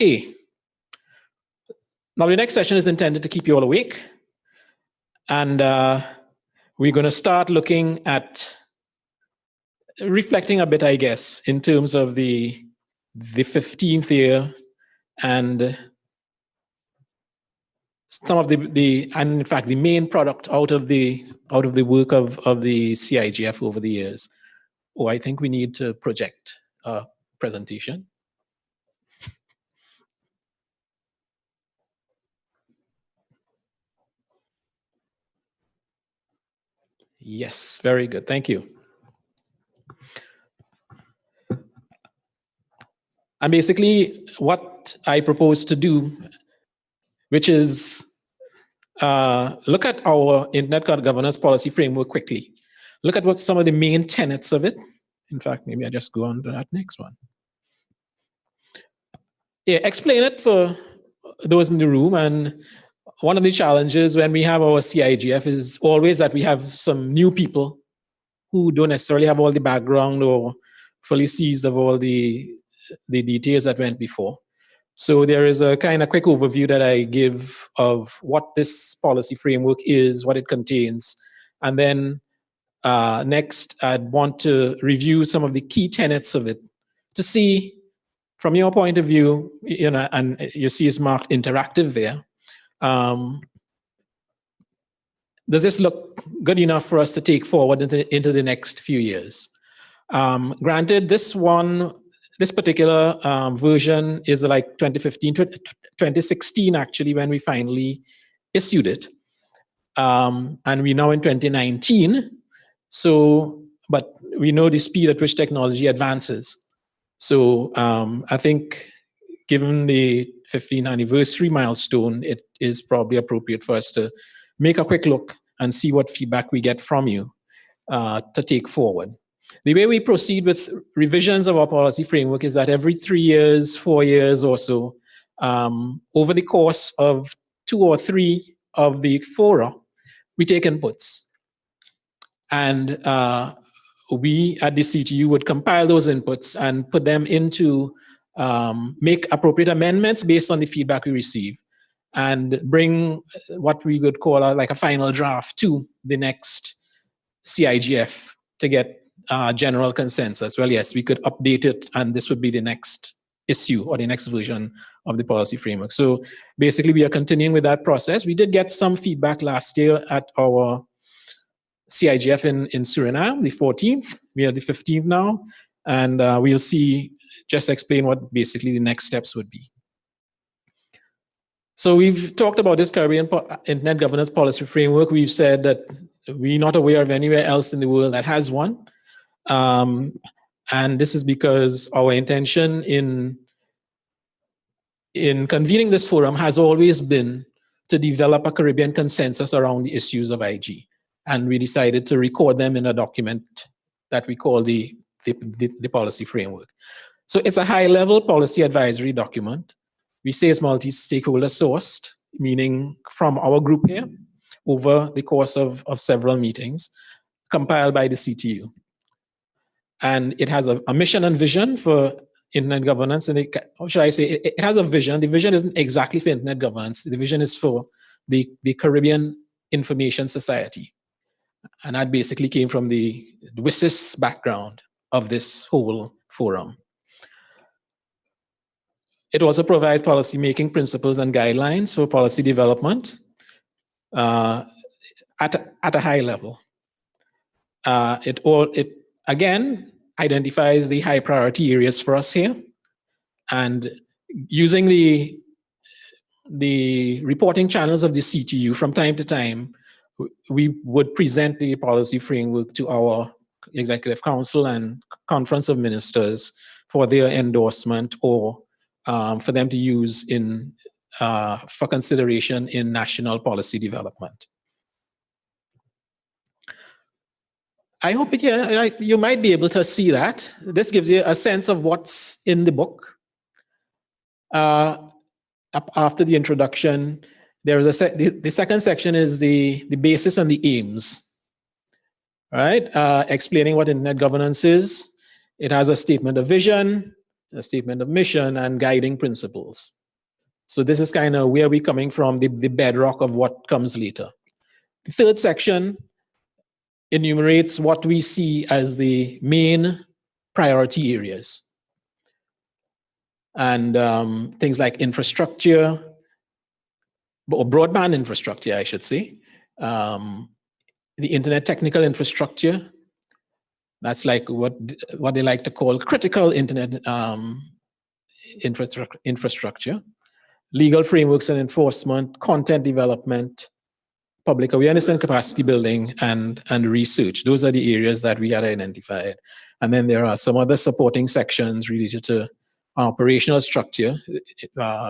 A. Now, the next session is intended to keep you all awake. And we're going to start looking at reflecting a bit, I guess, in terms of the 15th year and some of and in fact, the main product out of the work of the CIGF over the years. Oh, I think we need to project a presentation. Yes, very good. Thank you. And basically, what I propose to do, which is look at our Internet Governance Policy Framework quickly. Look at what some of the main tenets of it. In fact, maybe I just go on to that next one. Yeah, explain it for those in the room. And one of the challenges when we have our CIGF is always that we have some new people who don't necessarily have all the background or fully seized of all the details that went before. So there is a kind of quick overview that I give of what this policy framework is, what it contains. And then next, I'd want to review some of the key tenets of it to see, from your point of view, you know, and you see it's marked interactive there. Does this look good enough for us to take forward into the next few years? Granted, this particular version is like 2016 actually, when we finally issued it. And we're now in 2019. So, but we know the speed at which technology advances. So I think given the 15th anniversary milestone, it is probably appropriate for us to make a quick look and see what feedback we get from you to take forward. The way we proceed with revisions of our policy framework is that every 3 years, 4 years or so, over the course of 2 or 3 of the fora, we take inputs. And we at the CTU would compile those inputs and put them into, make appropriate amendments based on the feedback we receive, and bring what we would call like a final draft to the next CIGF to get general consensus. Well, yes, we could update it, and this would be the next issue or the next version of the policy framework. So basically, we are continuing with that process. We did get some feedback last year at our CIGF in Suriname, the 14th. We are the 15th now, and we'll see, just explain what basically the next steps would be. So we've talked about this Caribbean Internet Governance Policy Framework. We've said that we're not aware of anywhere else in the world that has one. And this is because our intention in convening this forum has always been to develop a Caribbean consensus around the issues of IG. And we decided to record them in a document that we call the policy framework. So it's a high-level policy advisory document. We say it's multi-stakeholder sourced, meaning from our group here over the course of several meetings, compiled by the CTU. And it has a mission and vision for internet governance. And how should I say, it has a vision. The vision isn't exactly for internet governance. The vision is for the Caribbean Information Society. And that basically came from the WSIS background of this whole forum. It also provides policy-making principles and guidelines for policy development at a high level. It again identifies the high priority areas for us here, and using the reporting channels of the CTU from time to time, we would present the policy framework to our Executive Council and Conference of Ministers for their endorsement or for them to use for consideration in national policy development. I hope you might be able to see that. This gives you a sense of what's in the book. After the introduction, there is the second section is the basis and the aims, right? Explaining what internet governance is. It has a statement of vision, a statement of mission, and guiding principles. So this is kind of where we're coming from, the bedrock of what comes later. The third section enumerates what we see as the main priority areas. And things like infrastructure, or broadband infrastructure, I should say. The internet technical infrastructure. That's like what they like to call critical internet infrastructure. Legal frameworks and enforcement, content development, public awareness and capacity building, and research. Those are the areas that we had identified. And then there are some other supporting sections related to operational structure,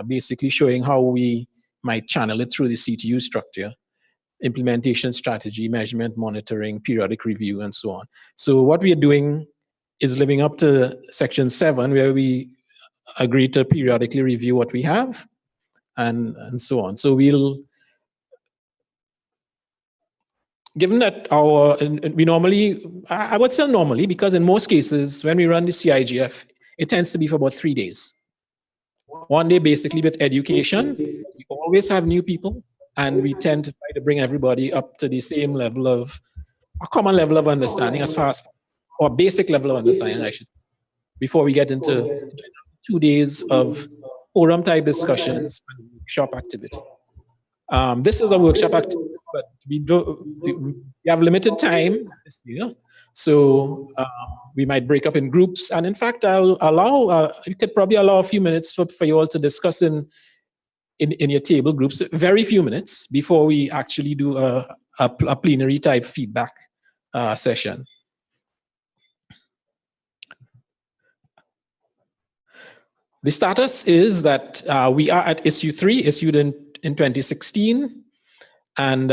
basically showing how we might channel it through the CTU structure, implementation strategy, measurement, monitoring, periodic review, and so on. So what we are doing is living up to section 7, where we agree to periodically review what we have, and so on. So we'll, given that we normally, I would say normally, because in most cases, when we run the CIGF, it tends to be for about 3 days. One day basically with education, we always have new people, and we tend to try to bring everybody up to the same level of, a common level of understanding as far as, or basic level of understanding, I should, before we get into 2 days of forum type discussions and workshop activity. This is a workshop activity, but we have limited time this year. So we might break up in groups. And in fact, I'll allow, you could probably allow a few minutes for you all to discuss in your table groups, very few minutes before we actually do a plenary type feedback session. The status is that we are at issue 3, issued in 2016. And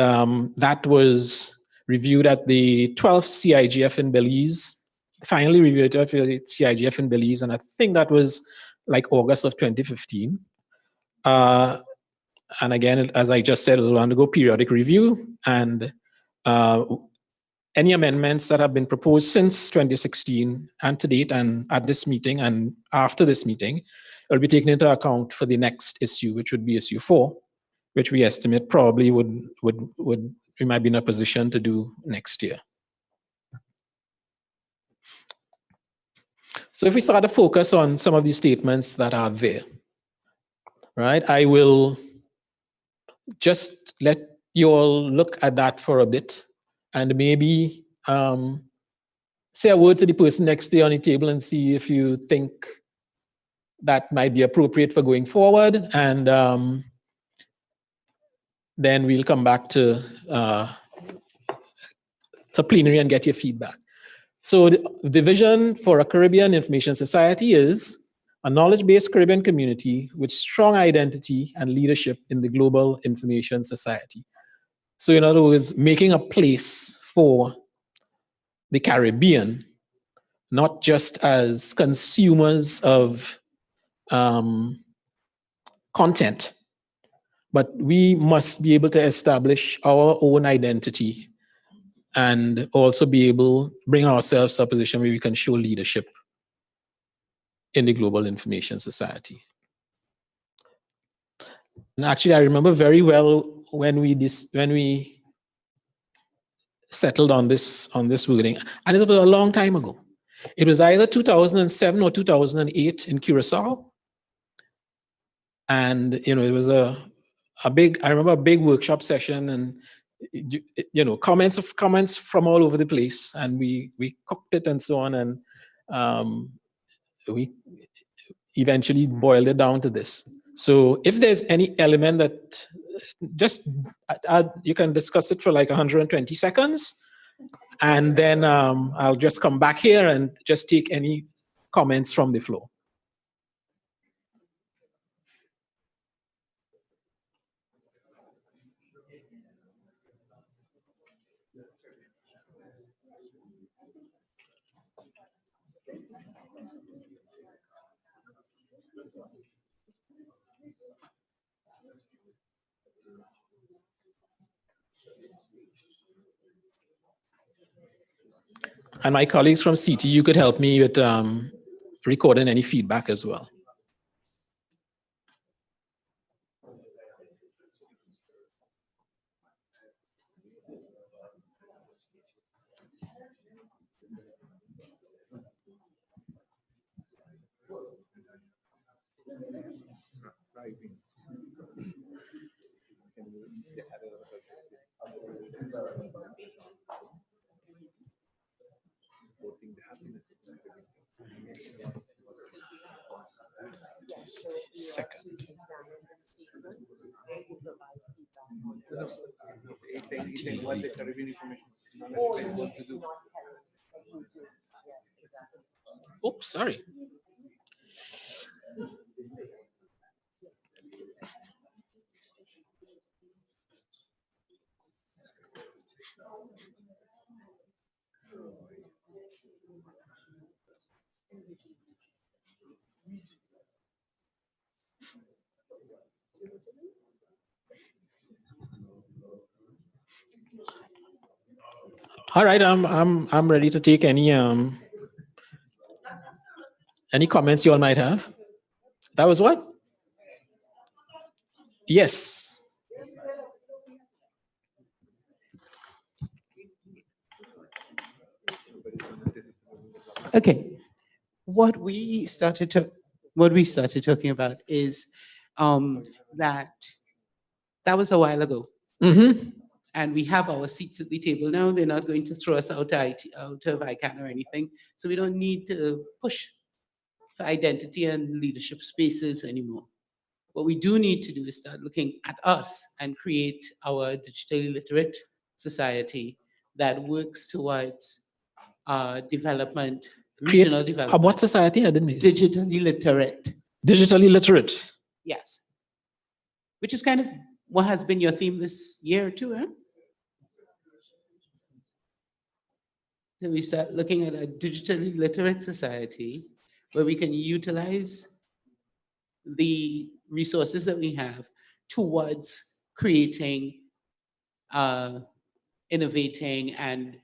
that was reviewed at the 12th CIGF in Belize, finally reviewed at the CIGF in Belize, and I think that was like August of 2015. And again, as I just said, it'll undergo periodic review, and any amendments that have been proposed since 2016 and to date, and at this meeting and after this meeting, will be taken into account for the next issue, which would be issue 4. Which we estimate probably we might be in a position to do next year. So if we start to focus on some of these statements that are there, right? I will just let you all look at that for a bit, and maybe say a word to the person next to you on the table and see if you think that might be appropriate for going forward, and then we'll come back to plenary and get your feedback. So the vision for a Caribbean information society is a knowledge-based Caribbean community with strong identity and leadership in the global information society. So in other words, making a place for the Caribbean, not just as consumers of content, but we must be able to establish our own identity and also be able to bring ourselves to a position where we can show leadership in the global information society. And actually, I remember very well when we settled on this wording, and it was a long time ago. It was either 2007 or 2008 in Curacao, and it was a big. I remember a big workshop session, and comments from all over the place, and we cooked it and so on, and we eventually boiled it down to this. So if there's any element that just you can discuss it for like 120 seconds, and then I'll just come back here and just take any comments from the floor. And my colleagues from CTU could help me with recording any feedback as well. Second. Oops, sorry. All right, I'm ready to take any comments you all might have. That was what? Yes. Okay. What we started talking about is that was a while ago. Mm-hmm. And we have our seats at the table now. They're not going to throw us out of ICANN or anything. So we don't need to push for identity and leadership spaces anymore. What we do need to do is start looking at us and create our digitally literate society that works towards development, regional development. What society? I didn't mean. Digitally literate. Digitally literate. Yes. Which is kind of what has been your theme this year too, huh? So we start looking at a digitally literate society where we can utilize the resources that we have towards creating, innovating, and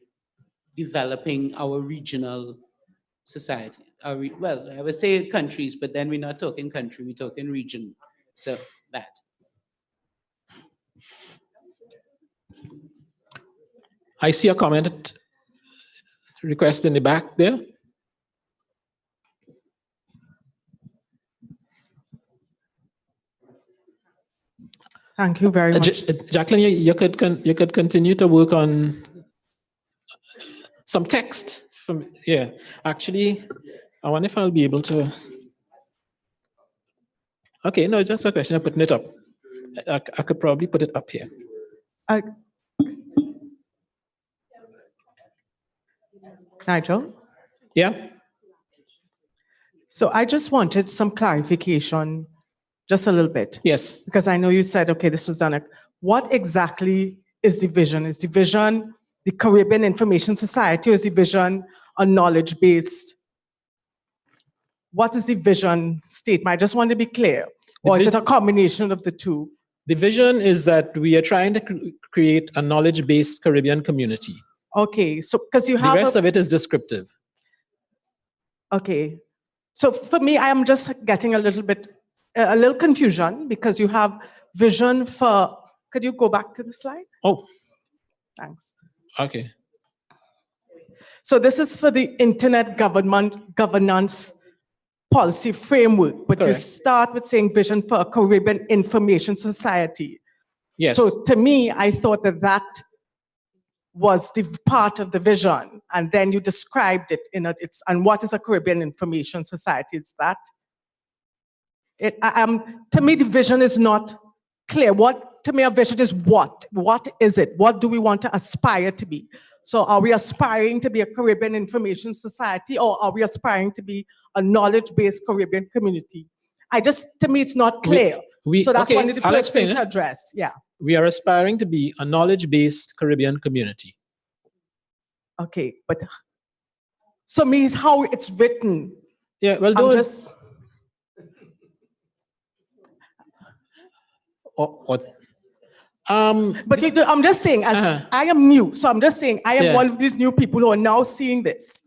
developing our regional society. Well, I would say countries, but then we're not talking country, we're talking region. So that. I see a comment request in the back there. Thank you very much. Jacqueline, you could continue to work on some text from, yeah. Actually, I wonder if I'll be able to. Okay, no, just a question of putting it up. I could probably put it up here. Nigel? Yeah? So I just wanted some clarification, just a little bit. Yes. Because I know you said, okay, this was done. What exactly is the vision? Is the vision the Caribbean Information Society, or is the vision a knowledge-based? What is the vision statement? I just want to be clear. Or is it a combination of the two? The vision is that we are trying to create a knowledge-based Caribbean community. Okay, so because you have the rest of it is descriptive. Okay, so for me, I am just getting a little confusion because you have vision for. Could you go back to the slide? Oh, thanks. Okay. So this is for the Internet governance policy framework, but Correct. you start with saying vision for a Caribbean Information Society. Yes. So to me, I thought that was the part of the vision, and then you described it and what is a Caribbean Information Society? It's that. To me, the vision is not clear. To me, a vision is what? What is it? What do we want to aspire to be? So are we aspiring to be a Caribbean Information Society, or are we aspiring to be a knowledge-based Caribbean community? To me, it's not clear. So that's one of the first things to address. Yeah. We are aspiring to be a knowledge-based Caribbean community. Okay, but so means how it's written. Yeah, well, don't. But I'm just saying, as I am new, so I'm just saying I am one of these new people who are now seeing this,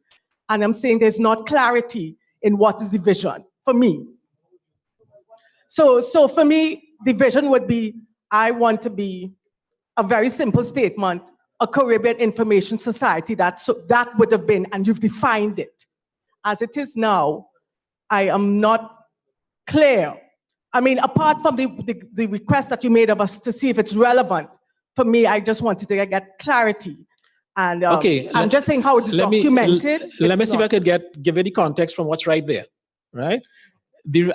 and I'm saying there's not clarity in what is the vision for me. So for me, the vision would be, I want to be a very simple statement, a Caribbean information society. That would have been, and you've defined it. As it is now, I am not clear. I mean, apart from the request that you made of us to see if it's relevant, for me, I just wanted to get clarity. And okay, I'm just saying how it's documented. Let me see if I could give you the context from what's right there, right?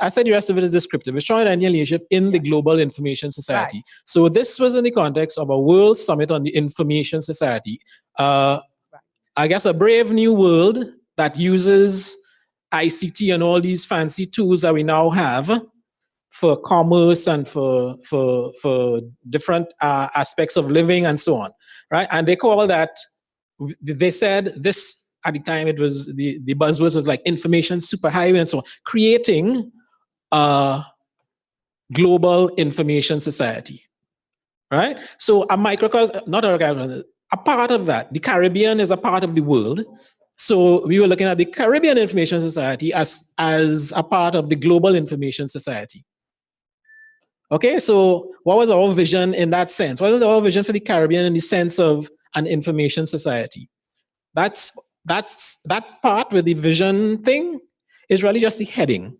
I said the rest of it is descriptive. We're showing Indian leadership in the global information society. Right. So this was in the context of a world summit on the information society. I guess a brave new world that uses ICT and all these fancy tools that we now have for commerce and for different aspects of living and so on, right? And they call that, they said this, at the time it was, the buzzwords was like information superhighway and so on, creating a global information society, right? So a part of that, the Caribbean is a part of the world. So we were looking at the Caribbean Information Society as a part of the global information society. Okay, so what was our vision in that sense? What was our vision for the Caribbean in the sense of an information society? That part with the vision thing is really just the heading.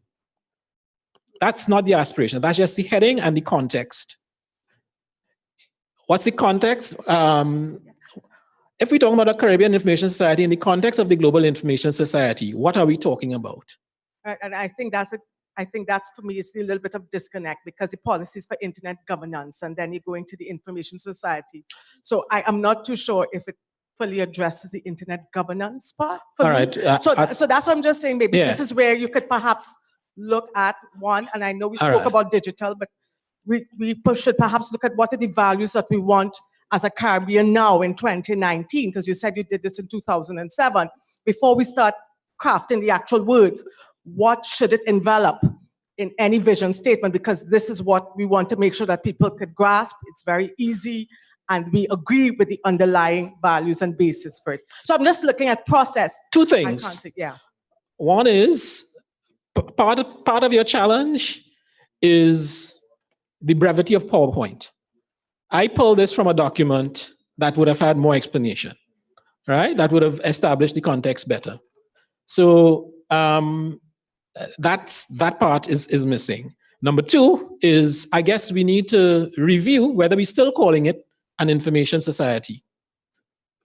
That's not the aspiration. That's just the heading and the context. What's the context? If we're talking about a Caribbean Information Society in the context of the global information society, what are we talking about? Right, and I think that's for me is a little bit of disconnect, because the policies for internet governance, and then you go into the information society. So I am not too sure if it fully addresses the internet governance part for All me. right. So that's what I'm just saying. Maybe Yeah. this is where you could perhaps look at one, and I know we spoke about digital, but we should perhaps look at what are the values that we want as a Caribbean now in 2019, because you said you did this in 2007. Before we start crafting the actual words, what should it envelop in any vision statement? Because this is what we want to make sure that people could grasp. It's very easy, and we agree with the underlying values and basis for it. So I'm just looking at process. Two things. Yeah. One is, part of your challenge is the brevity of PowerPoint. I pulled this from a document that would have had more explanation, right? That would have established the context better. So that part is missing. Number two is, I guess we need to review whether we're still calling it an information society,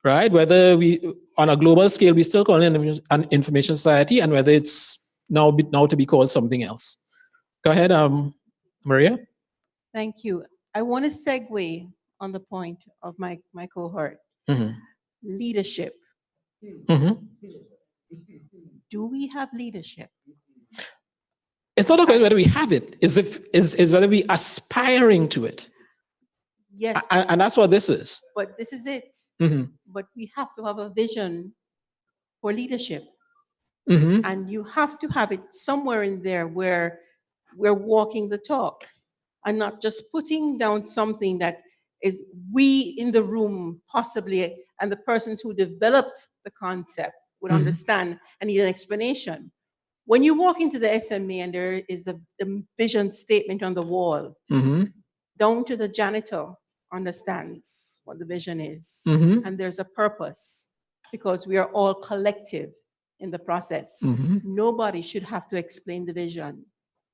right? Whether we, on a global scale, we still call it an information society, and whether it's now to be called something else. Go ahead, Maria. Thank you. I want to segue on the point of my cohort. Mm-hmm. Leadership. Mm-hmm. Do we have leadership? It's not about whether we have it, is whether we aspiring to it. Yes. And that's what this is. But this is it. Mm-hmm. But we have to have a vision for leadership. Mm-hmm. And you have to have it somewhere in there where we're walking the talk and not just putting down something that is we in the room possibly, and the persons who developed the concept would Mm-hmm. understand and need an explanation. When you walk into the SMA and there is the vision statement on the wall, Mm-hmm. down to the janitor understands what the vision is. Mm-hmm. And there's a purpose, because we are all collective in the process. Mm-hmm. Nobody should have to explain the vision.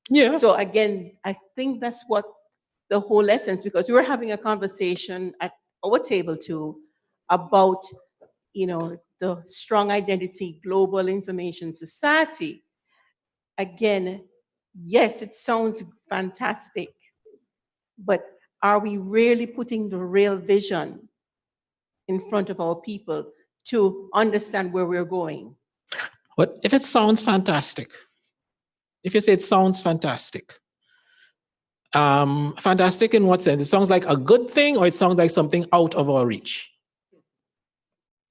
Yeah. So again, I think that's what the whole essence, because we were having a conversation at our table too about, the strong identity, global information society. Again, yes, it sounds fantastic, but are we really putting the real vision in front of our people to understand where we're going? But if it sounds fantastic, if you say it sounds fantastic, fantastic in what sense? It sounds like a good thing, or it sounds like something out of our reach?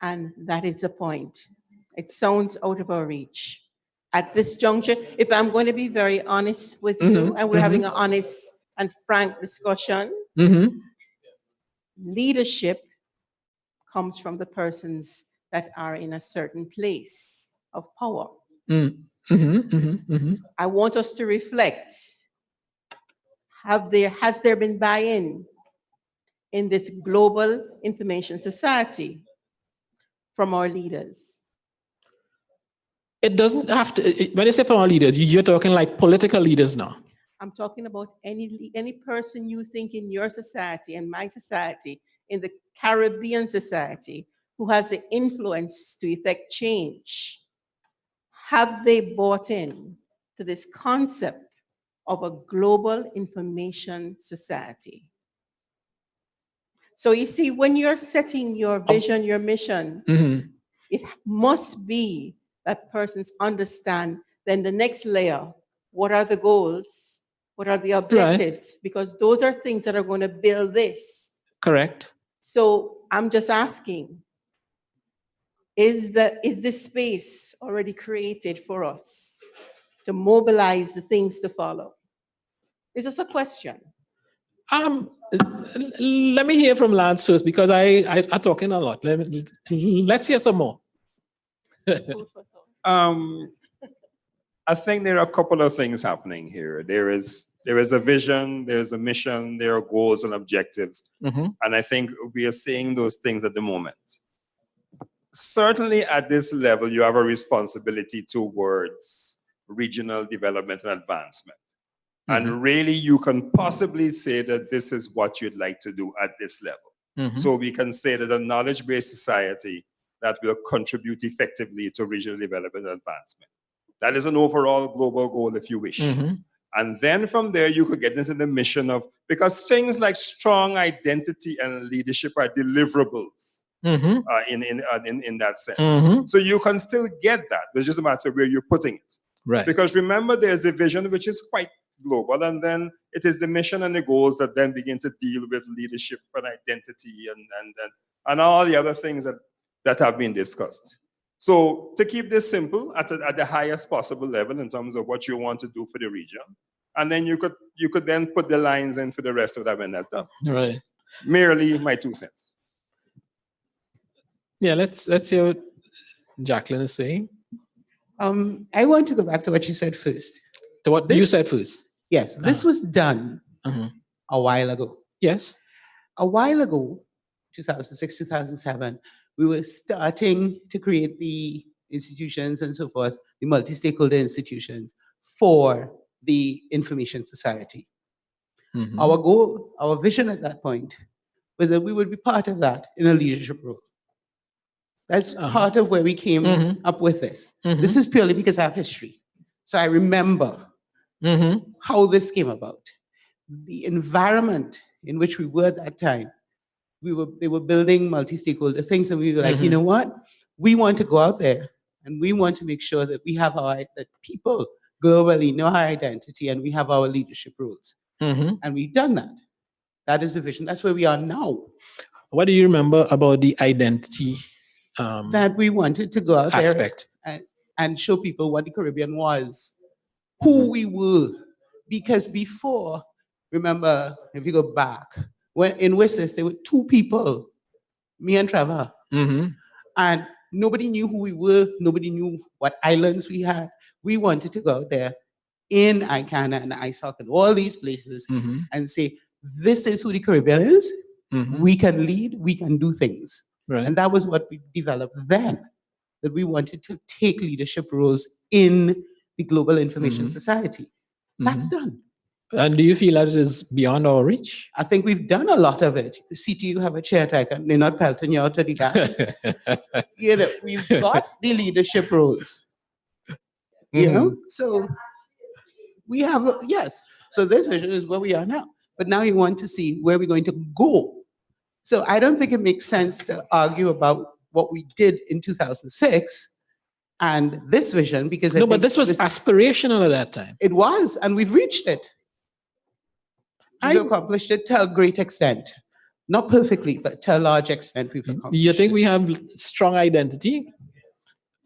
And that is the point. It sounds out of our reach. At this juncture, if I'm going to be very honest with you, and we're having an honest and frank discussion, leadership comes from the persons that are in a certain place of power. I want us to reflect. Has there been buy-in in this global information society from our leaders? It doesn't have to, when you say from our leaders, you're talking like political leaders now. I'm talking about any person you think in your society and my society, in the Caribbean society, who has the influence to effect change. Have they bought in to this concept of a global information society? So you see, when you're setting your vision, your mission, it must be that persons understand then the next layer, what are the goals, what are the objectives, Right. because those are things that are going to build this. Correct. So I'm just asking, is this space already created for us to mobilize the things to follow? It's just a question. Let me hear from Lance first, because I'm talking a lot. Let's hear some more. I think there are a couple of things happening here. There is a vision, there's a mission, there are goals and objectives. And I think we are seeing those things at the moment. Certainly at this level, you have a responsibility towards regional development and advancement. And really, you can possibly say that this is what you'd like to do at this level. So we can say that a knowledge-based society that will contribute effectively to regional development and advancement. That is an overall global goal, if you wish. And then from there, you could get into the mission of, because things like strong identity and leadership are deliverables in that sense. So you can still get that. It's just a matter of where you're putting it. Right. Because remember, there's the vision, which is quite global, and then it is the mission and the goals that then begin to deal with leadership and identity and all the other things that have been discussed. So to keep this simple at the highest possible level in terms of what you want to do for the region, and then you could then put the lines in for the rest of that when that's done. Right. Merely my 2 cents. Yeah, let's hear what Jacqueline is saying. I want to go back to what you said first. To what you said first. Yes, this was done a while ago. Yes. A while ago, 2006, 2007, we were starting to create the institutions and so forth, the multi-stakeholder institutions for the information society. Our goal, our vision at that point was that we would be part of that in a leadership role. That's part of where we came up with this. This is purely because I have history. So I remember how this came about. The environment in which we were at that time, they were building multi-stakeholder things, and we were like, you know what? We want to go out there and we want to make sure that we have that people globally know our identity and we have our leadership roles. And we've done that. That is the vision. That's where we are now. What do you remember about the identity that we wanted to go out aspect there and show people what the Caribbean was, who we were. Because before, remember, if you go back, when in WSIS, there were 2 people, me and Trevor. And nobody knew who we were. Nobody knew what islands we had. We wanted to go out there in Icana and ISOC and all these places and say, this is who the Caribbean is. We can lead, we can do things. Right. And that was what we developed then, that we wanted to take leadership roles in the global information society. That's done. And do you feel that it is beyond our reach? I think we've done a lot of it. CTU have a chair taker, they're not pelting you out to the guy. You know, we've got the leadership roles. You know, so we have, yes. So this vision is where we are now. But now you want to see where we're going to go. So I don't think it makes sense to argue about what we did in 2006 and this vision, because no, but this was aspirational at that time. It was, and we've reached it. We've accomplished it to a great extent. Not perfectly, but to a large extent we've accomplished You think it. we have strong identity?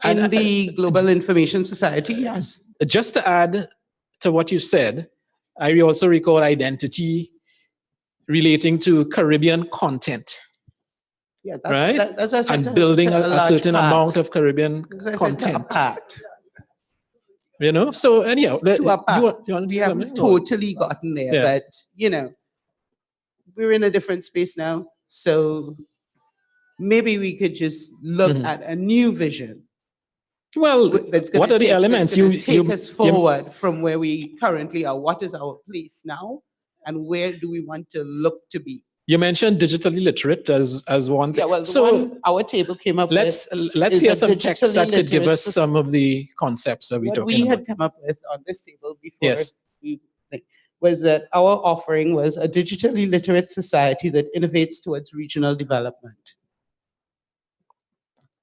In the global information society, yes. Just to add to what you said, I also recall identity relating to Caribbean content. Yeah, right? That's what I said. And building a certain part. amount of Caribbean That's what I said, to a content. part. You know, so anyhow, To a part. you want to We do haven't something? Or- totally gotten there, Yeah. but you know, we're in a different space now. So maybe we could just look Mhm. at a new vision Well, that's going what are the elements take you us forward from where we currently are. What is our place now, and where do we want to look to be? you mentioned digitally literate as one thing. Yeah, well, the so one our table came up let's with hear is a some text digitally that could give literate us some of the concepts that we're what talking we about. had come up with on this table before Yes. we like, was that our offering was a digitally literate society that innovates towards regional development.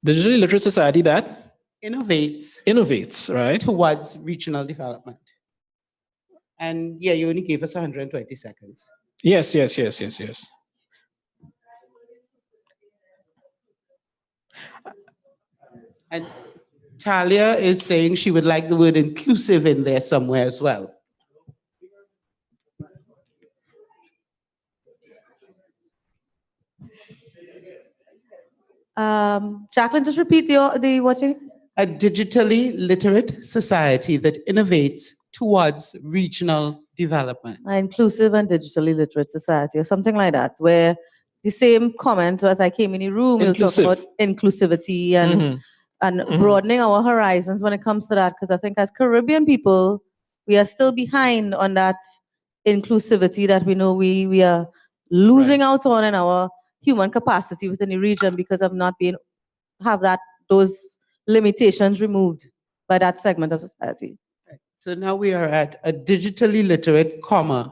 Digitally literate society that Innovates right? towards regional development. And yeah, you only gave us 120 seconds. Yes. And Talia is saying she would like the word inclusive in there somewhere as well. Jacqueline, just repeat the watching. A digitally literate society that innovates towards regional development. Inclusive and digitally literate society, or something like that, where the same comments as I came in the room, we were talking about inclusivity and Mhm. and broadening our horizons when it comes to that. Because I think as Caribbean people, we are still behind on that inclusivity that we know we are losing out on in our human capacity within the region because of not being have those limitations removed by that segment of society. So now we are at a digitally literate,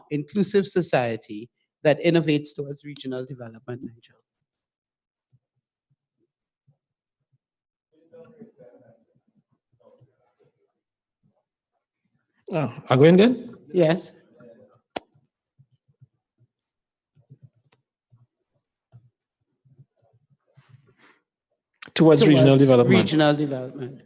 inclusive society that innovates towards regional development, Nigel. Oh, are going good? Yes. Towards regional development. Regional development.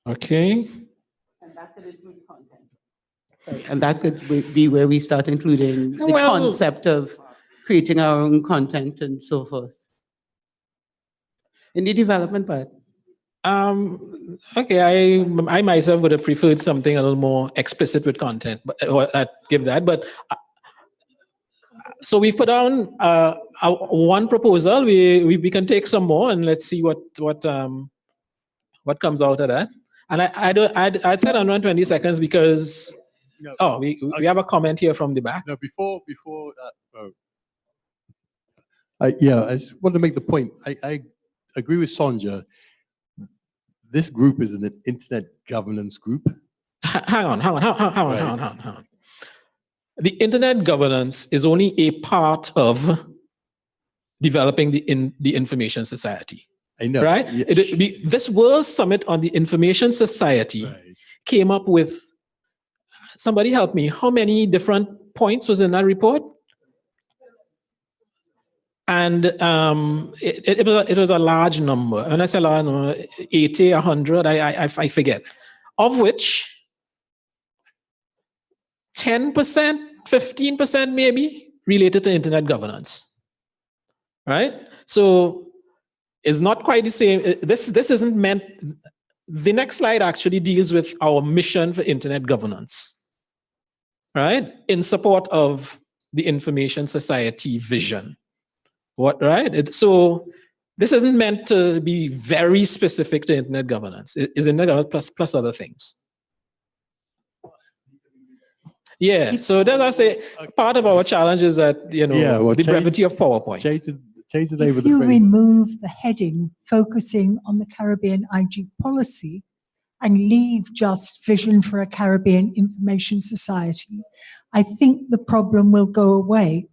Okay. And that could include content. And that could be where we start including the concept of creating our own content and so forth. In the development part. Okay, I myself would have preferred something a little more explicit with content, but I'd give that. But so we've put down one proposal. We can take some more and let's see what comes out of that. And I'd said 120 seconds because we have a comment here from the back. No, before that. I just want to make the point. I agree with Sonja. This group is an internet governance group. Hang on. The internet governance is only a part of developing the information society. I know. Right? Yeah. This World Summit on the Information Society came up with, somebody help me, how many different points was in that report? And it was a large number. When I say large number, 80, 100, I forget. Of which 10%, 15% maybe related to internet governance. Right? So it's not quite the same. This isn't meant. The next slide actually deals with our mission for internet governance. Right? In support of the information society vision. So this isn't meant to be very specific to internet governance. It's internet governance plus other things. Yeah, so that's I say part of our challenge is that the brevity of PowerPoint. If you remove the heading focusing on the Caribbean IG policy and leave just Vision for a Caribbean Information Society, I think the problem will go away.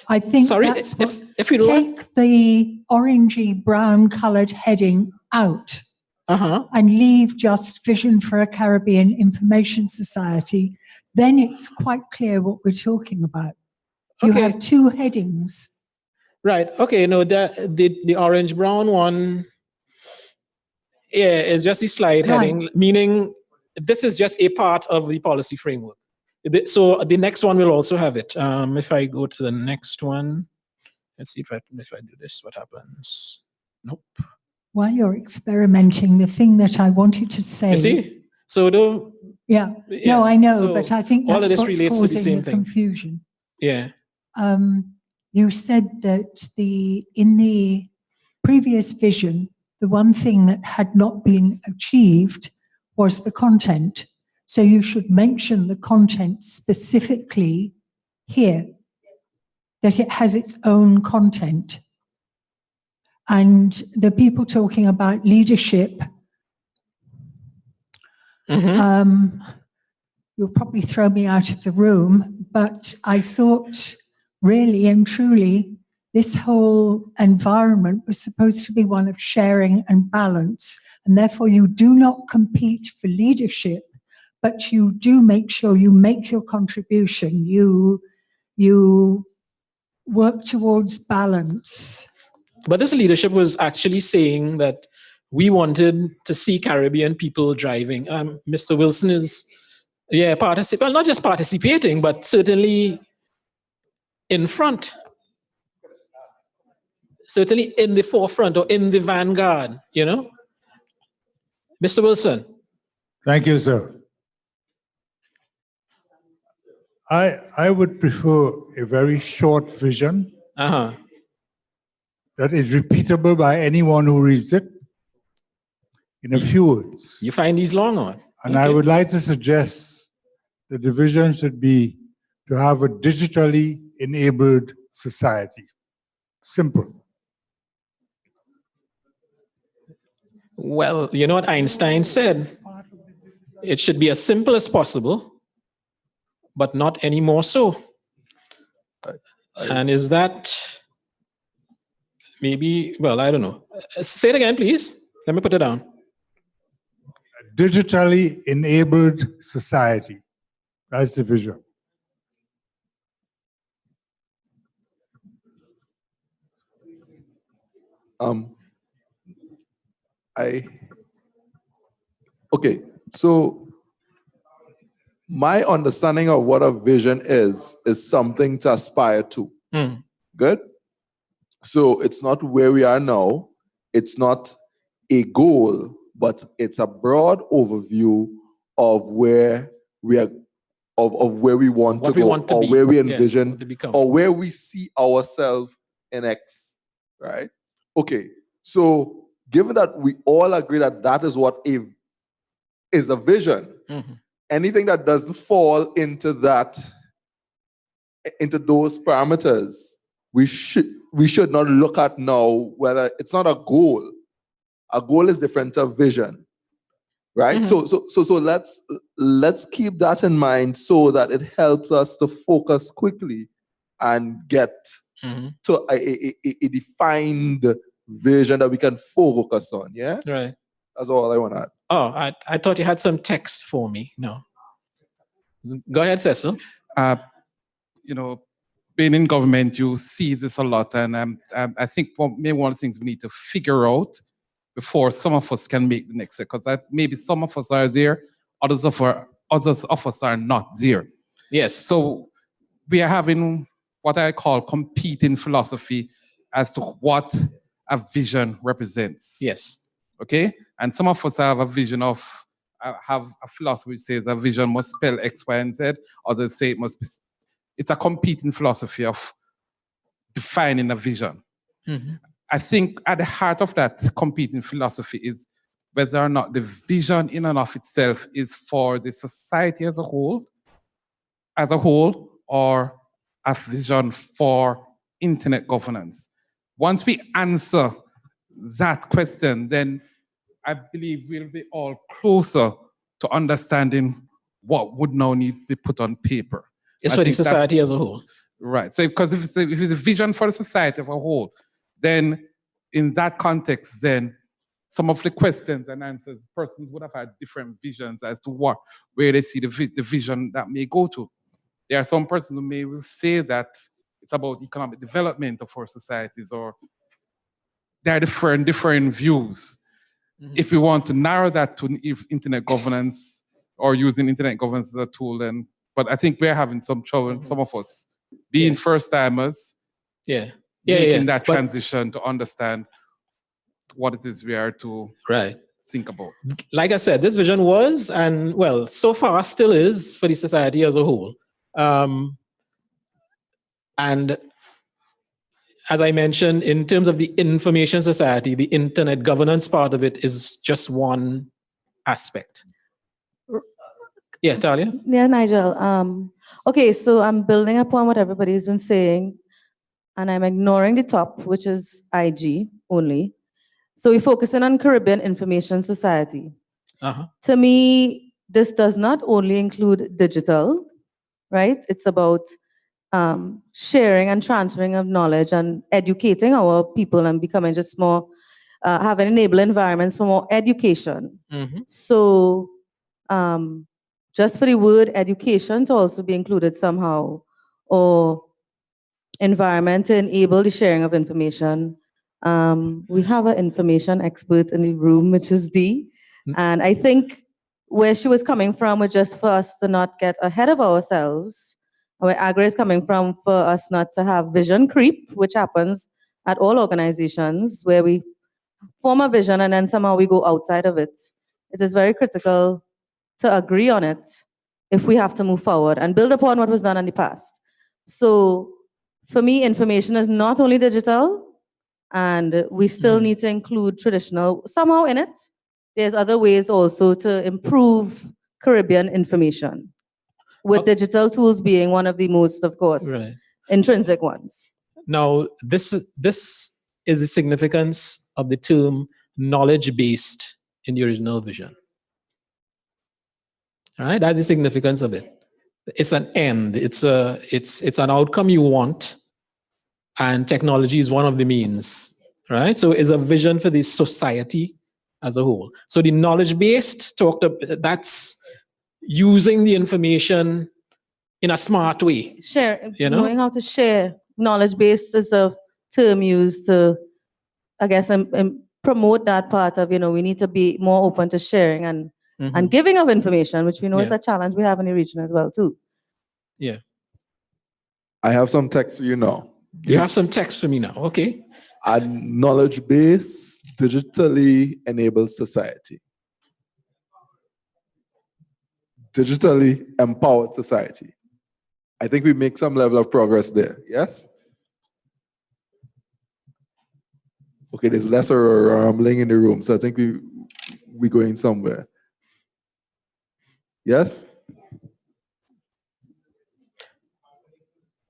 I think if we take the orangey brown colored heading out and leave just Vision for a Caribbean Information Society, then it's quite clear what we're talking about. You have two headings. Right. Okay. No, the orange brown one, is just the slide heading, meaning this is just a part of the policy framework. So the next one will also have it. If I go to the next one, let's see if I do this, what happens? Nope. While you're experimenting, the thing that I wanted to say. You see? So Yeah. yeah, No, I know, so but I think all of that's this what's relates to the causing same the thing. confusion. Yeah. You said that in the previous vision, the one thing that had not been achieved was the content. So you should mention the content specifically here, that it has its own content. And the people talking about leadership, you'll probably throw me out of the room, but I thought really and truly this whole environment was supposed to be one of sharing and balance, and therefore you do not compete for leadership, but you do make sure you make your contribution. You work towards balance. But this leadership was actually saying that we wanted to see Caribbean people driving. Mr. Wilson is, well, not just participating, but certainly in front. Certainly in the forefront or in the vanguard, you know? Mr. Wilson. Thank you, sir. I would prefer a very short vision that is repeatable by anyone who reads it in a few words. You find these long on? And I would like to suggest that the vision should be to have a digitally enabled society. Simple. Well, you know what Einstein said? It should be as simple as possible, but not any more so. And is that maybe, well, I don't know. Say it again, please. Let me put it down. A digitally enabled society. That's the vision. Okay, so my understanding of what a vision is something to aspire to. Good? So it's not where we are now. It's not a goal, but it's a broad overview of where we are, of where we want to go, or where we envision, or where we see ourselves in X, right? Okay, so given that we all agree that that is what is a vision, anything that doesn't fall into that, into those parameters, we should not look at now whether it's not a goal. A goal is different to a vision, right? So let's keep that in mind so that it helps us to focus quickly and get to a defined vision that we can focus on. Yeah, right. That's all I want to add. Oh, I thought you had some text for me. No. Go ahead, Cecil. You know, being in government, you see this a lot, and I think maybe one of the things we need to figure out before some of us can make the next step, because maybe some of us are there, others of us are not there. Yes. So we are having what I call competing philosophy as to what a vision represents. Yes. Okay? And some of us have a vision of, have a philosophy which says a vision must spell X, Y, and Z. Others say it must be, it's a competing philosophy of defining a vision. I think at the heart of that competing philosophy is whether or not the vision in and of itself is for the society as a whole, or a vision for internet governance. Once we answer that question, then I believe we'll be all closer to understanding what would now need to be put on paper. It's for the society as a whole. Right. So because if it's a vision for the society as a whole, then in that context, then some of the questions and answers, persons would have had different visions as to where they see the vision that may go to. There are some persons who may say that it's about economic development of our societies, or there are different views. If we want to narrow that to internet governance or using internet governance as a tool, then But I think we're having some trouble, some of us being first timers, making that transition to understand what it is we are to think about. Like I said, this vision was, and well, so far still is, for the society as a whole. And as I mentioned, in terms of the information society, the internet governance part of it is just one aspect. Yeah, Talia? Yeah, Nigel. Okay, so I'm building upon what everybody's been saying, and I'm ignoring the top, which is IG only. So we're focusing on Caribbean Information Society. To me, this does not only include digital, right? It's about sharing and transferring of knowledge and educating our people and becoming just more, having enable environments for more education. So just for the word education to also be included somehow, or environment to enable the sharing of information. We have an information expert in the room, which is Dee. And I think where she was coming from was just for us to not get ahead of ourselves. Where Agra is coming from for us not to have vision creep, which happens at all organizations, where we form a vision and then somehow we go outside of it. It is very critical to agree on it if we have to move forward and build upon what was done in the past. So for me, information is not only digital, and we still need to include traditional somehow in it. There's other ways also to improve Caribbean information, with digital tools being one of the most, of course, intrinsic ones. Now, this is the significance of the term knowledge-based in the original vision. All right, that's the significance of it. It's an end. It's an outcome you want, and technology is one of the means. Right. So it's a vision for the society as a whole. So the knowledge-based that's using the information in a smart way. Knowing how to share. Knowledge-based is a term used to, I guess, promote that part of, we need to be more open to sharing and giving of information, which we know is a challenge we have in the region as well, too. Yeah. I have some text for you now. You have some text for me now, okay. A knowledge-based, digitally enabled society. Digitally empowered society. I think we make some level of progress there, yes? Okay, there's lesser rambling in the room, so I think we're going somewhere. Yes?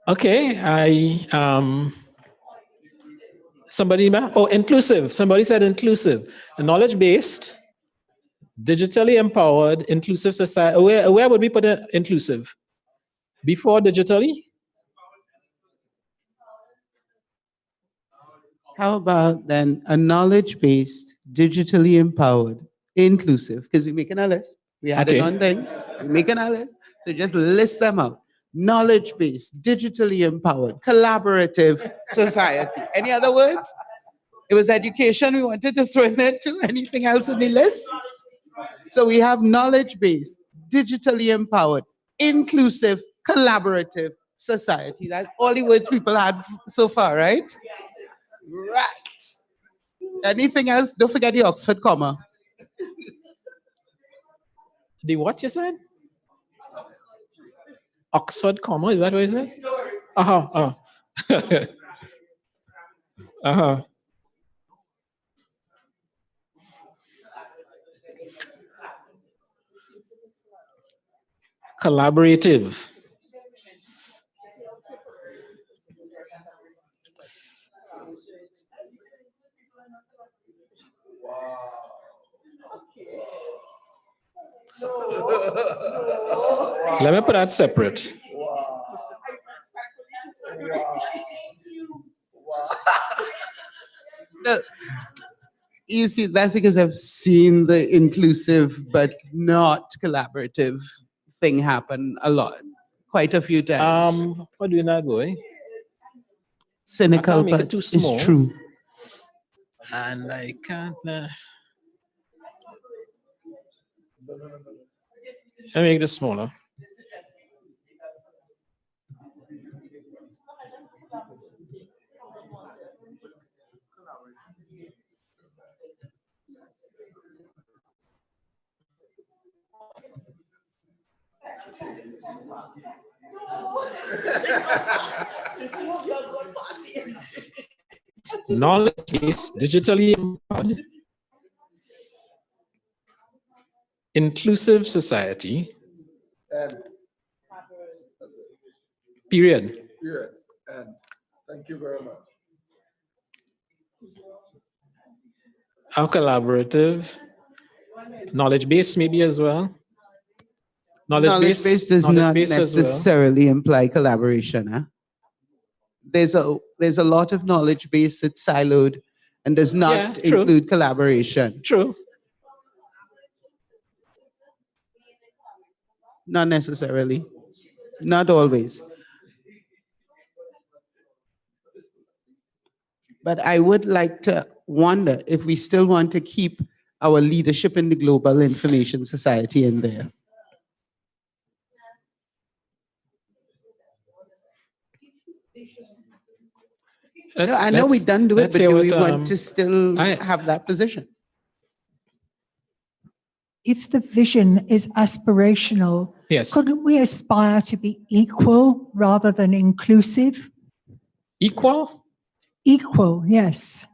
Okay, inclusive. Somebody said inclusive. A knowledge-based, digitally empowered, inclusive society. Where would we put it inclusive? Before digitally? How about then a knowledge-based, digitally empowered, inclusive, because we're making a list. We added on things, we're making a list. So just list them out. Knowledge-based, digitally empowered, collaborative society. Any other words? It was education we wanted to throw in there too. Anything else on the list? So we have knowledge-based, digitally empowered, inclusive, collaborative society. That's all the words people had so far, right? Right. Anything else? Don't forget the Oxford comma. The what you said? Oxford comma, is that what you said? Collaborative. Let me put that separate. No, you see, that's because I've seen the inclusive but not collaborative thing happen a lot, quite a few times. What do you not going? Cynical, but it's true. And I can't. Let me make this smaller. Knowledge base, digitally empowered, inclusive society, period. Period. And thank you very much. How collaborative, knowledge base maybe as well. Knowledge base does not base as well. necessarily imply collaboration. Huh? There's a lot of knowledge base that's siloed and does not include collaboration. True. Not necessarily. Not always. But I would like to wonder if we still want to keep our leadership in the global information society in there. I know we done do it, but do we want to still have that position? If the vision is aspirational, yes, couldn't we aspire to be equal rather than inclusive? Equal? Equal, yes.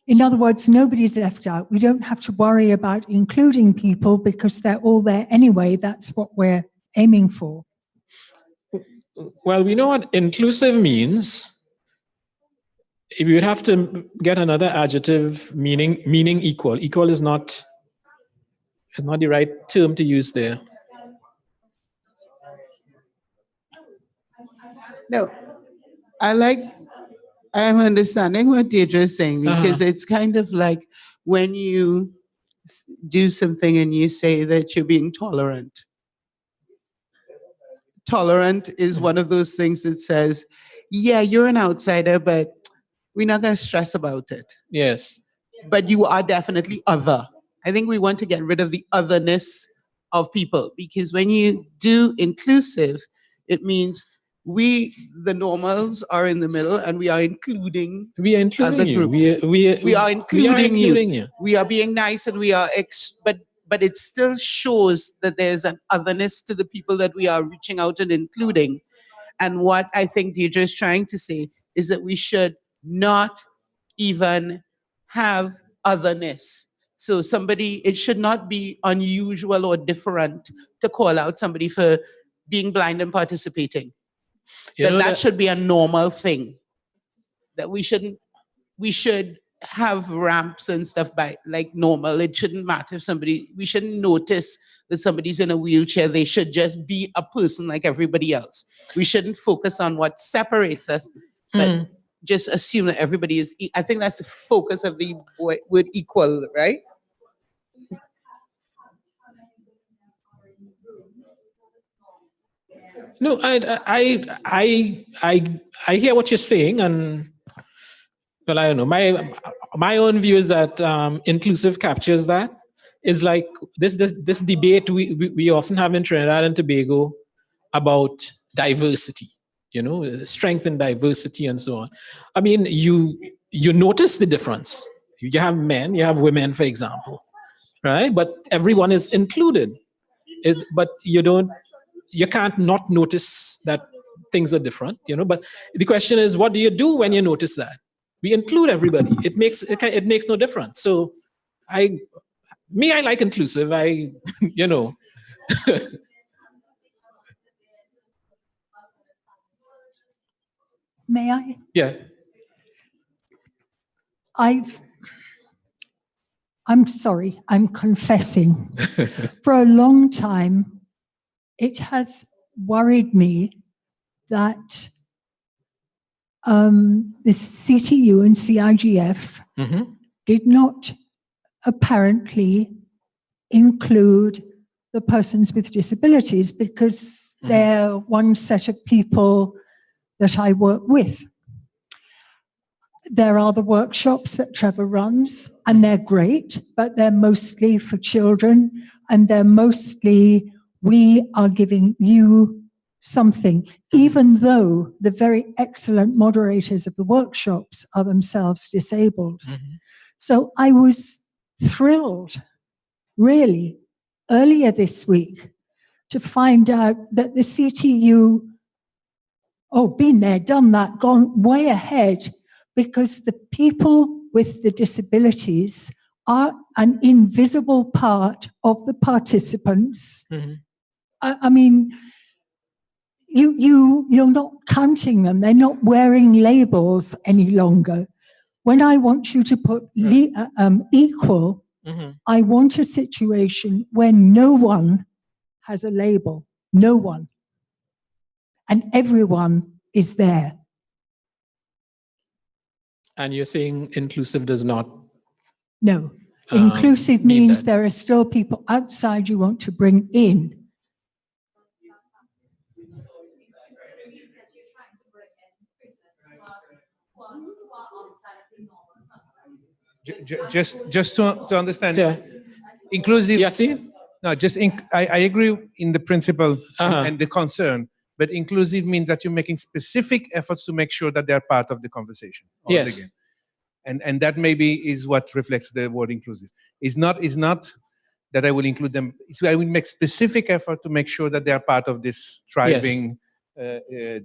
In other words, nobody's left out. We don't have to worry about including people because they're all there anyway. That's what we're aiming for. Well, we know what inclusive means. We would have to get another adjective meaning equal. Equal is not the right term to use there. No, I'm understanding what Deirdre is saying because it's kind of like when you do something and you say that you're being tolerant. Tolerant is one of those things that says, yeah, you're an outsider, but we're not going to stress about it. Yes. But you are definitely other. I think we want to get rid of the otherness of people because when you do inclusive, it means we, the normals, are in the middle and we are including other groups. We are including you. We are being nice and we are, but it still shows that there's an otherness to the people that we are reaching out and including. And what I think Deirdre is trying to say is that we should not even have otherness. So it should not be unusual or different to call out somebody for being blind and participating. That should be a normal thing. That we should have ramps and stuff by like normal. It shouldn't matter if we shouldn't notice that somebody's in a wheelchair. They should just be a person like everybody else. We shouldn't focus on what separates us, but just assume that everybody is, I think that's the focus of the word equal, right? No, I hear what you're saying, and well, I don't know. My own view is that inclusive captures that. Is like this debate we often have in Trinidad and Tobago about diversity. Strength and diversity and so on. I mean, you notice the difference. You have men, you have women, for example, right? But everyone is included. But you can't not notice that things are different, But the question is, what do you do when you notice that? We include everybody. It makes no difference. So I like inclusive. May I? Yeah. I'm sorry, I'm confessing. For a long time, it has worried me that the CTU and CIGF did not apparently include the persons with disabilities because they're one set of people that I work with. There are the workshops that Trevor runs, and they're great, but they're mostly for children, and they're mostly, we are giving you something, even though the very excellent moderators of the workshops are themselves disabled. So I was thrilled, really, earlier this week, to find out that the CTU, been there, done that, gone way ahead, because the people with the disabilities are an invisible part of the participants. I mean, you're not counting them. They're not wearing labels any longer. When I want you to put equal, I want a situation where no one has a label, no one. And everyone is there. And you're saying inclusive does not? No. Inclusive means that. there are still people outside you want to bring in. Just to understand, yeah. Inclusive. Yeah, see? No, I agree in the principle and the concern, but inclusive means that you're making specific efforts to make sure that they're part of the conversation. Yes. And that maybe is what reflects the word inclusive. It's not that I will include them. So I will make specific effort to make sure that they are part of this thriving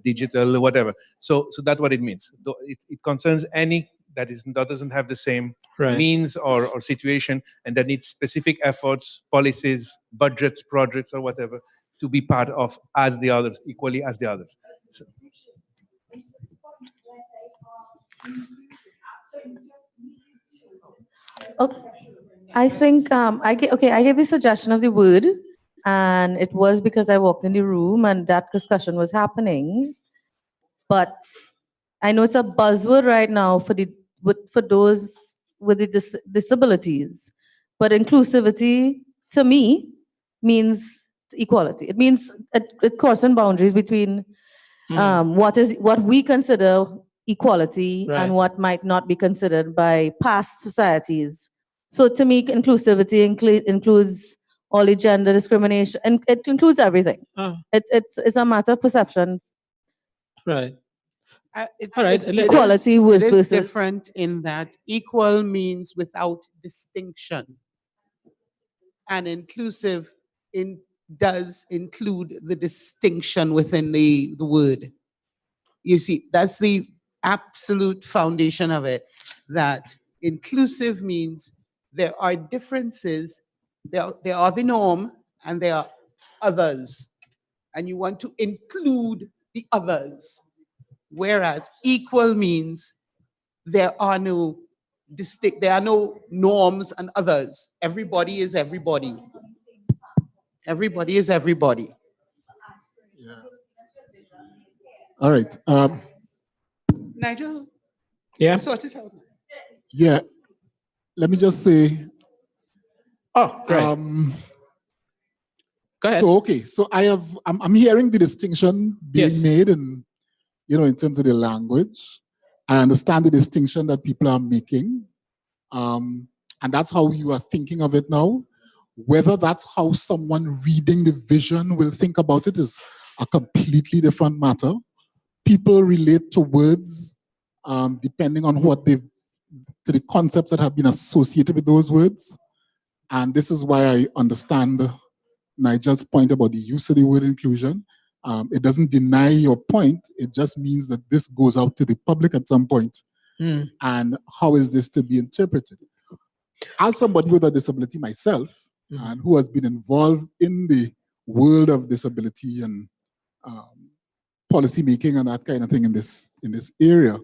digital whatever. So that's what it means. It concerns any that doesn't have the same means or situation, and that needs specific efforts, policies, budgets, projects, or whatever to be part of as the others, equally as the others. So. Okay. I think I gave the suggestion of the word, and it was because I walked in the room and that discussion was happening. But I know it's a buzzword right now for those with the disabilities. But inclusivity, to me, means equality. It means it crosses boundaries between what we consider equality and what might not be considered by past societies. So to me, inclusivity includes all the gender discrimination, and it includes everything. It's a matter of perception. Right. Equality is different in that equal means without distinction, and inclusive does include the distinction within the word. You see, that's the absolute foundation of it, that inclusive means there are differences, there are the norm, and there are others, and you want to include the others. Whereas equal means there are no norms and others. Everybody is everybody. Everybody is everybody. Yeah. All right. Nigel? Yeah. Sort it out. Yeah. Let me just say. Oh, great. Go ahead. So okay. So I'm hearing the distinction being made in terms of the language. I understand the distinction that people are making. And that's how you are thinking of it now. Whether that's how someone reading the vision will think about it is a completely different matter. People relate to words depending on to the concepts that have been associated with those words. And this is why I understand Nigel's point about the use of the word inclusion. It doesn't deny your point. It just means that this goes out to the public at some point. And how is this to be interpreted? As somebody with a disability myself, and who has been involved in the world of disability and policy making and that kind of thing in this area,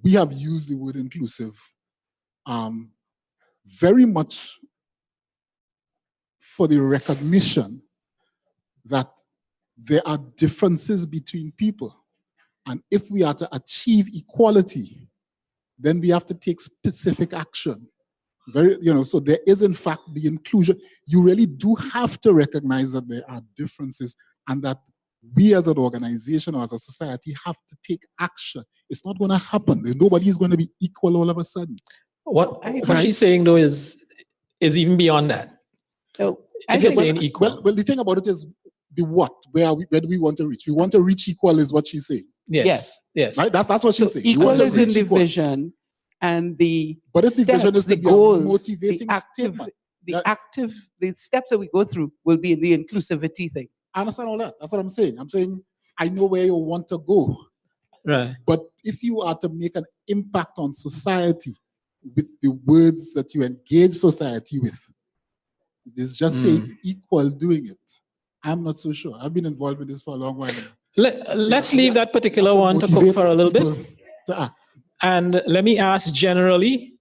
we have used the word inclusive very much for the recognition that there are differences between people. And if we are to achieve equality, then we have to take specific action. So there is in fact the inclusion. You really do have to recognize that there are differences and that we as an organization or as a society have to take action. It's not going to happen. Nobody is going to be equal all of a sudden. What she's saying though is even beyond that. If you're saying equal. Well, the thing about it is the what, where do we want to reach? We want to reach equal is what she's saying. Yes. Right? That's what she's saying. Equal is in the vision, and the but if the vision is the to be goals, a motivating statement. the steps that we go through will be the inclusivity thing. I understand all that. That's what I'm saying. I'm saying I know where you want to go. Right. But if you are to make an impact on society with the words that you engage society with, it's just saying equal doing it. I'm not so sure. I've been involved with this for a long while. Let's leave that particular one to cook for a little bit. To act. And let me ask generally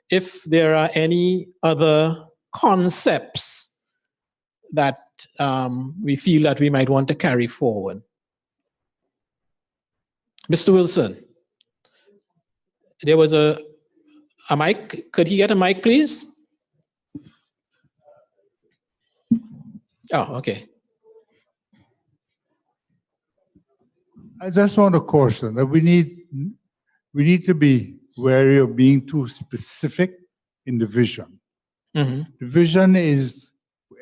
if there are any other concepts that we feel that we might want to carry forward. Mr. Wilson, there was a mic. Could he get a mic, please? Oh, okay. I just want to caution that we need to be wary of being too specific in the vision. Mm-hmm. The vision is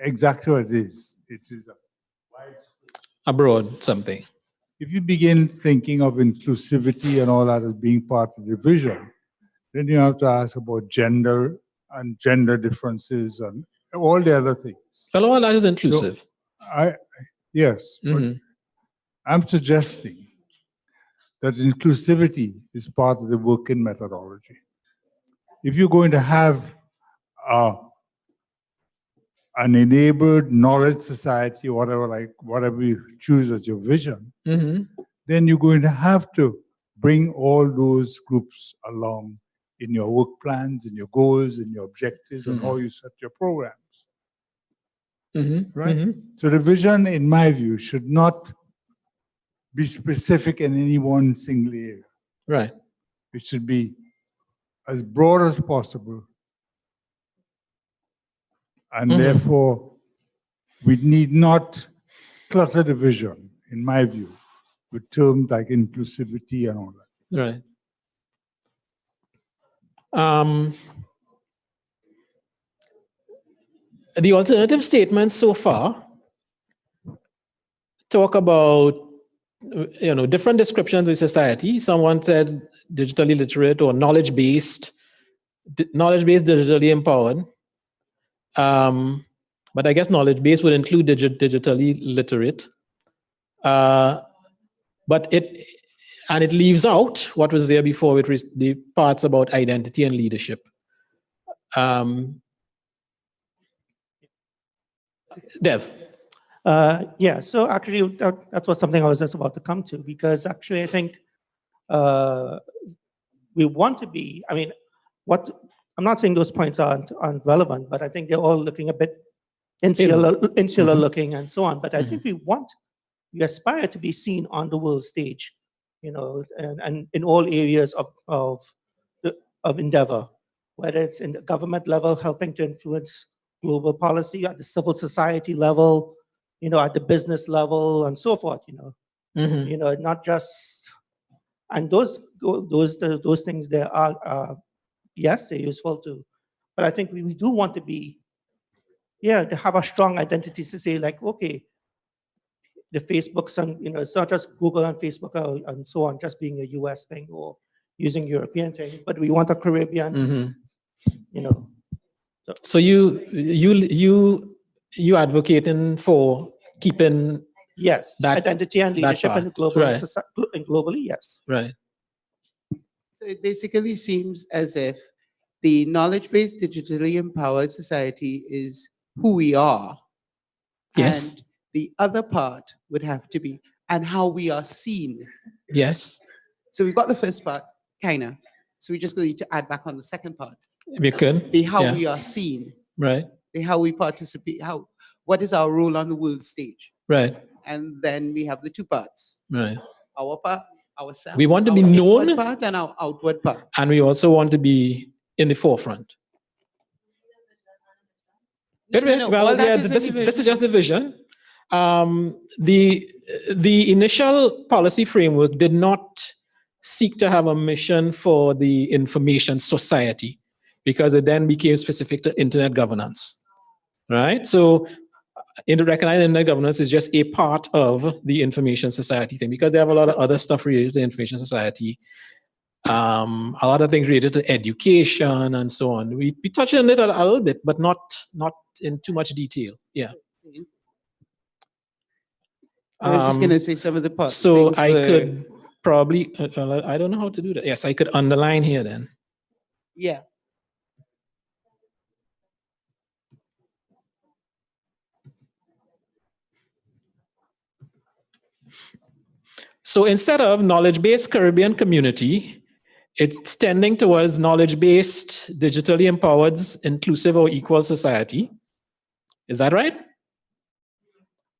exactly what it is. It is a broad something. If you begin thinking of inclusivity and all that as being part of the vision, then you have to ask about gender and gender differences and all the other things. Well, all that is inclusive. So yes, but I'm suggesting that inclusivity is part of the working methodology. If you're going to have an enabled knowledge society, whatever you choose as your vision, then you're going to have to bring all those groups along in your work plans, in your goals, in your objectives, and how you set your programs. Right? So the vision, in my view, should not be specific in any one single area. Right. It should be as broad as possible. And therefore, we need not clutter the vision, in my view, with terms like inclusivity and all that. Right. The alternative statements so far talk about different descriptions of society. Someone said digitally literate or knowledge-based, digitally empowered. But I guess knowledge-based would include digitally literate. But it leaves out what was there before with the parts about identity and leadership. Dev. Yeah, so actually that's what something I was just about to come to, because actually I think we want to be, I'm not saying those points aren't relevant, but I think they're all looking a bit insular looking and so on. But I think we aspire to be seen on the world stage, and in all areas of endeavor, whether it's in the government level, helping to influence global policy, at the civil society level, at the business level, and so forth. Not just, and those things there are, yes, they're useful too, but I think we do want to be, to have a strong identity to say like, okay, the Facebooks and it's not just Google and Facebook and so on, just being a US thing or using European thing, but we want a Caribbean, So you advocating for keeping that identity and leadership in global right. and globally, yes. Right. So it basically seems as if the knowledge-based, digitally empowered society is who we are. Yes. And the other part would have to be, and how we are seen. Yes. So we've got the first part, kinda. So we're just going to add back on the second part. We could. The how we are seen. Right. The how we participate, what is our role on the world stage? Right. And then we have the two parts. Right. Our part, ourselves. We want to be known. Inward part and our outward part. And we also want to be in the forefront. This is just the vision. The initial policy framework did not seek to have a mission for the information society, because it then became specific to internet governance, right? So recognizing internet governance is just a part of the information society thing, because they have a lot of other stuff related to information society. a lot of things related to education and so on. We touched on it a little bit, but not in too much detail. Yeah. I was just going to say some of the parts. So I could probably, I don't know how to do that. Yes, I could underline here then. Yeah. So instead of knowledge-based Caribbean community, it's tending towards knowledge-based, digitally empowered, inclusive or equal society. Is that right?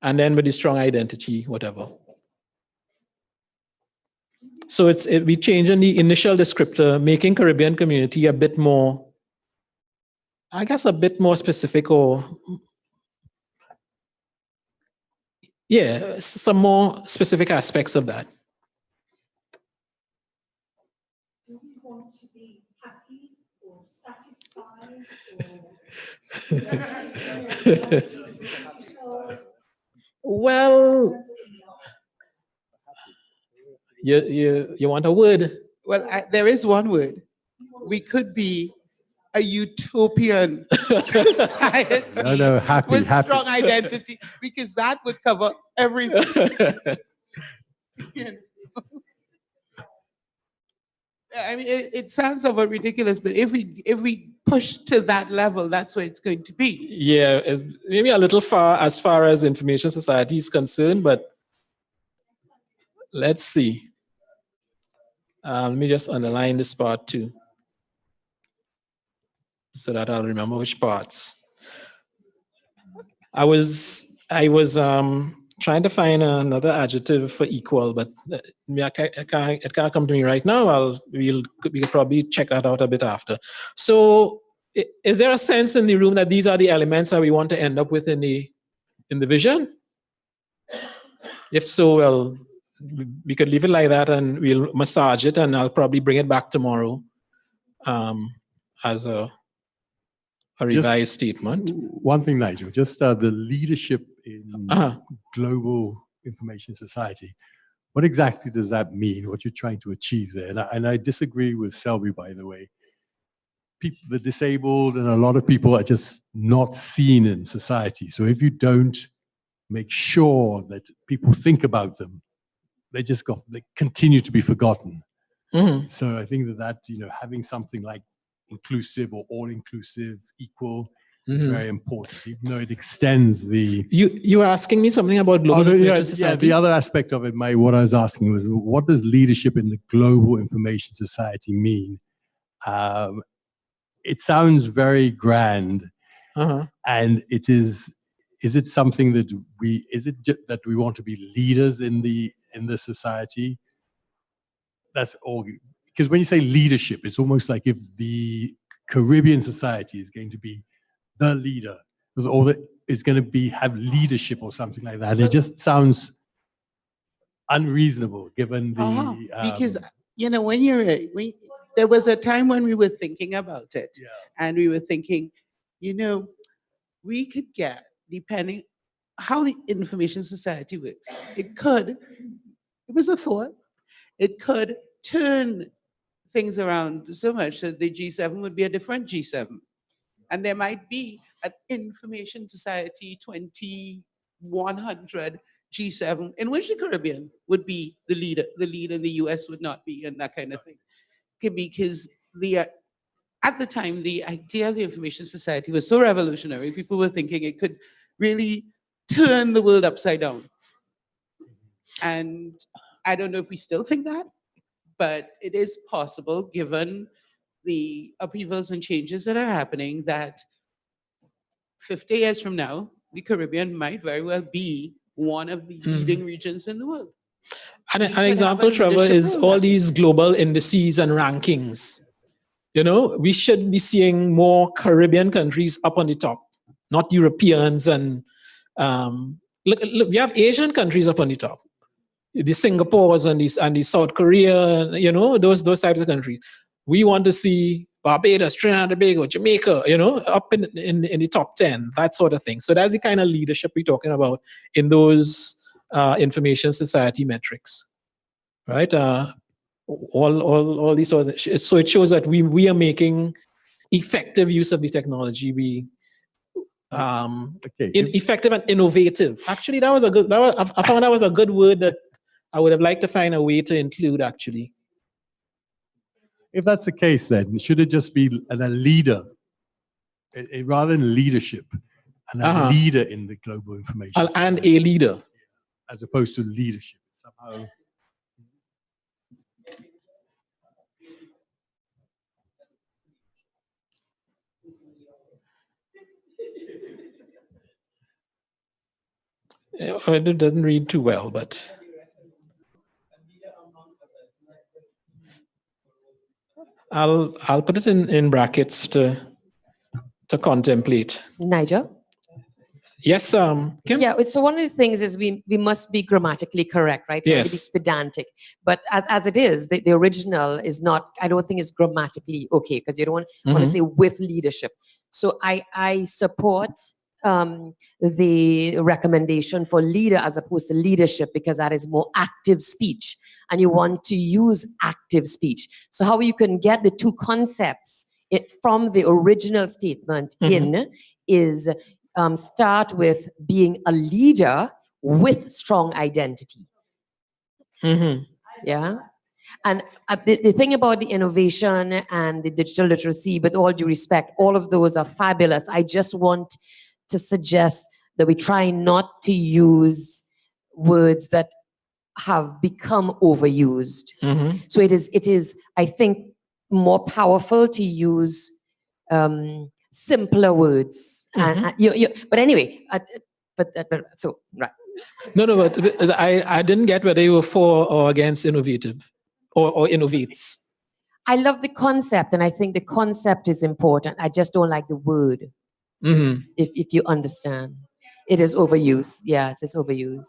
And then with the strong identity, whatever. So we changing the initial descriptor, making Caribbean community a bit more, I guess, a bit more specific, or yeah, some more specific aspects of that. Do we want to be happy or satisfied or Well, you want a word? Well, there is one word. We could be a utopian society with strong identity, because that would cover everything. I mean, it sounds somewhat ridiculous, but if we push to that level, that's where it's going to be. Yeah, maybe a little far as information society is concerned, but let's see. Let me just underline this part too, so that I'll remember which parts. I was trying to find another adjective for equal, but it can't come to me right now. We could probably check that out a bit after. So, is there a sense in the room that these are the elements that we want to end up with in the vision? If so, well, we could leave it like that, and we'll massage it, and I'll probably bring it back tomorrow as a revised statement. One thing, Nigel, just the leadership in global information society. What exactly does that mean? What you're trying to achieve there? And I disagree with Selby, by the way. People, the disabled, and a lot of people are just not seen in society. So if you don't make sure that people think about them, they continue to be forgotten. Mm-hmm. So I think that having something like inclusive or all-inclusive, equal, is very important, even though it extends the... You were asking me something about global information society? Yeah, the other aspect of it, what I was asking was, what does leadership in the global information society mean? It sounds very grand, and is it something that that we want to be leaders in the society? That's all. Because when you say leadership, it's almost like if the Caribbean society is going to be the leader, or that is going to have leadership or something like that. It just sounds unreasonable, given the because when there was a time when we were thinking about it, and we were thinking, we could get, depending how the information society works, it was a thought, it could turn things around so much that the G7 would be a different G7. And there might be an information society 2100 G7 in which the Caribbean would be the leader. The lead in the US would not be, and that kind of thing. Because at the time, the idea of the information society was so revolutionary, people were thinking it could really turn the world upside down. And I don't know if we still think that, but it is possible, given the upheavals and changes that are happening, that 50 years from now, the Caribbean might very well be one of the leading regions in the world. And an example, Trevor, is all these global indices and rankings. We should be seeing more Caribbean countries up on the top, not Europeans. And look, we have Asian countries up on the top. The Singapores and the South Korea, those types of countries. We want to see Barbados, Trinidad and Tobago, Jamaica, up in the top 10, that sort of thing. So that's the kind of leadership we're talking about in those information society metrics, right? all these sort of, so it shows that we are making effective use of the technology. Effective and innovative. Actually, that was a good. I found that was a good word that I would have liked to find a way to include. Actually, if that's the case, then should it just be a leader, rather than leadership, and a leader in the global information, and a leader, as opposed to leadership somehow. It doesn't read too well, but I'll put it in brackets to contemplate. Nigel? Yes, Kim? Yeah, so one of the things is we must be grammatically correct, right? So yes. Be pedantic. But as it is, the original is not, I don't think it's grammatically okay, because you don't want to say with leadership. So I support the recommendation for leader as opposed to leadership, because that is more active speech, and you want to use active speech. So how you can get the two concepts from the original statement in is start with being a leader with strong identity. Yeah. And the thing about the innovation and the digital literacy, with all due respect, all of those are fabulous. I just want to suggest that we try not to use words that have become overused. So it is, I think, more powerful to use simpler words. But anyway, so right. No, but I didn't get whether you were for or against innovative or innovates. I love the concept, and I think the concept is important. I just don't like the word. If you understand, it is overused. Yes, it's overused.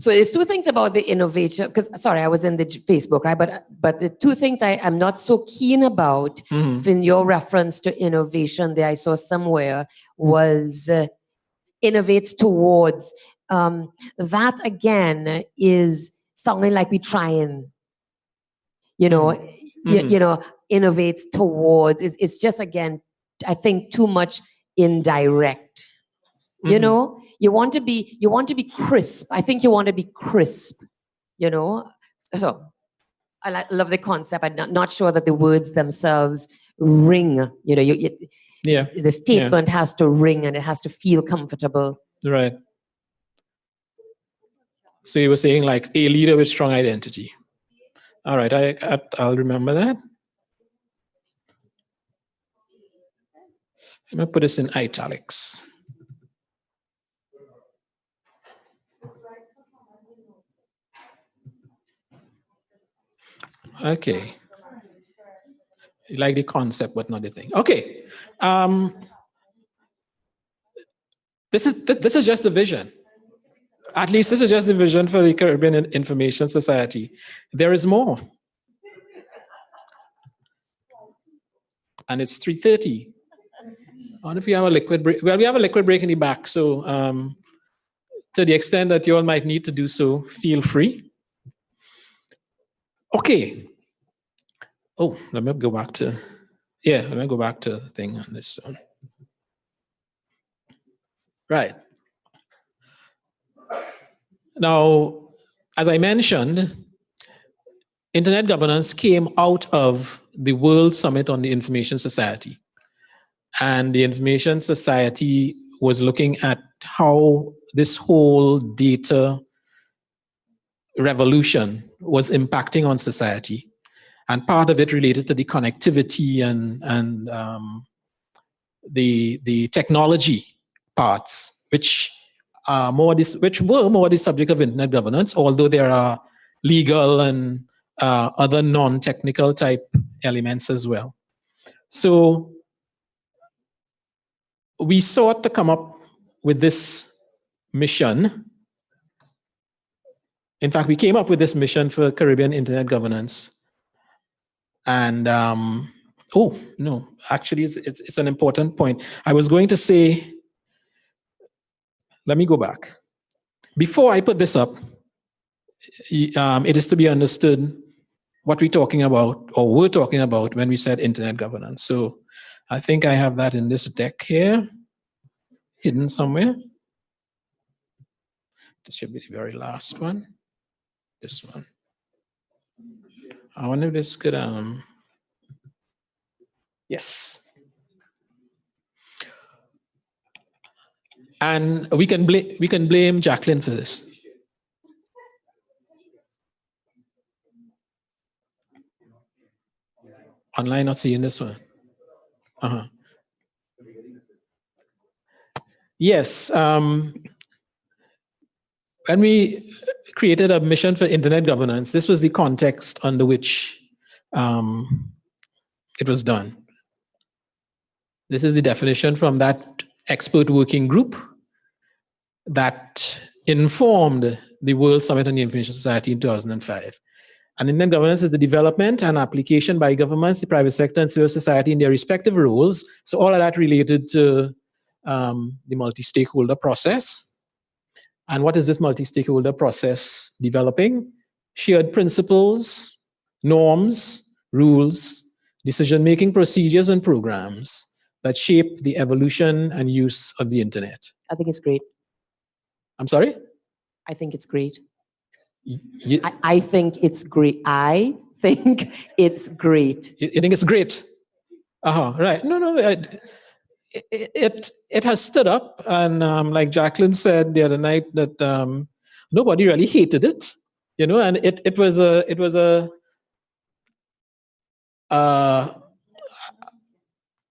So there's two things about the innovation, because sorry, I was in the Facebook, right? But the two things I am not so keen about in your reference to innovation there I saw somewhere was innovates towards. That again is sounding like we trying, innovates towards. It's just, again, I think too much indirect. You want to be crisp. I think you want to be crisp, So I love the concept. I'm not sure that the words themselves ring. The statement has to ring, and it has to feel comfortable. Right. So you were saying like a leader with strong identity. All right, I'll remember that. I'm going to put this in italics. Okay. You like the concept, but not the thing. Okay. This is just a vision. At least this is just the vision for the Caribbean Information Society. There is more. And it's 3:30. I wonder if we have a liquid break. Well, we have a liquid break in the back. So to the extent that you all might need to do so, feel free. Okay. Oh, let me go back to the thing on this one. Right. Now, as I mentioned, Internet governance came out of the World Summit on the Information Society. And the Information Society was looking at how this whole data revolution was impacting on society. And part of it related to the connectivity and the technology parts, which were more the subject of internet governance, although there are legal and other non-technical type elements as well. So we sought to come up with this mission. In fact, we came up with this mission for Caribbean internet governance. And oh no, actually, it's an important point. I was going to say, let me go back. Before I put this up, it is to be understood what we're talking about, or we're talking about, when we said internet governance. So I think I have that in this deck here, hidden somewhere. This should be the very last one. This one. I wonder if this could, yes. And we can blame Jacqueline for this. Online not seeing this one. Yes. When we created a mission for internet governance, this was the context under which it was done. This is the definition from that expert working group that informed the World Summit on the Information Society in 2005. And internet governance is the development and application by governments, the private sector, and civil society in their respective roles. So all of that related to the multi-stakeholder process. And what is this multi-stakeholder process developing? Shared principles, norms, rules, decision-making procedures, and programs that shape the evolution and use of the internet. I think it's great. I'm sorry? I think it's great. I think it's great. I think it's great. You think it's great? Right. No. It has stood up, and like Jacqueline said the other night, that nobody really hated it, and it was a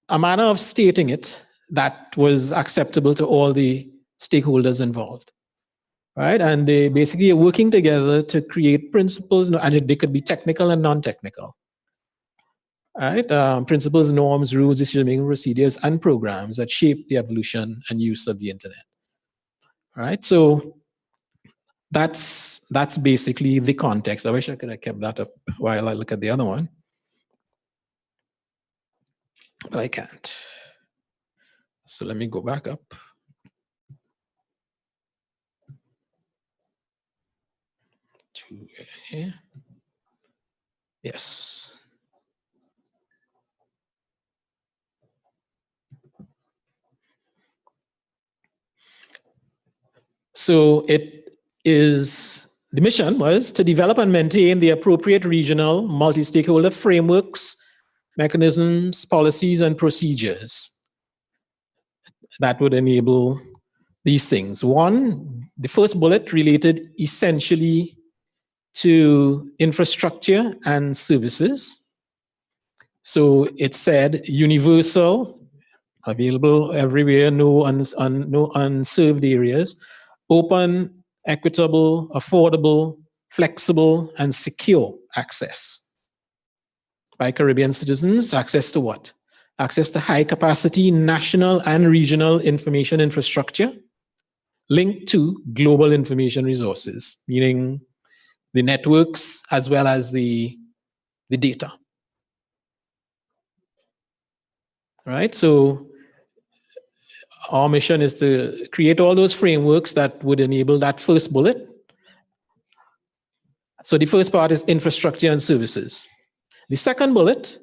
manner of stating it that was acceptable to all the stakeholders involved. Right, and they basically are working together to create principles, and they could be technical and non-technical. Right, principles, norms, rules, decision-making procedures, and programs that shape the evolution and use of the internet. Right, so that's basically the context. I wish I could have kept that up while I look at the other one, but I can't. So let me go back up. Here. Yes. So the mission was to develop and maintain the appropriate regional multi-stakeholder frameworks, mechanisms, policies, and procedures that would enable these things. One, the first bullet related essentially to infrastructure and services. So it said universal, available everywhere, no unserved areas, open, equitable, affordable, flexible, and secure access by Caribbean citizens. Access to what? Access to high capacity national and regional information infrastructure linked to global information resources, meaning the networks as well as the data. Right, so our mission is to create all those frameworks that would enable that first bullet. So the first part is infrastructure and services. The second bullet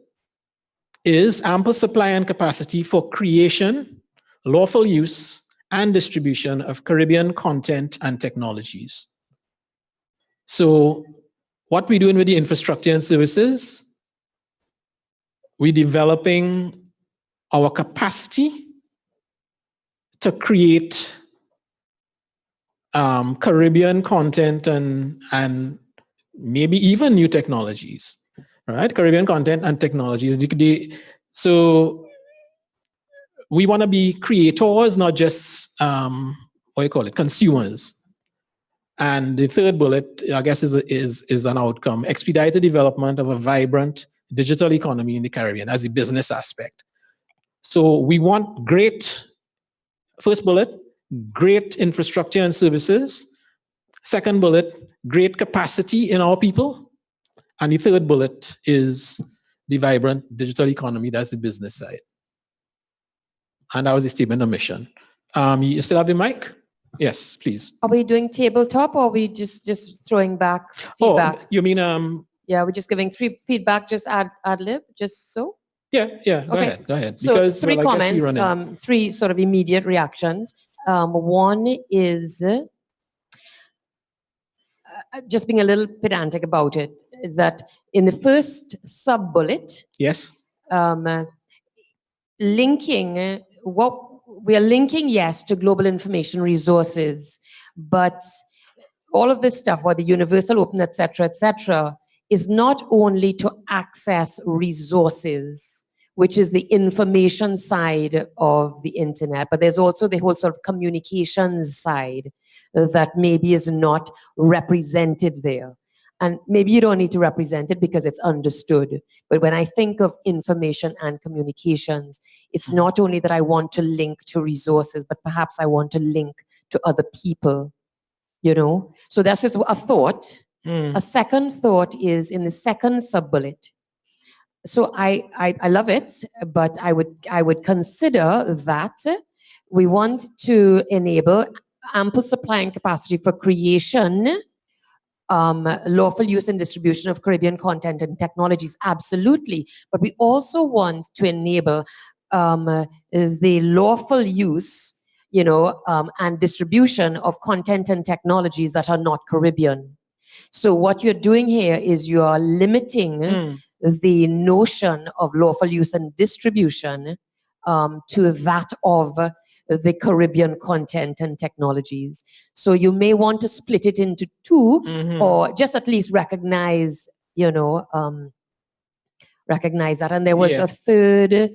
is ample supply and capacity for creation, lawful use, and distribution of Caribbean content and technologies. So what we're doing with the infrastructure and services, we're developing our capacity to create Caribbean content and maybe even new technologies, right? Caribbean content and technologies. So we want to be creators, not just, consumers. And the third bullet, I guess, is an outcome: expedite the development of a vibrant digital economy in the Caribbean as a business aspect. So we want first bullet, great infrastructure and services. Second bullet, great capacity in our people. And the third bullet is the vibrant digital economy, that's the business side. And that was the statement of mission. You still have the mic? Yes, please. Are we doing tabletop or are we just throwing back feedback? Oh, you mean Yeah, we're just giving feedback, just ad lib, just so? Yeah, Okay. Go ahead. So Because, three well, I guess we comments, run in. three sort of immediate reactions. One is just being a little pedantic about it, that in the first sub-bullet, Yes. linking, what we are linking, yes, to global information resources, but all of this stuff, whether universal, open, et cetera, is not only to access resources, which is the information side of the internet, but there's also the whole sort of communications side that maybe is not represented there. And maybe you don't need to represent it because it's understood. But when I think of information and communications, it's not only that I want to link to resources, but perhaps I want to link to other people, you know? So that's just a thought. A second thought is in the second sub-bullet. So I love it, but I would consider that we want to enable ample supply and capacity for creation, lawful use and distribution of Caribbean content and technologies, absolutely. But we also want to enable the lawful use, you know, and distribution of content and technologies that are not Caribbean. So what you're doing here is you are limiting the notion of lawful use and distribution to that of the Caribbean content and technologies. So you may want to split it into two, or just at least recognize, you know, recognize that. And there was a third,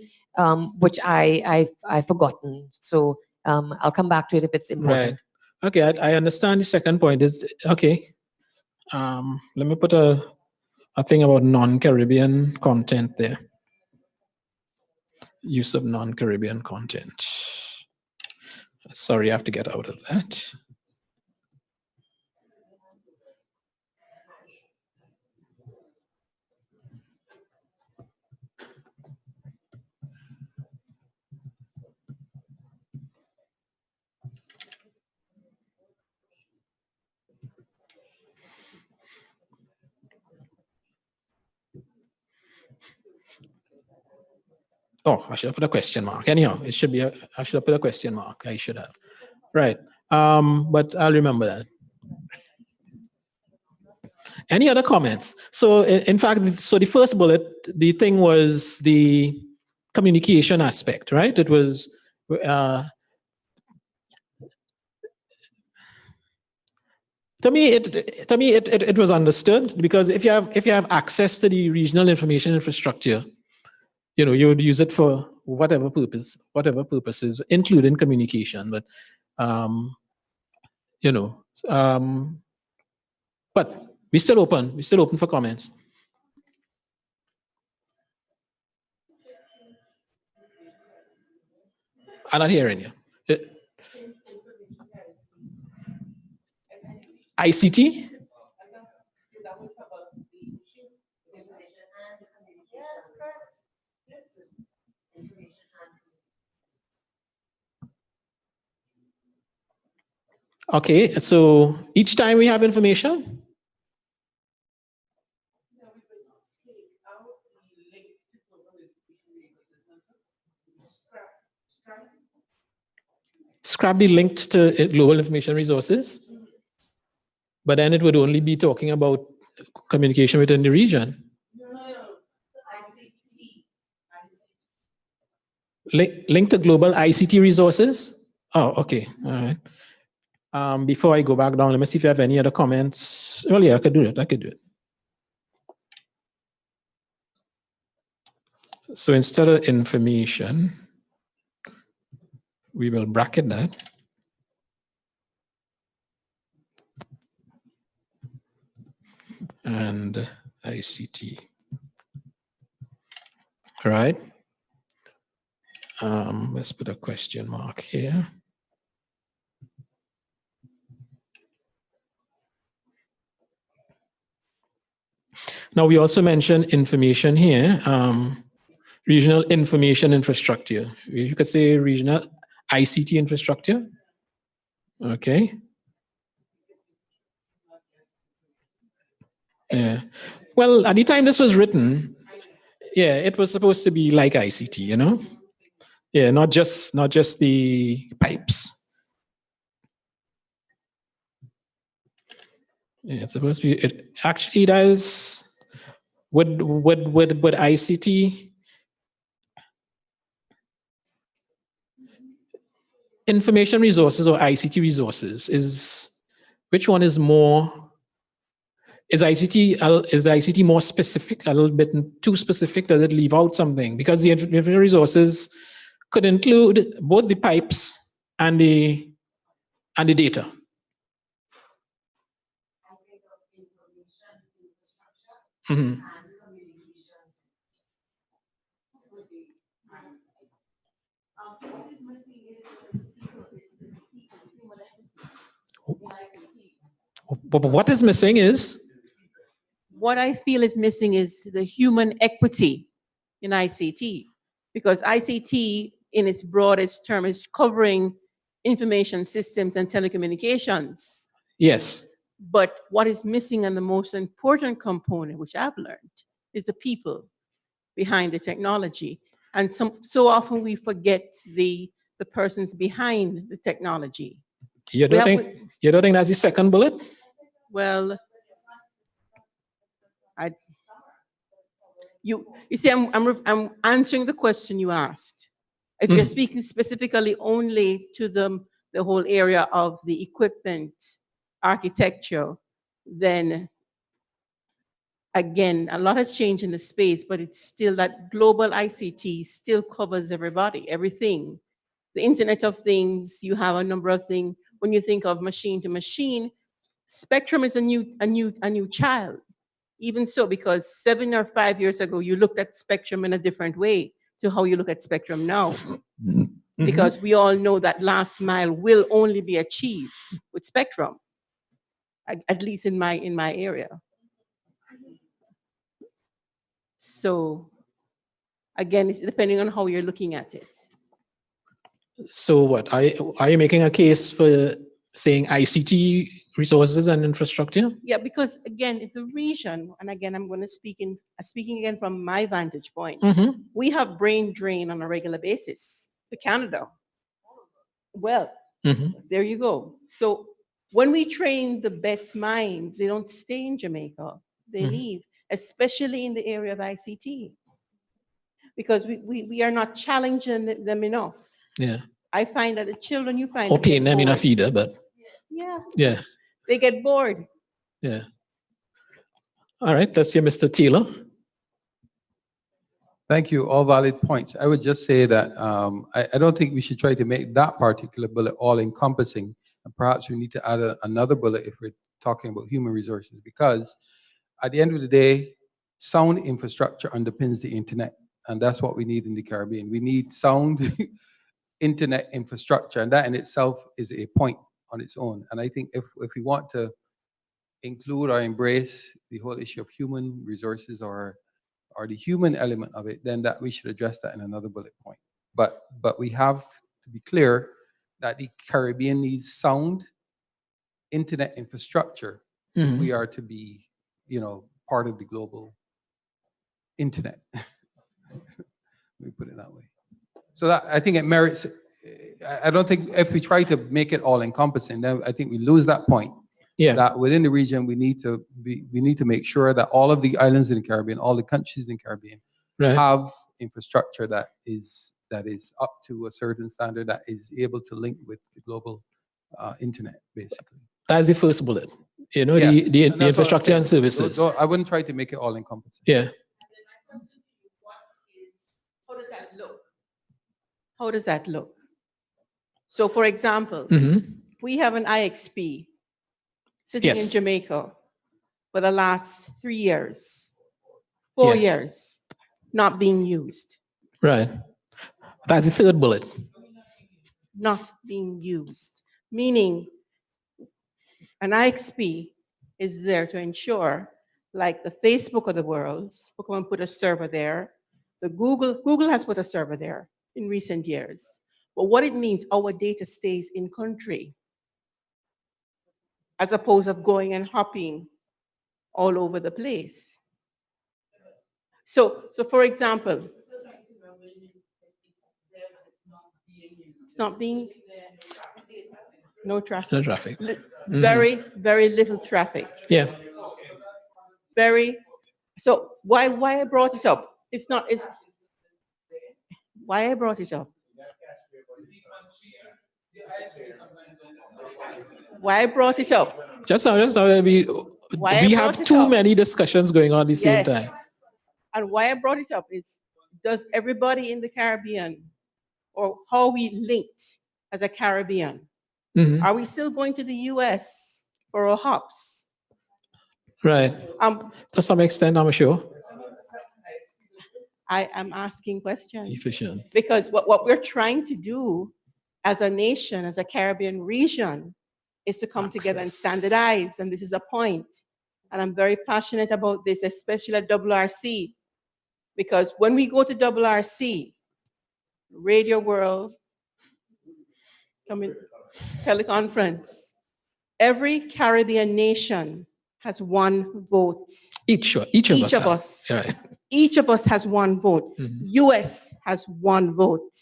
which I've forgotten. So I'll come back to it if it's important. Right. Okay, I understand the second point is, okay. Let me put a thing about non-Caribbean content there. Use of non-Caribbean content. Sorry, I have to get out of that. Oh, I should have put a question mark. Anyhow, it should be I should have put a question mark. I should have. Right. But I'll remember that. Any other comments? So in fact, so the first bullet, the thing was the communication aspect, right? It was to me it was understood, because if you have access to the regional information infrastructure, you know, you would use it for whatever purposes, including communication. But you know, but we're still open for comments. I'm not hearing you. ICT? Okay, so each time we have information? Scrap the linked to global information resources, but then it would only be talking about communication within the region. Link to global ICT resources? Oh, okay, all right. Before I go back down, let me see if you have any other comments. Well, yeah, I could do it. So instead of information, we will bracket that. And ICT. All right. Let's put a question mark here. Now we also mentioned information here, regional information infrastructure. You could say regional ICT infrastructure. Okay. Yeah. Well, at the time this was written, yeah, it was supposed to be like ICT, you know? Yeah, not just the pipes. Yeah, it's supposed to be. It actually does. With ICT, information resources or ICT resources is which one is more? Is ICT more specific? A little bit too specific? Does it leave out something? Because the information resources could include both the pipes and the data. Mm-hmm. But what is missing is? What I feel is missing is the human equity in ICT, because ICT in its broadest term is covering information systems and telecommunications. Yes. But what is missing, and the most important component, which I've learned, is the people behind the technology. And so often we forget the persons behind the technology. You don't think that's the second bullet? Well, you see, I'm answering the question you asked. If you're speaking specifically only to the whole area of the equipment architecture, then again, a lot has changed in the space, but it's still that global ICT still covers everybody, everything. The Internet of Things, you have a number of things. When you think of machine to machine, spectrum is a new child. Even so, because 7 or 5 years ago, you looked at spectrum in a different way to how you look at spectrum now. Mm-hmm. Because we all know that last mile will only be achieved with spectrum, at least in my area. So again, it's depending on how you're looking at it. So what, are you making a case for saying ICT resources and infrastructure? Yeah, because again, the region, and again, I'm going to speaking again from my vantage point, we have brain drain on a regular basis to Canada. Well, there you go. So when we train the best minds, they don't stay in Jamaica, they leave, especially in the area of ICT, because we are not challenging them enough. Yeah. I find that the children you find. Or paying them enough either, but. Yeah. They get bored. Yeah. All right, let's hear Mr. Taylor. Thank you. All valid points. I would just say that I don't think we should try to make that particular bullet all-encompassing. And perhaps we need to add another bullet if we're talking about human resources, because at the end of the day, sound infrastructure underpins the internet, and that's what we need in the Caribbean. We need sound internet infrastructure, and that in itself is a point on its own. And I think if we want to include or embrace the whole issue of human resources or the human element of it, then that we should address that in another bullet point. But we have to be clear that the Caribbean needs sound internet infrastructure if we are to be, part of the global internet. Let me put it that way. So that, I think it merits. I don't think if we try to make it all encompassing, then I think we lose that point. Yeah. That within the region we need to make sure that all of the islands in the Caribbean, all the countries in the Caribbean, have infrastructure that is up to a certain standard, that is able to link with the global internet, basically. That's the first bullet. Yes. The infrastructure and services. So I wouldn't try to make it all encompassing. Yeah. How does that look? How does that look? So, for example, we have an IXP sitting in Jamaica for the last 3 years, 4 years, not being used. Right. That's the third bullet. Not being used, meaning an IXP is there to ensure, like the Facebook of the world, we'll come and put a server there. The Google has put a server there in recent years. But what it means, our data stays in country. as opposed of going and hopping all over the place. So for example, it's not being, no traffic. No traffic. Very, very little traffic. Yeah. So why I brought it up? It's why I brought it up. Why I brought it up? Just now that we have too many discussions going on at the same time. And why I brought it up is, does everybody in the Caribbean, or how we linked as a Caribbean, are we still going to the US for our hops? Right. To some extent, I'm sure. I am asking questions. Efficient. Because what we're trying to do as a nation, as a Caribbean region, is to come together and standardize. And this is a point. And I'm very passionate about this, especially at WRC. Because when we go to WRC, Radio World, teleconference, every Caribbean nation has one vote. Each of us. Right. Each of us has one vote. US has one vote.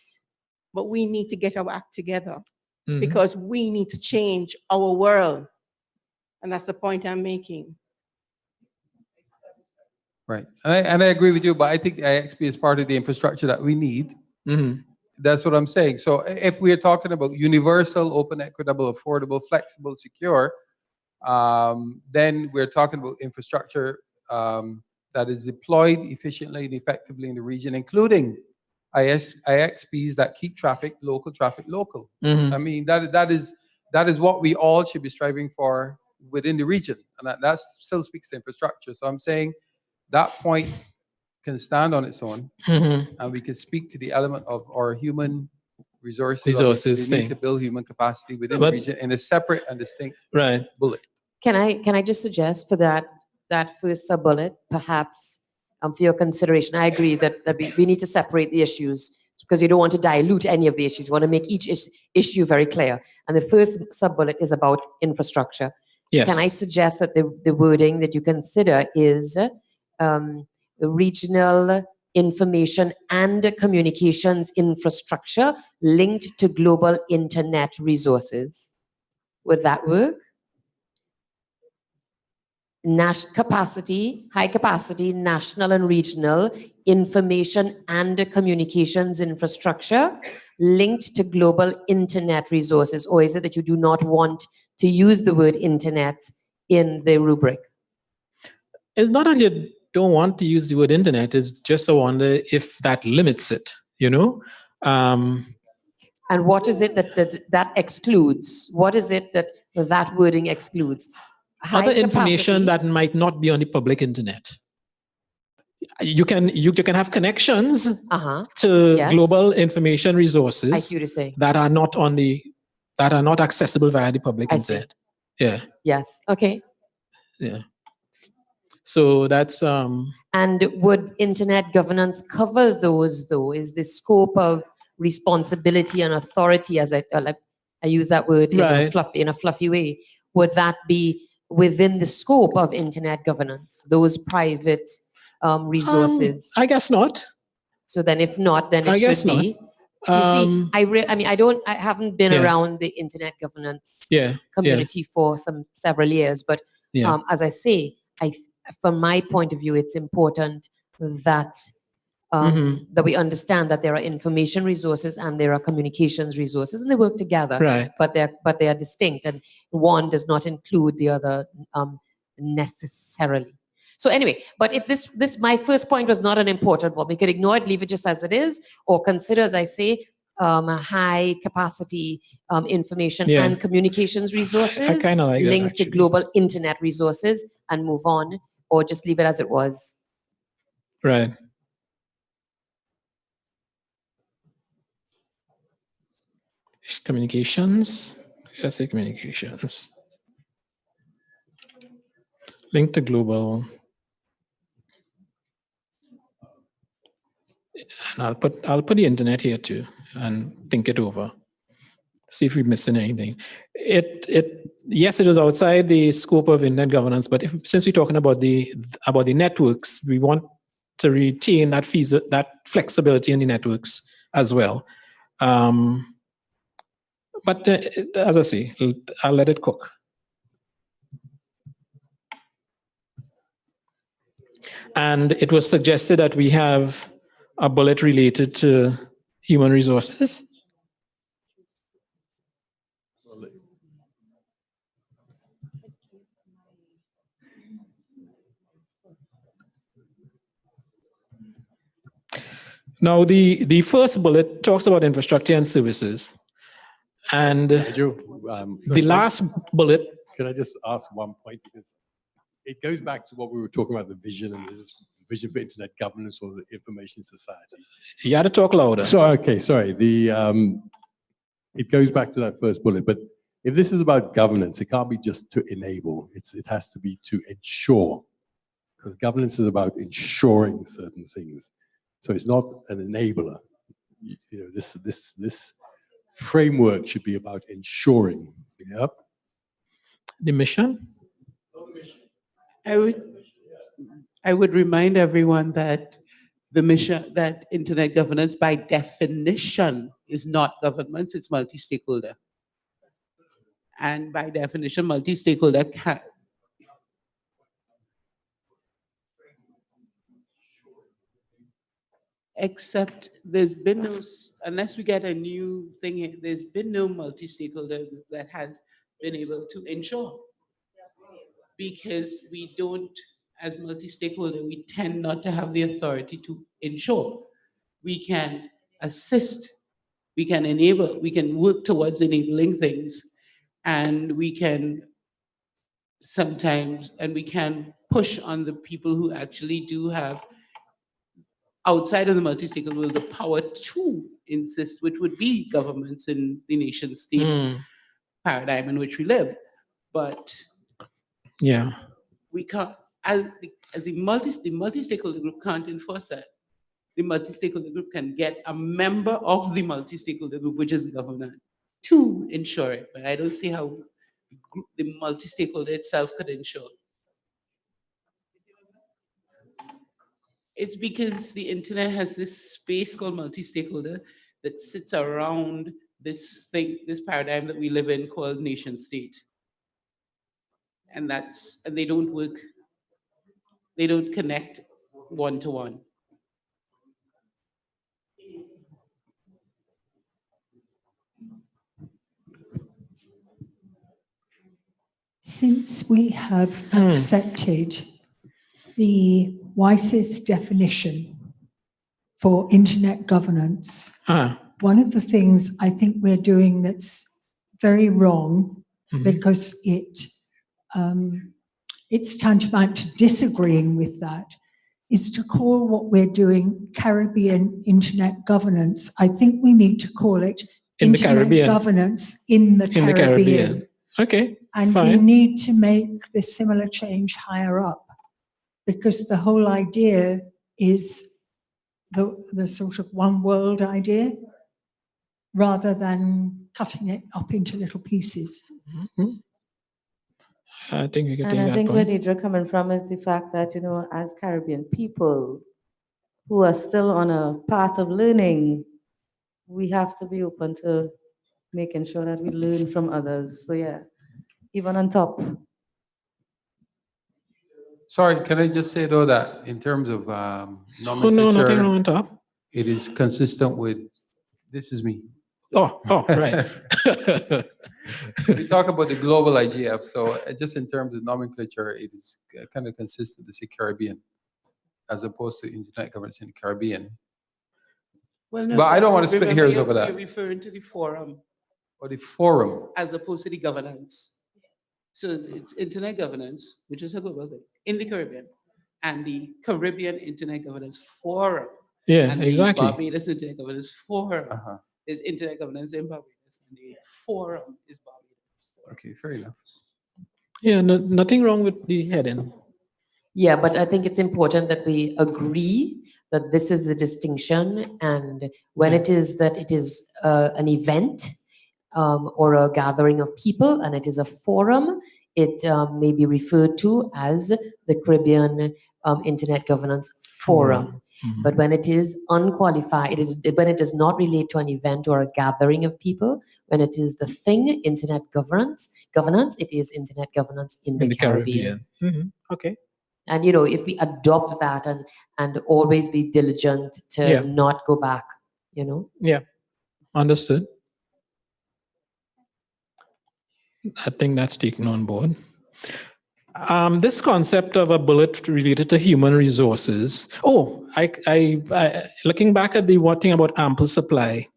But we need to get our act together because we need to change our world. And that's the point I'm making. Right. And I agree with you, but I think IXP is part of the infrastructure that we need. That's what I'm saying. So if we're talking about universal, open, equitable, affordable, flexible, secure, then we're talking about infrastructure that is deployed efficiently and effectively in the region, including IXPs that keep local traffic local. I mean, that is what we all should be striving for within the region. And that still speaks to infrastructure. So I'm saying that point can stand on its own, and we can speak to the element of our human resources we need to build human capacity within the region in a separate and distinct bullet. Can I just suggest for that first sub-bullet, perhaps for your consideration, I agree that we need to separate the issues because you don't want to dilute any of the issues. You want to make each issue very clear. And the first sub-bullet is about infrastructure. Yes. Can I suggest that the wording that you consider is the regional information and communications infrastructure linked to global internet resources? Would that work? High capacity, national and regional information and communications infrastructure linked to global internet resources? Or is it that you do not want to use the word internet in the rubric? It's not that you don't want to use the word internet, it's just I wonder if that limits it, you know? And what is it that excludes? What is it that wording excludes? Other information that might not be on the public internet. You can have connections to global information resources I see what you're saying. that are not accessible via the public internet. Yeah. Yes. Okay. Yeah. So that's And would internet governance cover those though? Is the scope of responsibility and authority, as I use that word in a fluffy way, would that be within the scope of internet governance, those private resources? I guess not. So then if not, then it should be. You see, I haven't been around the internet governance community for several years, but as I say, from my point of view, it's important that that we understand that there are information resources and there are communications resources, and they work together. Right. But they are distinct, and one does not include the other necessarily. So anyway, but if this my first point was not an important one, we could ignore it, leave it just as it is, or consider, as I say, high capacity information and communications resources I kind of like linked to global internet resources, and move on, or just leave it as it was. Right. Communications. Let's say communications. Linked to global. And I'll put the internet here too and think it over. See if we're missing anything. Yes, it is outside the scope of internet governance, but since we're talking about the networks, we want to retain that flexibility in the networks as well. But as I say, I'll let it cook. And it was suggested that we have a bullet related to human resources. Now, the first bullet talks about infrastructure and services. And the last bullet. Can I just ask one point? Because it goes back to what we were talking about, the vision and this vision for internet governance or the information society. You got to talk louder. So, okay, sorry. It goes back to that first bullet, but if this is about governance, it can't be just to enable. It has to be to ensure, because governance is about ensuring certain things. So it's not an enabler. You know, this framework should be about ensuring. Yep. The mission? I would remind everyone that the mission, that internet governance by definition is not government, it's multi-stakeholder. And by definition, multi-stakeholder can, except there's been no, unless we get a new thing here, there's been no multi-stakeholder that has been able to ensure. Because we don't, as multi-stakeholder, we tend not to have the authority to ensure. We can assist, we can enable, we can work towards enabling things, and we can sometimes, and we can push on the people who actually do have, outside of the multi-stakeholder world, the power to insist, which would be governments in the nation state paradigm in which we live. But yeah, we can't, as the multi-stakeholder group can't enforce that. The multi-stakeholder group can get a member of the multi-stakeholder group, which is the government, to ensure it. But I don't see how the multi-stakeholder itself could ensure. It's because the internet has this space called multi-stakeholder that sits around this thing, this paradigm that we live in called nation state. And they don't work, they don't connect one-to-one. Since we have accepted the WISE's definition for internet governance, one of the things I think we're doing that's very wrong, because it's tantamount to disagreeing with that, is to call what we're doing Caribbean internet governance. I think we need to call it in the Caribbean governance in the Caribbean. Okay, and fine. we need to make this similar change higher up, because the whole idea is the sort of one world idea, rather than cutting it up into little pieces. I think we can take And I that think where point. Nidra coming from is the fact that, you know, as Caribbean people who are still on a path of learning, we have to be open to making sure that we learn from others. So yeah, even on top. Sorry, can I just say though that in terms of nomenclature, no, nothing wrong on top. It is consistent with, this is me. Oh, right. We talk about the global IGF, so just in terms of nomenclature, it is kind of consistent to say Caribbean, as opposed to internet governance in the Caribbean. Well, no, But I don't want to split remember hairs you're- over that. You're referring to the forum. Or the forum. As opposed to the governance. So it's internet governance, which is a global thing, in the Caribbean, and the Caribbean Internet Governance Forum. Yeah, and exactly. The Barbados Internet Governance Forum is internet governance in Barbados, and the forum is Barbados. Okay, fair enough. Yeah, nothing wrong with the heading. Yeah, but I think it's important that we agree that this is the distinction, and when it is that it is an event, or a gathering of people, and it is a forum, it may be referred to as the Caribbean Internet Governance Forum. But when it is unqualified, when it does not relate to an event or a gathering of people, when it is the thing, internet governance, it is internet governance in the Caribbean. Okay. And if we adopt that and always be diligent to not go back, Yeah, understood. I think that's taken on board. This concept of a bullet related to human resources. Oh, I looking back at the one thing about ample supply.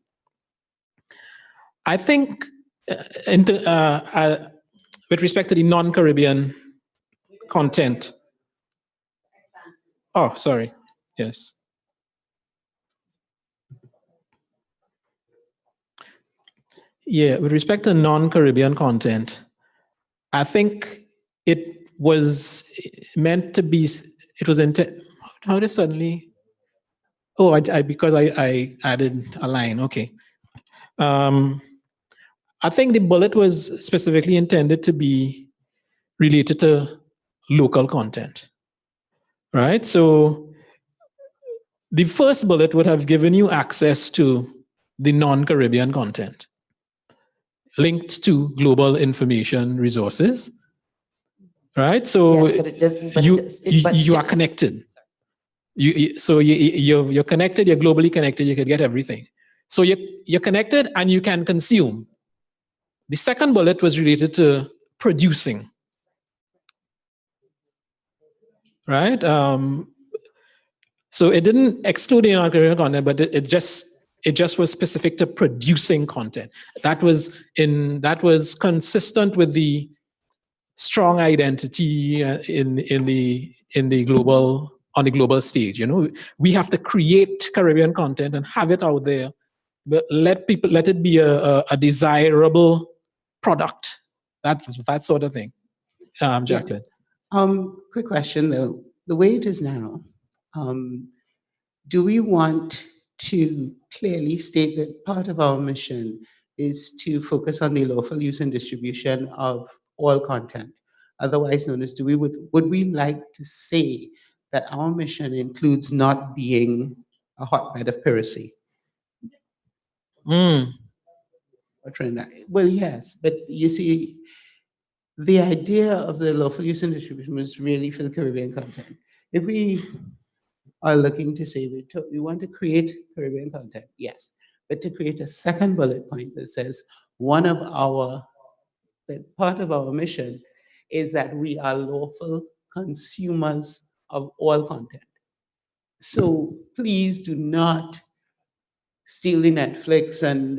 I think with respect to the non-Caribbean content. Oh, sorry. Yes. Yeah, with respect to non-Caribbean content, I think it was meant to be, it was intended, how did suddenly, oh, because I added a line, okay. I think the bullet was specifically intended to be related to local content, right? So the first bullet would have given you access to the non-Caribbean content linked to global information resources, right? So yes, but it doesn't. But you are connected. You're connected. You're globally connected. You can get everything. So you're connected and you can consume. The second bullet was related to producing, right? So it didn't exclude the non-Caribbean content, but it just was specific to producing content. That was consistent with the strong identity on the global stage. We have to create Caribbean content and have it out there, but let it be a desirable product. That sort of thing. Jacqueline. Quick question though. The way it is now, do we want to clearly state that part of our mission is to focus on the lawful use and distribution of all content, otherwise known as, would we like to say that our mission includes not being a hotbed of piracy? Well, yes, but you see, the idea of the lawful use and distribution was really for the Caribbean content. If we are looking to say we want to create Caribbean content, yes, but to create a second bullet point that says that part of our mission is that we are lawful consumers of all content. So please do not steal the Netflix and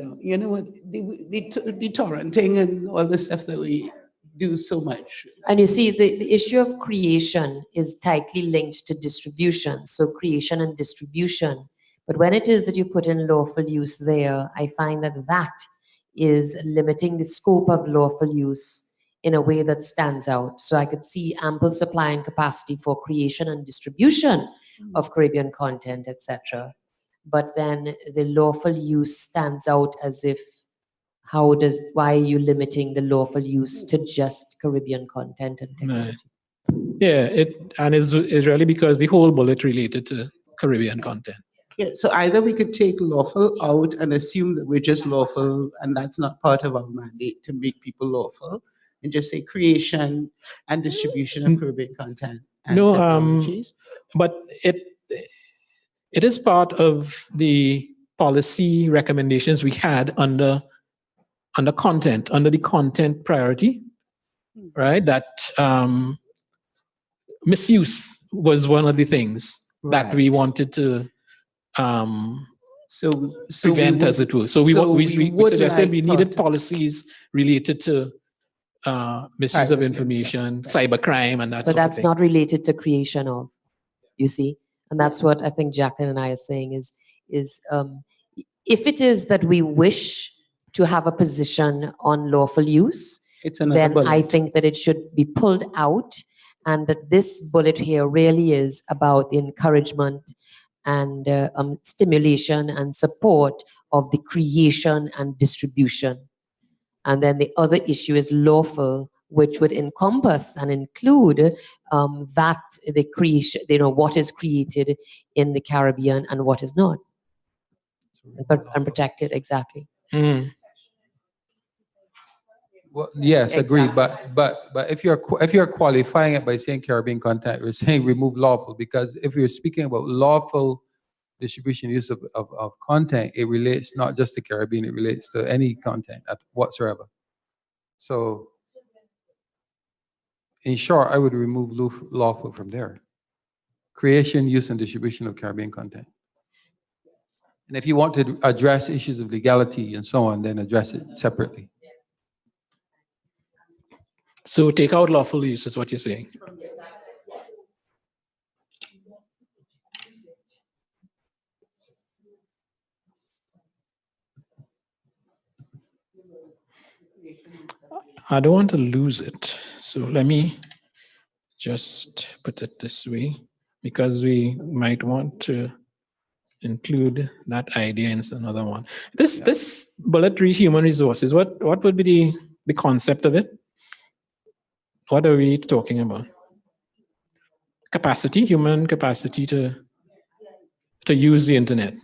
the torrenting and all the stuff that we do so much. And you see, the issue of creation is tightly linked to distribution. So creation and distribution. But when it is that you put in lawful use there, I find that is limiting the scope of lawful use in a way that stands out. So I could see ample supply and capacity for creation and distribution of Caribbean content, etc. But then the lawful use stands out as if, why are you limiting the lawful use to just Caribbean content and technology? Yeah, it's really because the whole bullet related to Caribbean content. Yeah, so either we could take lawful out and assume that we're just lawful and that's not part of our mandate to make people lawful, and just say creation and distribution of Caribbean content and technologies. But it is part of the policy recommendations we had under the content priority, right? That misuse was one of the things that we wanted to prevent, as it were. So we suggested we needed policies related to misuse of information, cybercrime, and that sort of thing. But that's not related to creation of, you see? And that's what I think Jacqueline and I are saying is if it is that we wish to have a position on lawful use, then I think that it should be pulled out, and that this bullet here really is about the encouragement and stimulation and support of the creation and distribution And then the other issue is lawful, which would encompass and include that the creation, what is created in the Caribbean and what is not, but unprotected, exactly. Well, yes, agree. Exactly. But if you're qualifying it by saying Caribbean content, we're saying remove lawful, because if you're speaking about lawful distribution use of content, it relates not just to Caribbean, it relates to any content whatsoever. So in short, I would remove lawful from there. Creation, use, and distribution of Caribbean content. And if you want to address issues of legality and so on, then address it separately. So take out lawful use is what you're saying. I don't want to lose it. So let me just put it this way, because we might want to include that idea in another one. This bullet 3 human resources, what would be the concept of it? What are we talking about? Capacity, human capacity to use the internet.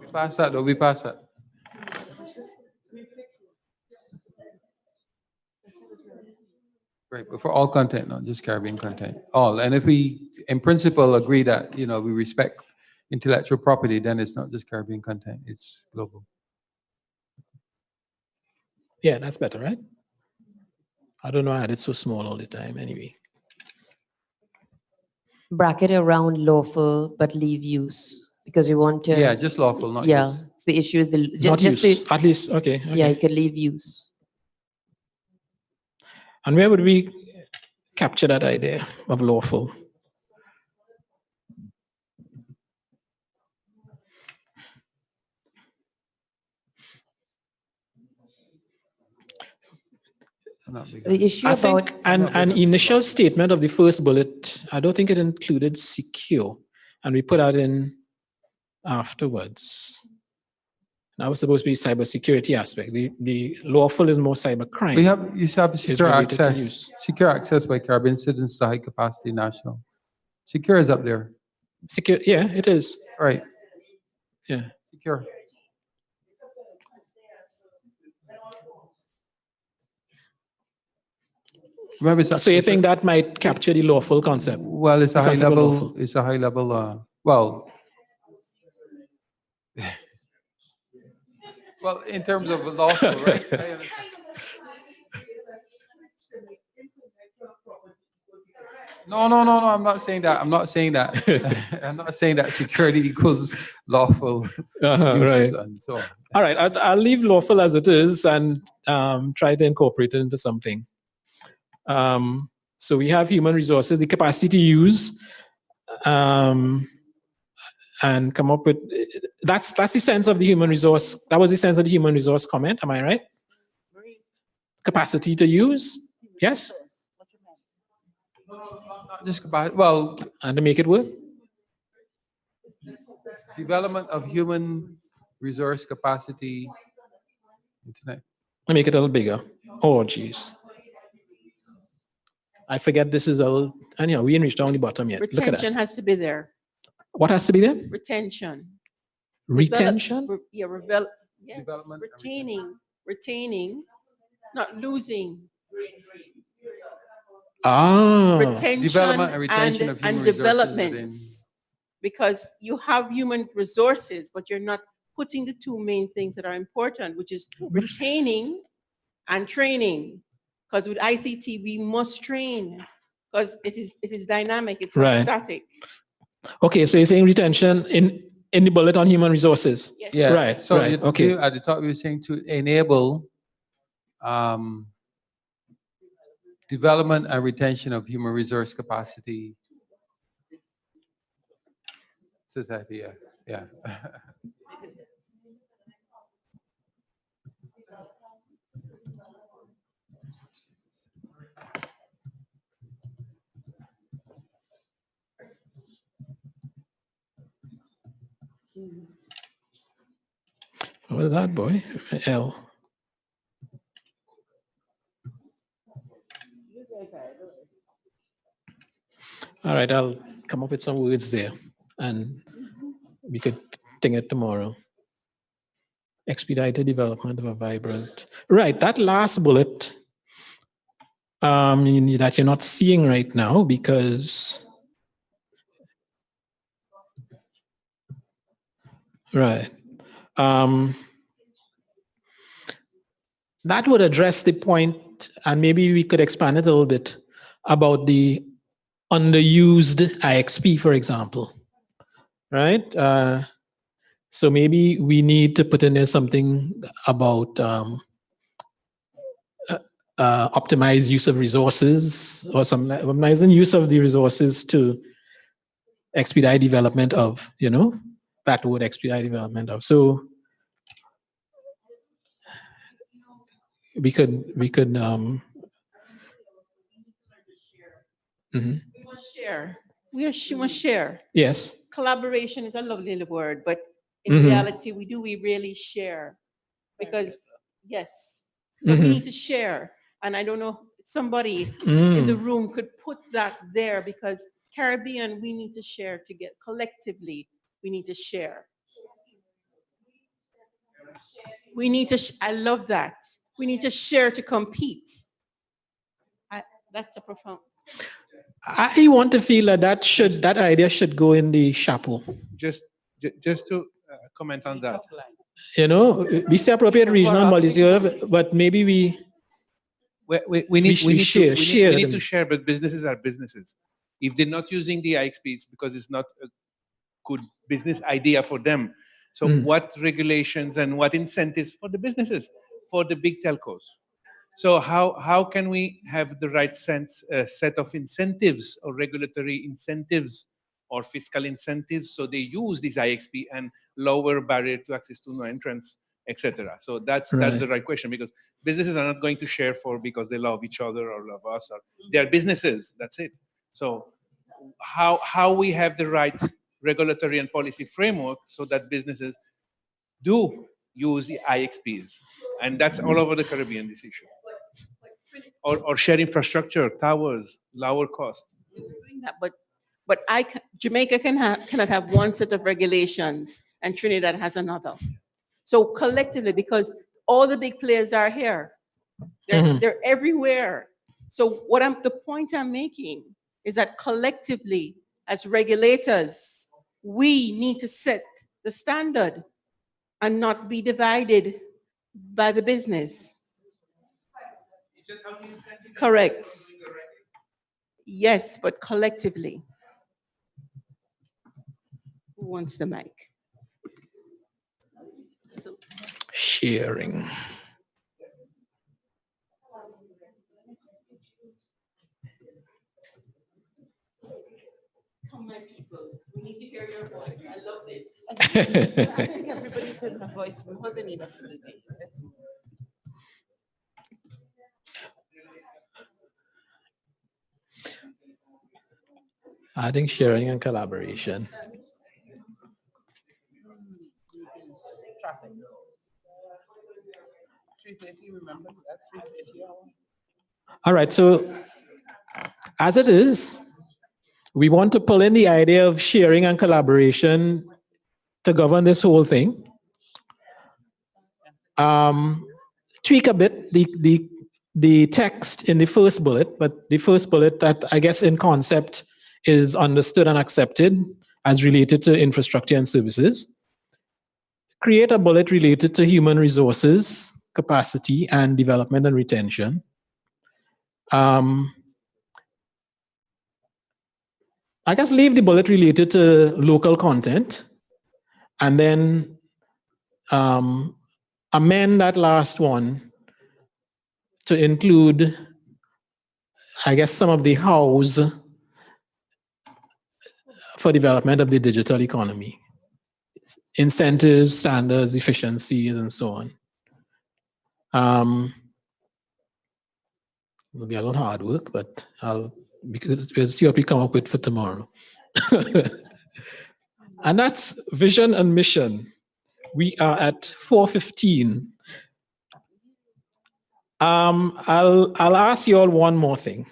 We pass that, though. We pass that. Right, but for all content, not just Caribbean content, all. And if we, in principle, agree that we respect intellectual property, then it's not just Caribbean content; it's global. Yeah, that's better, right? I don't know. I had it so small all the time. Anyway. Bracket around lawful, but leave use, because we want to. Yeah, just lawful, not yeah. use. So the issue is Not use. At least, okay. Yeah, you can leave use. And where would we capture that idea of lawful? The issue I think an initial statement of the first bullet, I don't think it included secure, and we put that in afterwards. That was supposed to be cybersecurity aspect. The lawful is more cybercrime. You have secure access by Caribbean citizens to high capacity national. Secure is up there. Secure, yeah, it is. Right. Yeah. Secure. Remember, so you think that might capture the lawful concept? Well, it's a high level. It's a high level. Well, well, in terms of lawful, right? I understand. No. I'm not saying that. I'm not saying that. I'm not saying that security equals lawful use right. and so on. All right. I'll leave lawful as it is and try to incorporate it into something. So we have human resources, the capacity to use, and come up with, that's the sense of the human resource. That was the sense of the human resource comment. Am I right? Capacity to use. Yes. Not just well, and to make it work. Development of human resource capacity. Internet. Let me make it a little bigger. Oh, geez. I forget this is a. Anyhow, we ain't reached down the bottom yet. Look at that. Retention has to be there. What has to be there? Retention. Retention? Yes, retaining, not losing. Retention development and retention of human development. Because you have human resources, but you're not putting the two main things that are important, which is retaining and training. Because with ICT, we must train because it is dynamic, it's not static. Okay, so you're saying retention in the bullet on human resources. Yes. Yeah. Right. So right. Okay. At the top, we were saying to enable development and retention of human resource capacity. Society, yeah. What was that, boy? L. All right, I'll come up with some words there, and we could think it tomorrow. Expedited development of a vibrant. Right, that last bullet that you're not seeing right now because. Right. That would address the point, and maybe we could expand it a little bit about the underused IXP, for example. Right? So maybe we need to put in there something about optimized use of resources, or some optimizing use of the resources to expedite development of, that would expedite development of. So we could mhm. We must share. We must share. Yes. Collaboration is a lovely word, but in Mhm. reality, we really share? Because, yes. So we need to share. And I don't know, somebody in the room could put that there, because Caribbean, we need to share to get collectively. We need to share. We need to, I love that. We need to share to compete. That's a profound. I want to feel that idea should go in the chapel. Just to comment on that. We say appropriate regional multi, but maybe we need to share, but businesses are businesses. If they're not using the IXP, it's because it's not a good business idea for them. So what regulations and what incentives for the businesses, for the big telcos? So how can we have the right set of incentives or regulatory incentives or fiscal incentives so they use this IXP and lower barrier to access to new entrants, etc. So that's the right question, because businesses are not going to share because they love each other or love us, or they're businesses. That's it. So how we have the right regulatory and policy framework so that businesses do use the IXPs, and that's all over the Caribbean, this issue. Or share infrastructure, towers, lower cost. But Jamaica cannot have one set of regulations and Trinidad has another. So collectively, because all the big players are here, they're everywhere. So the point I'm making is that collectively, as regulators, we need to set the standard and not be divided by the business. Correct. Yes, but collectively. Who wants the mic? Sharing. Come, my people. We need to hear your voice. I love this. I think everybody should have voice more than enough today. Adding sharing and collaboration. All right, so as it is, we want to pull in the idea of sharing and collaboration to govern this whole thing. Tweak a bit the text in the first bullet, but the first bullet that I guess in concept is understood and accepted as related to infrastructure and services. Create a bullet related to human resources, capacity, and development and retention. I guess leave the bullet related to local content, and then amend that last one to include, I guess, some of the hows for development of the digital economy. Incentives, standards, efficiencies, and so on. It'll be a lot of hard work, but we'll see what we come up with for tomorrow. And that's vision and mission. We are at 4:15. I'll ask you all one more thing.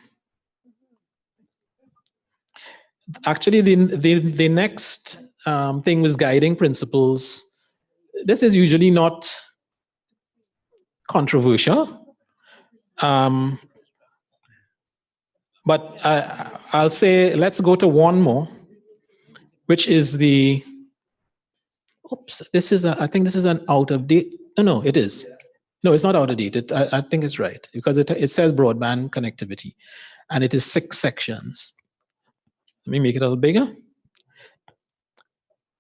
Actually, the next thing was guiding principles. This is usually not controversial, but I'll say let's go to one more, which is the. Oops, I think this is an out of date. No, it is. No, it's not out of date. I think it's right because it says broadband connectivity, and it is 6 sections. Let me make it a little bigger.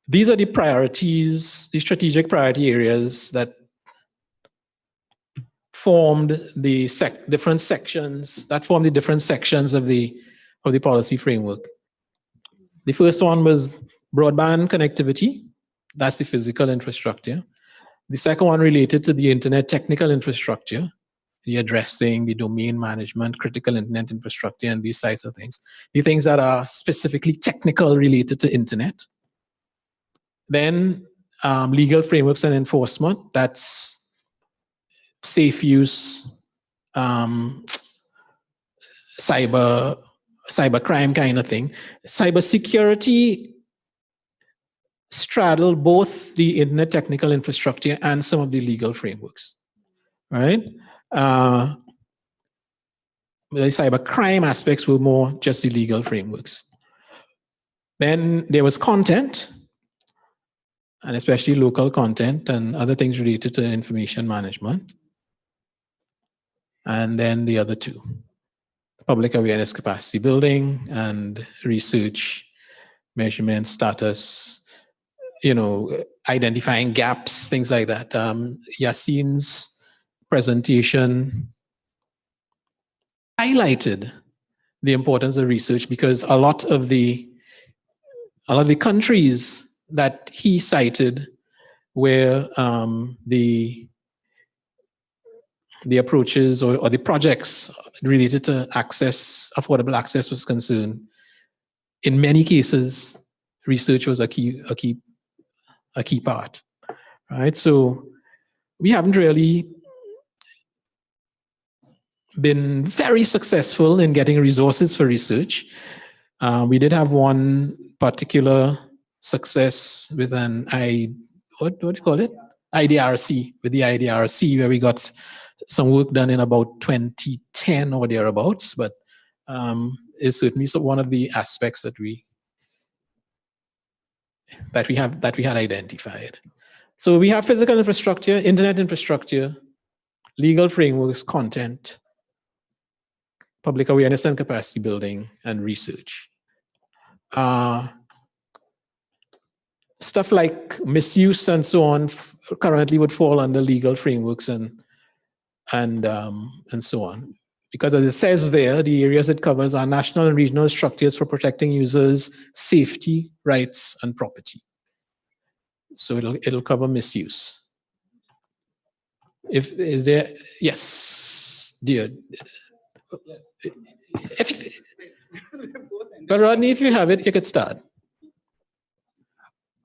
These are the priorities, the strategic priority areas that formed the different sections of the policy framework. The first one was broadband connectivity. That's the physical infrastructure. The second one related to the internet technical infrastructure, the addressing, the domain management, critical internet infrastructure, and these types of things. The things that are specifically technical related to internet. Then legal frameworks and enforcement, that's safe use, cyber crime kind of thing. Cybersecurity straddle both the internet technical infrastructure and some of the legal frameworks, right? The cyber crime aspects were more just the legal frameworks. Then there was content, and especially local content and other things related to information management. And then the other two, public awareness, capacity building, and research, measurement, status, identifying gaps, things like that. Yassine's presentation highlighted the importance of research because a lot of the countries that he cited where the approaches or the projects related to affordable access was concerned, in many cases, research was a key part, right? So we haven't really been very successful in getting resources for research. We did have one particular success with what do you call it? IDRC, with the IDRC, where we got some work done in about 2010 or thereabouts, but it's certainly one of the aspects that we had identified. So we have physical infrastructure, internet infrastructure, legal frameworks, content, public awareness and capacity building, and research. Stuff like misuse and so on currently would fall under legal frameworks and so on. Because as it says there, the areas it covers are national and regional structures for protecting users' safety, rights, and property. So it'll cover misuse. Yes, dear. But Rodney, if you have it, you could start.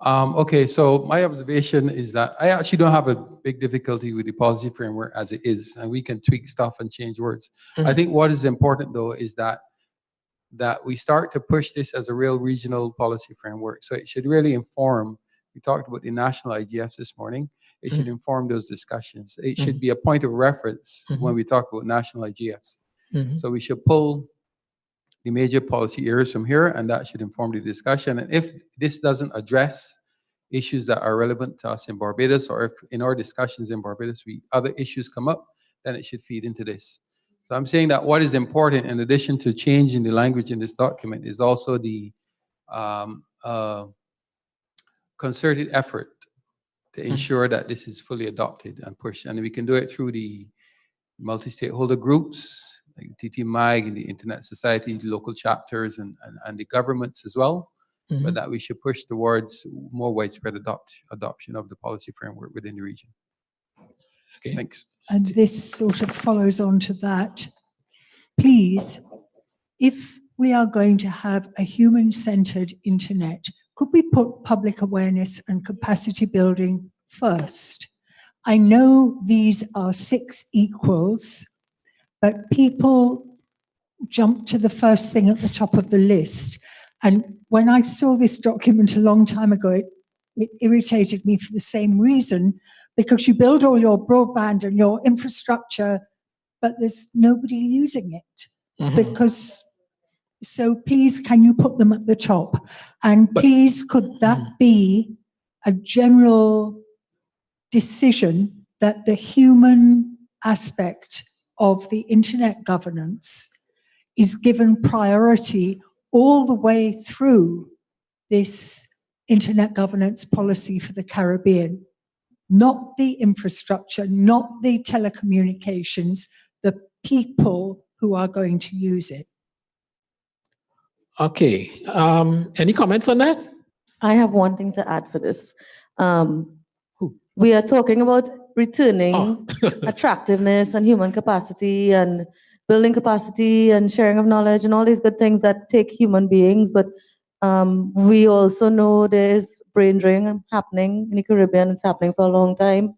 Okay, so my observation is that I actually don't have a big difficulty with the policy framework as it is, and we can tweak stuff and change words. I think what is important though is that we start to push this as a real regional policy framework. So it should really inform. We talked about the national IGFs this morning. It should inform those discussions. It should be a point of reference when we talk about national IGFs. So we should pull the major policy areas from here, and that should inform the discussion. And if this doesn't address issues that are relevant to us in Barbados, or if in our discussions in Barbados other issues come up, then it should feed into this. So I'm saying that what is important, in addition to changing the language in this document, is also the concerted effort to ensure that this is fully adopted and pushed. And we can do it through the multi-stakeholder groups, like TTMAG and the Internet Society, the local chapters, and the governments as well, but that we should push towards more widespread adoption of the policy framework within the region. Okay. Thanks. And this sort of follows on to that. Please, if we are going to have a human-centered internet could we put public awareness and capacity building first? I know these are 6 equals, but people jump to the first thing at the top of the list. And when I saw this document a long time ago, it irritated me for the same reason, because you build all your broadband and your infrastructure, but there's nobody using it. Because, so please, can you put them at the top? And please, could that be a general decision that the human aspect of the internet governance is given priority all the way through this internet governance policy for the Caribbean? Not the infrastructure, not the telecommunications, the people who are going to use it. Okay. Any comments on that? I have one thing to add for this. We are talking about returning attractiveness and human capacity and building capacity and sharing of knowledge and all these good things that take human beings. But we also know there is brain drain happening in the Caribbean. It's happening for a long time.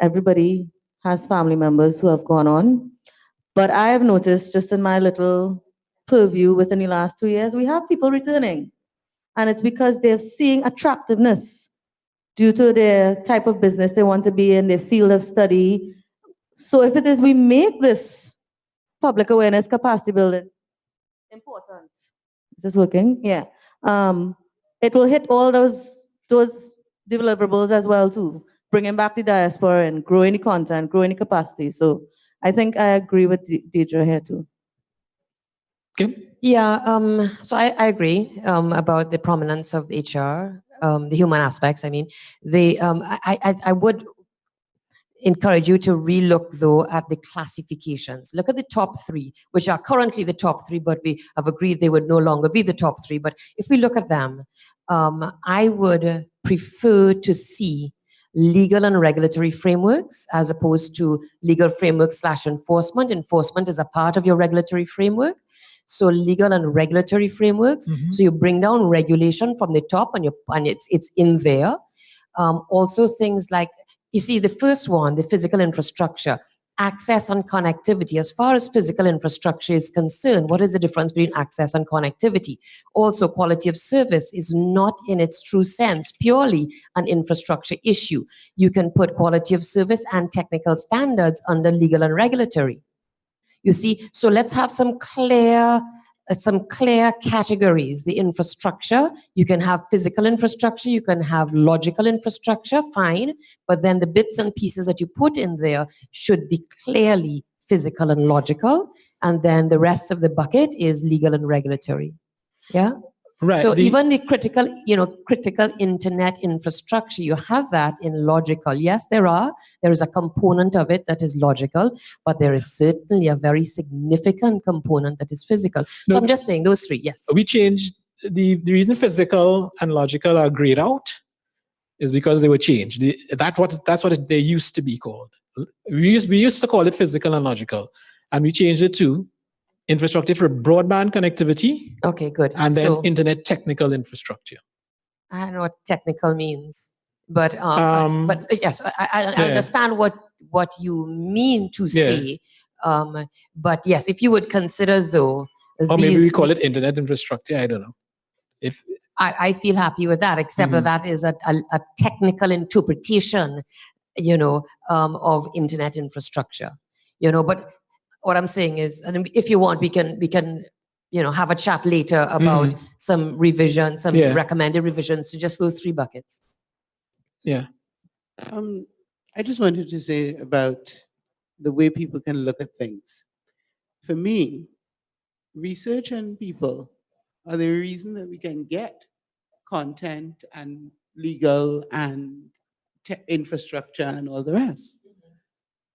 Everybody has family members who have gone on. But I have noticed just in my little purview within the last 2 years, we have people returning. And it's because they're seeing attractiveness due to their type of business they want to be in, their field of study. So if it is we make this public awareness capacity building important. Is this working? Yeah. It will hit all those deliverables as well too, bringing back the diaspora and growing the content, growing the capacity. So I think I agree with Deidre here too. Yeah, so I agree about the prominence of HR, the human aspects. I mean, I would encourage you to relook though at the classifications. Look at the top 3, which are currently the top 3, but we have agreed they would no longer be the top 3. But if we look at them, I would prefer to see legal and regulatory frameworks as opposed to legal frameworks / enforcement. Enforcement is a part of your regulatory framework. So legal and regulatory frameworks. So you bring down regulation from the top and it's in there. Also things like, you see the first one, the physical infrastructure, access and connectivity. As far as physical infrastructure is concerned, what is the difference between access and connectivity? Also, quality of service is not in its true sense purely an infrastructure issue. You can put quality of service and technical standards under legal and regulatory. You see, so let's have some clear categories. The infrastructure, you can have physical infrastructure, you can have logical infrastructure, fine, but then the bits and pieces that you put in there should be clearly physical and logical, and then the rest of the bucket is legal and regulatory. Yeah? Right. So even the critical internet infrastructure, you have that in logical. Yes, there is a component of it that is logical, but there is certainly a very significant component that is physical. So I'm just saying those 3, yes. We changed, the reason physical and logical are grayed out is because they were changed. That's what they used to be called. We used to call it physical and logical, and we changed it to infrastructure for broadband connectivity. Okay, good. And then internet technical infrastructure. I don't know what technical means, but yes, I understand what you mean to say. But yes, if you would consider though, or maybe we call it internet infrastructure. I don't know. If I feel happy with that, except that is a technical interpretation, of internet infrastructure. But what I'm saying is, and if you want, we can have a chat later about some revisions, some recommended revisions to just those 3 buckets. Yeah. I just wanted to say about the way people can look at things. For me, research and people are the reason that we can get content and legal and infrastructure and all the rest.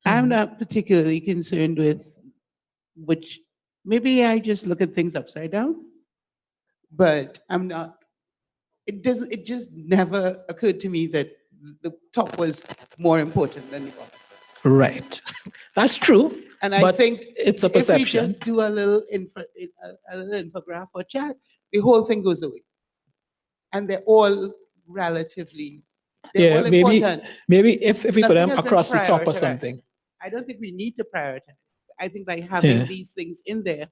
I'm not particularly concerned with which, maybe I just look at things upside down, but I'm not, it just never occurred to me that the top was more important than the bottom. Right. That's true. And I think it's a perception. If we just do a little infograph or chat, the whole thing goes away. and they're all relatively, they're all maybe important. maybe if we put Nothing them has been across the top or prioritized. something. I don't think we need to prioritize. I think by having Yeah. these things in there,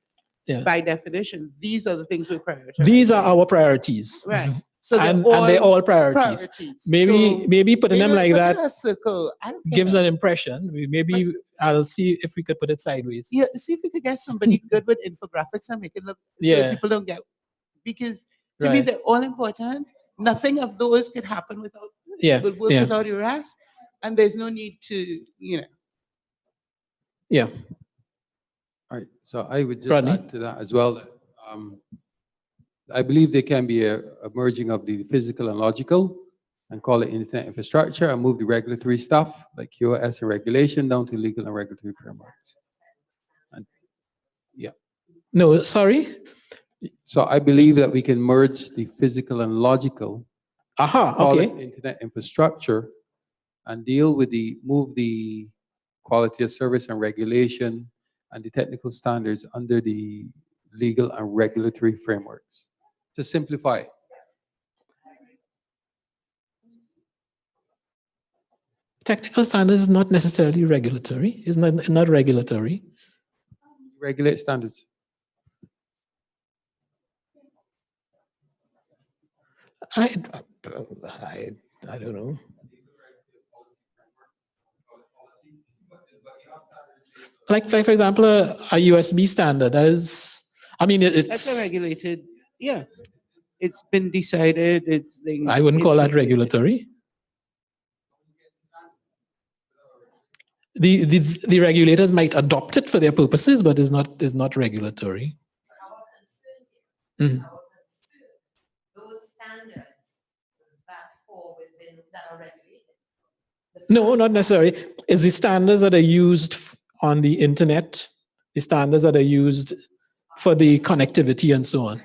Yeah. by definition, these are the things we prioritize. These are our priorities. Right. So and they're all priorities. Maybe So maybe putting them maybe like put it that in a circle. I don't gives care. an impression. Maybe I'll see if we could put it sideways. Yeah, see if we could get somebody good with infographics and make it look so Yeah. people don't get, because to me Right. they're all important. Nothing of those could happen without will work Yeah. without your rest, and there's no need to, you know. Yeah. All right, so I would just Rodney? add to that as well. That, I believe there can be a merging of the physical and logical, and call it internet infrastructure, and move the regulatory stuff like QoS and regulation down to legal and regulatory frameworks. And, yeah. No, sorry. So I believe that we can merge the physical and logical, call it Okay. internet infrastructure, and deal with move the quality of service and regulation and the technical standards under the legal and regulatory frameworks. To simplify it. Technical standards is not necessarily regulatory. It's not regulatory. Regulate standards. I don't know. Like for example, a USB standard is, I mean, That's a it's, regulated, yeah. It's been decided, it's. I wouldn't call that regulatory. The regulators might adopt it for their purposes, but is not regulatory. Mhm. Those standards that fall within that are regulated. No, not necessarily. It's the standards that are used on the internet, the standards that are used for the connectivity and so on.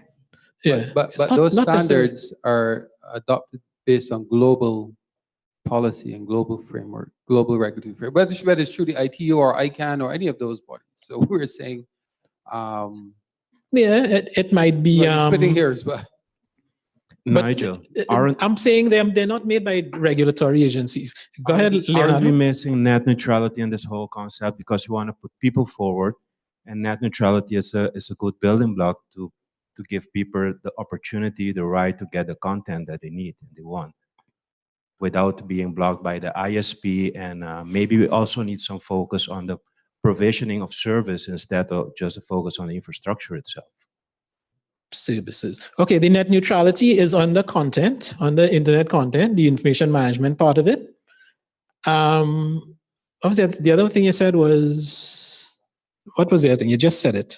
Yeah, But It's not- those not necessarily- standards are adopted based on global policy and global framework, global regulatory framework, whether it's through the ITU or ICANN or any of those bodies. So we're saying, Yeah, it might be. splitting hairs, but Nigel, aren't I'm saying they're not made by regulatory agencies. Go ahead, aren't we Leonardo. missing net neutrality in this whole concept because we want to put people forward, and net neutrality is a good building block to give people the opportunity, the right to get the content that they need and they want, without being blocked by the ISP. And maybe we also need some focus on the provisioning of service instead of just a focus on the infrastructure itself. Services. Okay, the net neutrality is under content, under internet content, the information management part of it. What was the other thing you said was, what was the other thing? You just said it.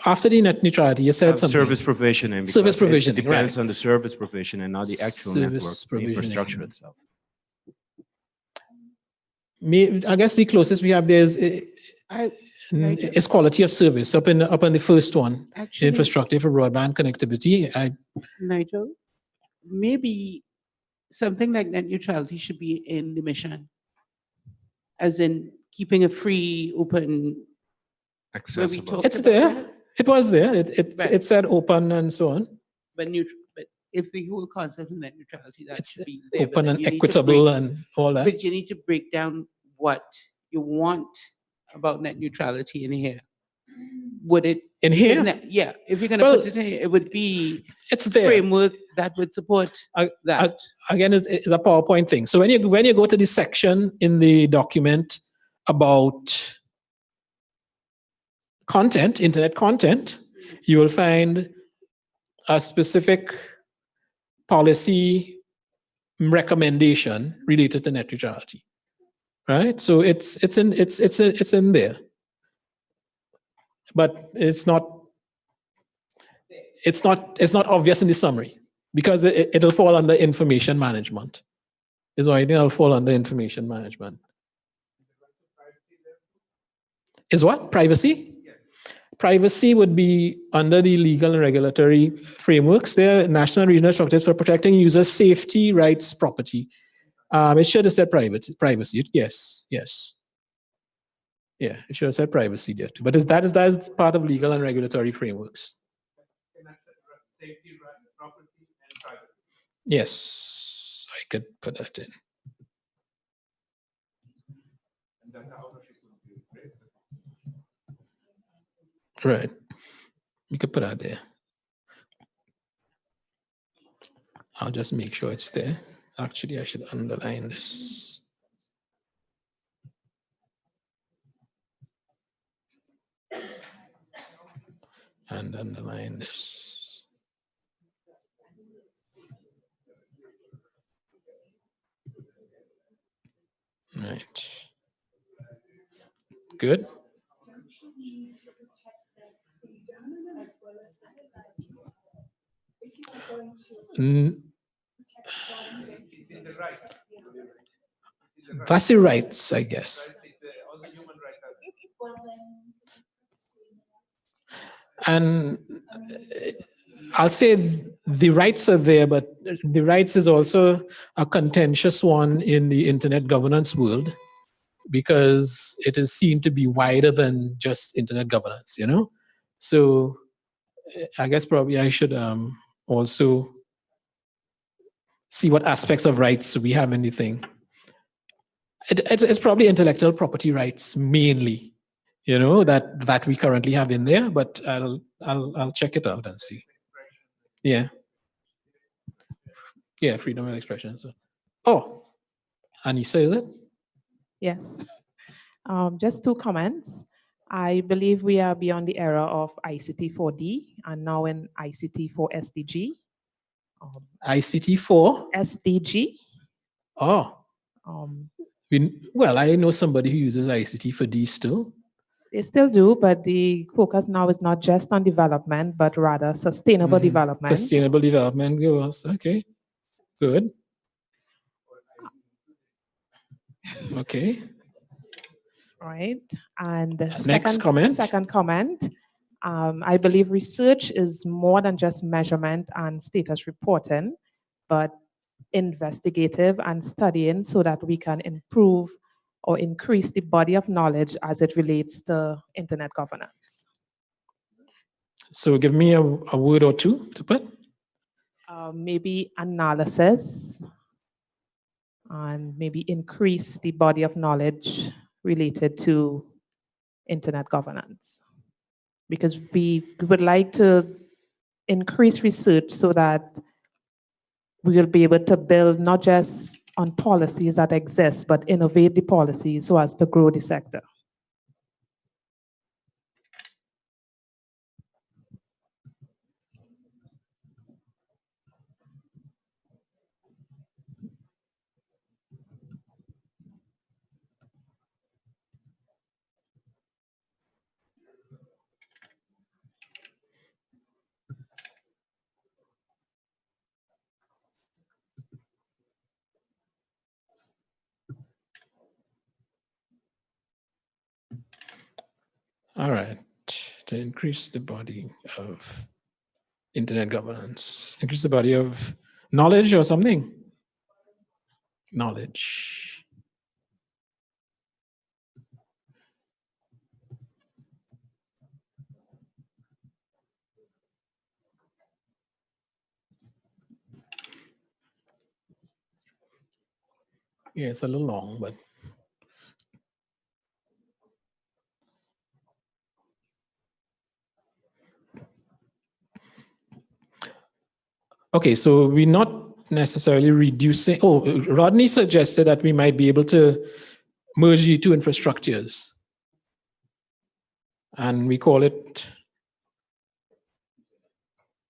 After the net neutrality, you said something. Service provisioning. because Service provisioning, It depends right. on the service provision and not the actual Service network, the provisioning. infrastructure itself. I guess the closest we have there is quality of service up in the first one. Actually- Infrastructure for broadband connectivity. Nigel, maybe something like net neutrality should be in the mission, as in keeping a free, open. Where we talked It's about there. that. It was there. Right. It said open and so on. But if the whole concept of net neutrality, that should be there. but Open then and you need to equitable break- and all that. But you need to break down what you want about net neutrality in here. Would it in here? isn't it- yeah, if you're going to Well, put it in here, it would be it's there. framework that would support that. Again, it's a PowerPoint thing. So when you go to the section in the document about content, internet content, you will find a specific policy recommendation related to net neutrality, right? So it's in there, but it's not obvious in the summary because it'll fall under information management. Is why it'll fall under information management. Is what? Privacy? Privacy would be under the legal and regulatory frameworks. There are national and regional structures for protecting users' safety, rights, property. It should have said privacy. Yes. Yeah, it should have said privacy there too. But that is part of legal and regulatory frameworks. safety, property, and privacy. Yes, I could put that in. And data ownership would be great. Right. You could put that there. I'll just make sure it's there. Actually, I should underline this. And underline this. Right. Good. That's your rights, I guess. And I'll say the rights are there, but the rights is also a contentious one in the internet governance world because it is seen to be wider than just internet governance, you know? So I guess probably I should also see what aspects of rights we have in the thing. It's probably intellectual property rights mainly, you know, that we currently have in there, but I'll check it out and see. Yeah. Yeah, freedom of expression. So. Oh, Anissa, is it? Yes. Just 2 comments. I believe we are beyond the era of ICT 4D and now in ICT 4 SDG. ICT 4? SDG. Oh. Well, I know somebody who uses ICT for D still. They still do, but the focus now is not just on development, but rather sustainable development. Sustainable development goals. Okay, good. Okay. Right. And Next comment. Second comment. I believe research is more than just measurement and status reporting, but investigative and studying so that we can improve or increase the body of knowledge as it relates to internet governance. So give me a word or two to put. Maybe analysis and maybe increase the body of knowledge related to internet governance. Because we would like to increase research so that we will be able to build not just on policies that exist, but innovate the policies so as to grow the sector. All right, to increase the body of internet governance, increase the body of knowledge or something. Knowledge. Yeah, it's a little long, but. Okay, so we're not necessarily reducing. Oh, Rodney suggested that we might be able to merge the 2 infrastructures. And we call it,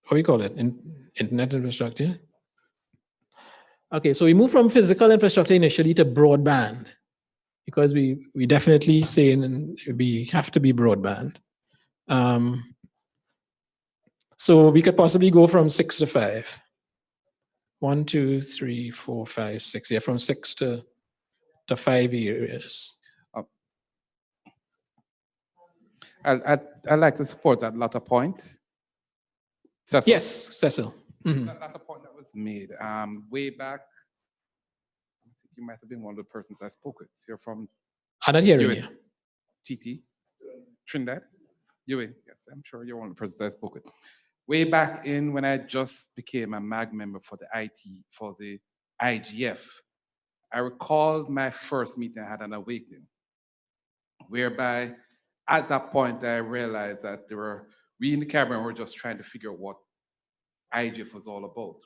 what do we call it? Internet infrastructure. Okay, so we move from physical infrastructure initially to broadband, because we definitely say we have to be broadband. So we could possibly go from 6 to 5. 1, 2, 3, 4, 5, 6. Yeah, from 6 to 5 areas. I'd like to support that latter point. Cecil. Yes, Cecil. Mm-hmm. That latter point that was made way back. I think you might have been one of the persons I spoke with. You're from I'm not hearing US, you. TT, Trinidad, UA. Yes, I'm sure you're one of the persons I spoke with. way back in when I just became a MAG member for the IGF, I recalled my first meeting I had an awakening, whereby at that point I realized that we in the Caribbean were just trying to figure out what IGF was all about.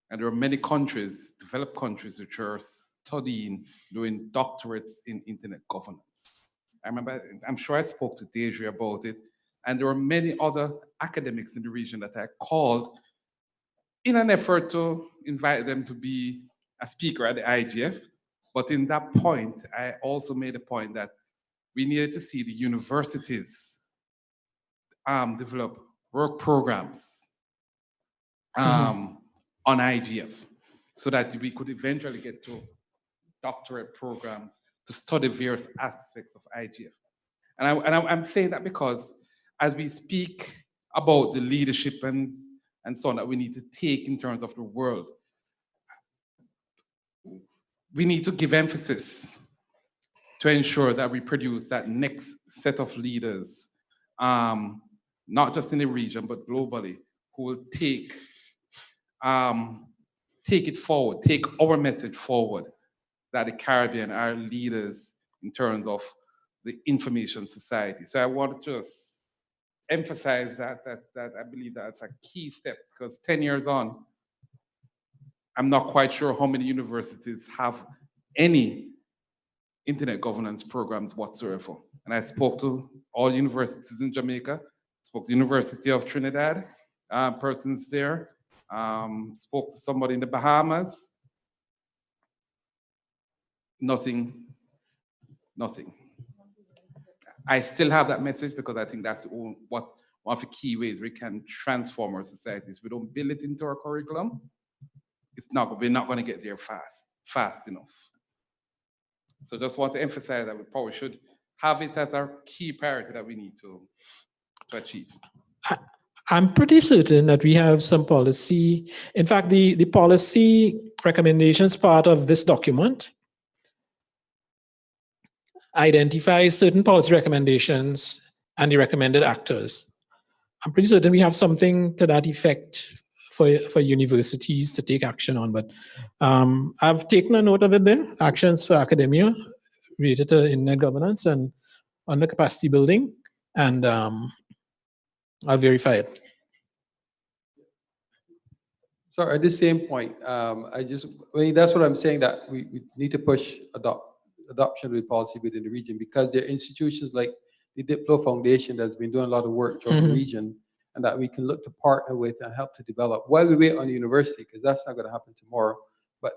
And there are many countries, developed countries, which are studying, doing doctorates in internet governance. I remember, I'm sure I spoke to Deidre about it, and there were many other academics in the region that I called in an effort to invite them to be a speaker at the IGF. But in that point, I also made a point that we needed to see the universities develop work programs on IGF so that we could eventually get to doctorate programs to study various aspects of IGF. And I'm saying that because as we speak about the leadership and so on that we need to take in terms of the world, we need to give emphasis to ensure that we produce that next set of leaders, not just in the region, but globally, who will take it forward, take our message forward, that the Caribbean are leaders in terms of the information society. So I want to just emphasize that I believe that's a key step, because 10 years on, I'm not quite sure how many universities have any internet governance programs whatsoever. And I spoke to all universities in Jamaica, spoke to the University of Trinidad, persons there, spoke to somebody in the Bahamas. Nothing. I still have that message because I think that's one of the key ways we can transform our societies. We don't build it into our curriculum. We're not going to get there fast enough. So just want to emphasize that we probably should have it as our key priority that we need to achieve. I'm pretty certain that we have some policy. In fact, the policy recommendations part of this document identifies certain policy recommendations and the recommended actors. I'm pretty certain we have something to that effect for universities to take action on, but I've taken a note of it there, actions for academia related to internet governance and under capacity building, and I'll verify it. So at the same point, that's what I'm saying, that we need to push adoption with policy within the region, because there are institutions like the Diplo Foundation that's been doing a lot of work throughout the region, and that we can look to partner with and help to develop while we wait on the university, because that's not going to happen tomorrow. But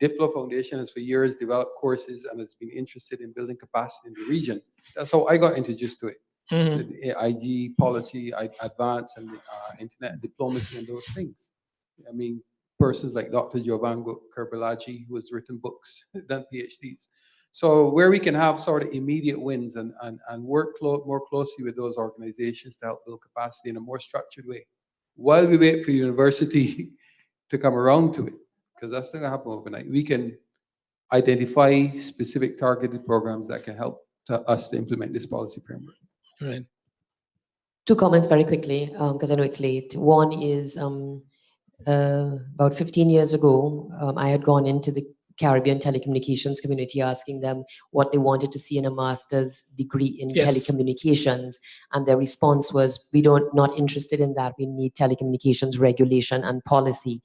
Diplo Foundation has for years developed courses and has been interested in building capacity in the region. That's how I got introduced to it. The IG policy, advance, and internet diplomacy and those things. I mean, persons like Dr. Giovanni Kerbalaci, who has written books, done PhDs. So where we can have sort of immediate wins and work more closely with those organizations to help build capacity in a more structured way, while we wait for university to come around to it, because that's not going to happen overnight. We can identify specific targeted programs that can help us to implement this policy framework. Right. Two comments very quickly, because I know it's late. One is about 15 years ago, I had gone into the Caribbean telecommunications community asking them what they wanted to see in a master's degree in telecommunications, and their response was, not interested in that, we need telecommunications regulation and policy.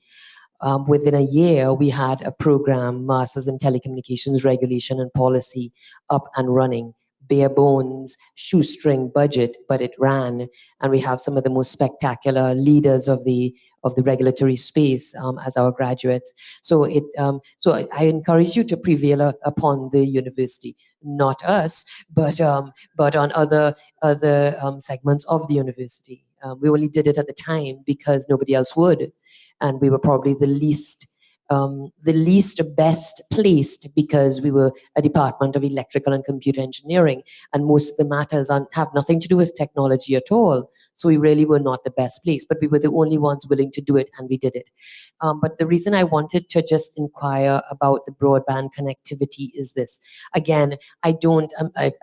Within a year, we had a program, Masters in Telecommunications Regulation and Policy, up and running. Bare bones, shoestring budget, but it ran, and we have some of the most spectacular leaders of the regulatory space as our graduates. So I encourage you to prevail upon the university, not us, but on other segments of the university. We only did it at the time because nobody else would, and we were probably the least best placed, because we were a department of electrical and computer engineering, and most of the matters have nothing to do with technology at all. So we really were not the best place, but we were the only ones willing to do it, and we did it. But the reason I wanted to just inquire about the broadband connectivity is this. Again, I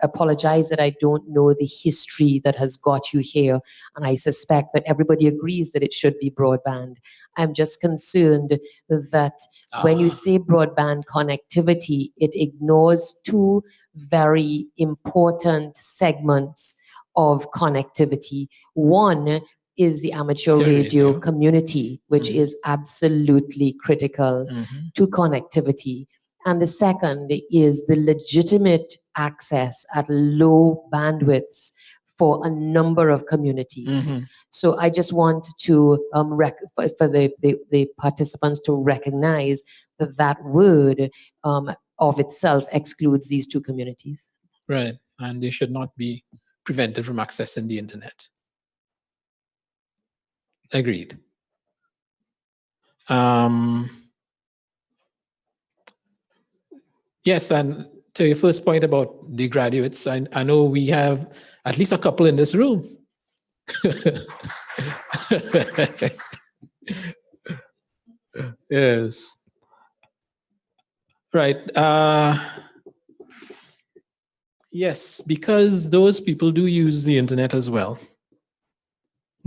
apologize that I don't know the history that has got you here, and I suspect that everybody agrees that it should be broadband. I'm just concerned that when you say broadband connectivity, it ignores two very important segments of connectivity. One is the amateur radio community, which is absolutely critical to connectivity. And the second is the legitimate access at low bandwidths for a number of communities. So I just want to, for the participants to recognize that that word of itself excludes these two communities. Right, and they should not be prevented from accessing the internet. Agreed. Yes, and to your first point about the graduates, I know we have at least a couple in this room. Yes. Right. Yes, because those people do use the internet as well.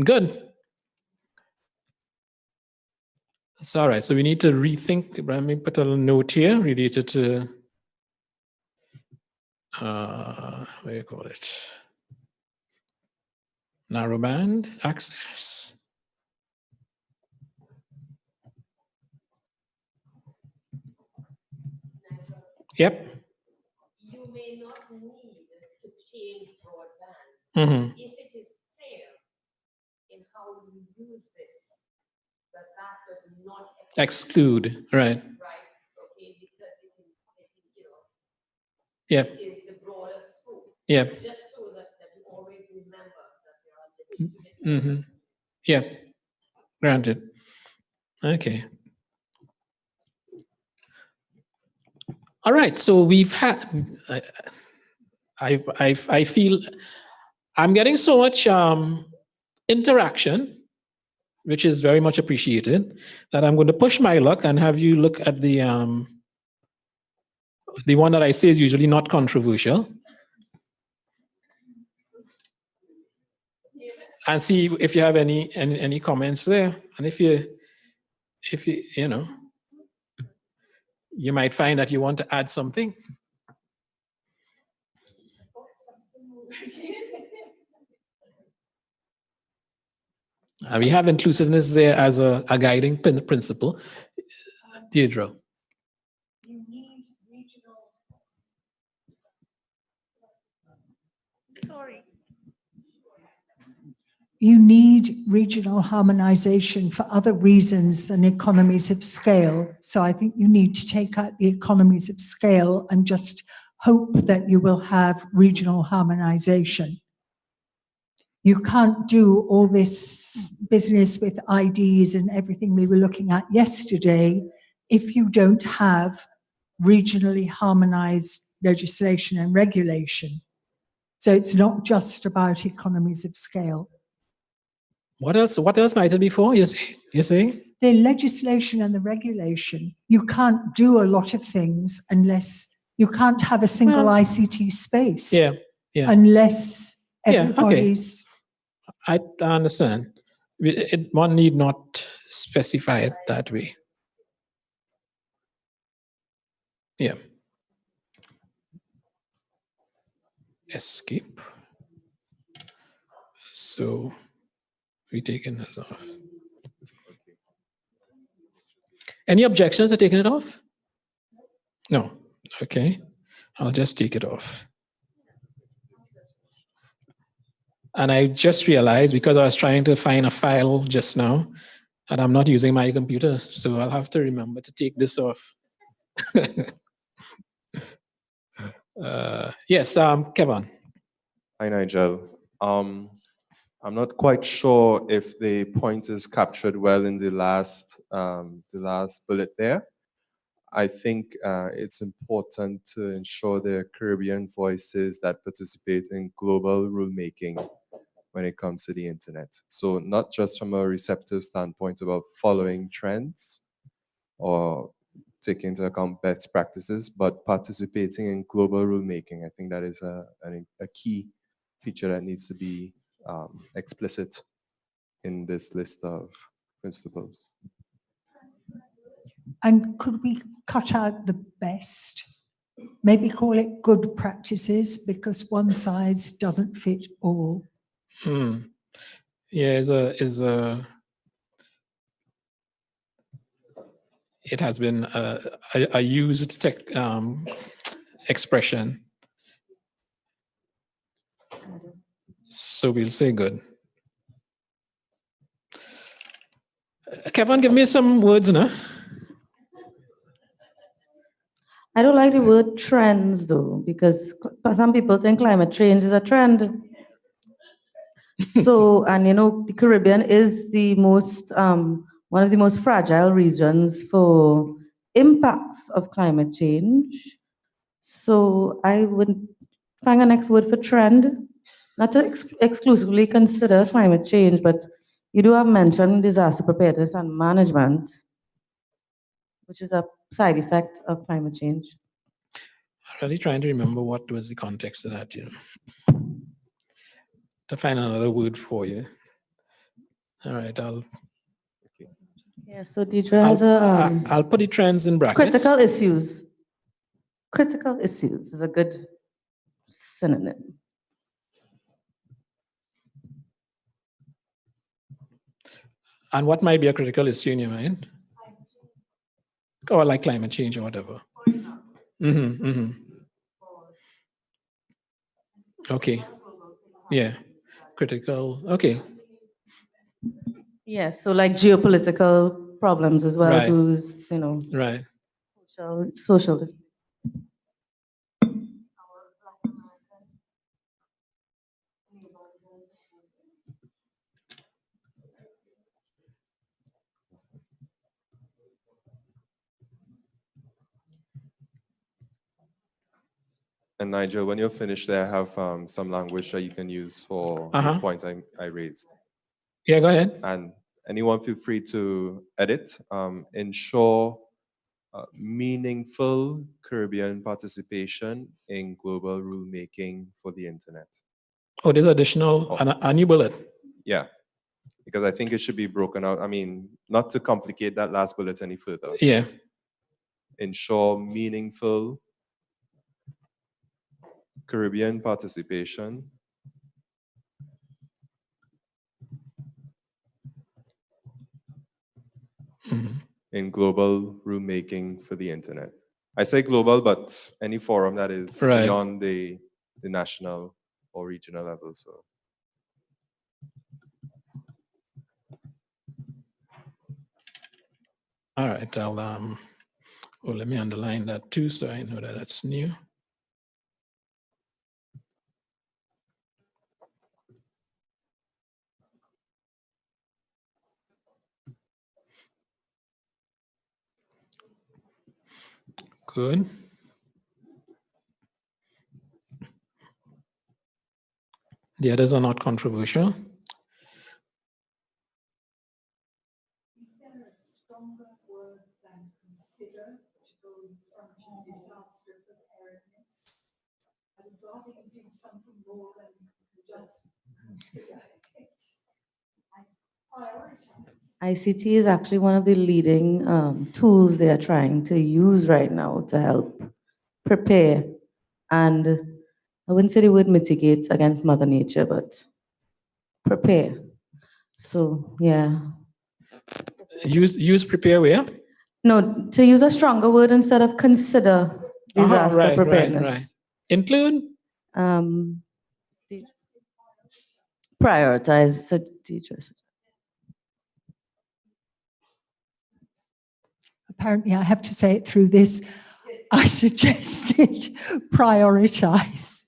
Good. It's all right. So we need to rethink. Let me put a little note here related to what do you call it? Narrowband access. Yep. You may not need to change broadband if it is clear in how you use this, that does not Exclude, right. Right, okay, because Yep. it is the broader scope. Yep. Just so that you always remember that there are legitimate. Yeah, granted. Okay. All right, so we've had, I feel I'm getting so much interaction, which is very much appreciated, that I'm going to push my luck and have you look at the one that I say is usually not controversial, and see if you have any comments there, and if you you know, you might find that you want to add something. And we have inclusiveness there as a guiding principle. Deirdre. You need regional harmonization for other reasons than economies of scale. So I think you need to take out the economies of scale and just hope that you will have regional harmonization. You can't do all this business with IDs and everything we were looking at yesterday if you don't have regionally harmonized legislation and regulation. So it's not just about economies of scale. What else might it be for? You're saying? The legislation and the regulation. You can't do a lot of things unless you can't have a single ICT space. Yeah. Unless everybody's. Yeah, okay. I understand. One need not specify it that way. Yeah. Escape. So we taking this off. Any objections to taking it off? No. Okay. I'll just take it off. And I just realized, because I was trying to find a file just now, and I'm not using my computer, so I'll have to remember to take this off. Yes, Kevin. Hi, Nigel. I'm not quite sure if the point is captured well in the last bullet there. I think it's important to ensure there are Caribbean voices that participate in global rulemaking, when it comes to the internet. So not just from a receptive standpoint about following trends or taking into account best practices, but participating in global rulemaking. I think that is a key feature that needs to be explicit in this list of principles. And could we cut out the best? Maybe call it good practices, because one size doesn't fit all. Yeah, it has been a used expression. So we'll say good. Kevin, give me some words now. I don't like the word trends though, because some people think climate change is a trend. So, and you know, the Caribbean is the most, one of the most fragile regions for impacts of climate change. So I would find a next word for trend, not to exclusively consider climate change, but you do have mentioned disaster preparedness and management, which is a side effect of climate change. I'm really trying to remember what was the context of that, you know, to find another word for you. All right, Yeah, so Deidre has I'll put the trends in brackets. critical issues. Critical issues is a good synonym. And what might be a critical issue in your mind? Or like climate change or whatever. Okay. Yeah. Critical. Okay. Yeah, so like geopolitical problems as well, Right. too, you know. Right. Social. And Nigel, when you're finished there, I have some language that you can use for the point I raised. Yeah, go ahead. And anyone feel free to edit. Ensure meaningful Caribbean participation in global rulemaking for the internet. Oh, there's additional, a new bullet. Yeah, because I think it should be broken out. I mean, not to complicate that last bullet any further. Yeah. Ensure meaningful Caribbean participation in global rulemaking for the internet. I say global, but any forum that is beyond the national or regional level. So. All right, let me underline that too, so I know that that's new. Good. The others are not controversial. Is there a stronger word than consider to go in front of disaster preparedness? I would rather you did something more than just consider it. Prioritize. ICT is actually one of the leading tools they are trying to use right now to help prepare. And I wouldn't say the word mitigate against Mother Nature, but prepare. So, yeah. Use prepare where? No, to use a stronger word instead of consider disaster preparedness. Right. Include? Prioritize. So teachers. Apparently, I have to say it through this. I suggested prioritize.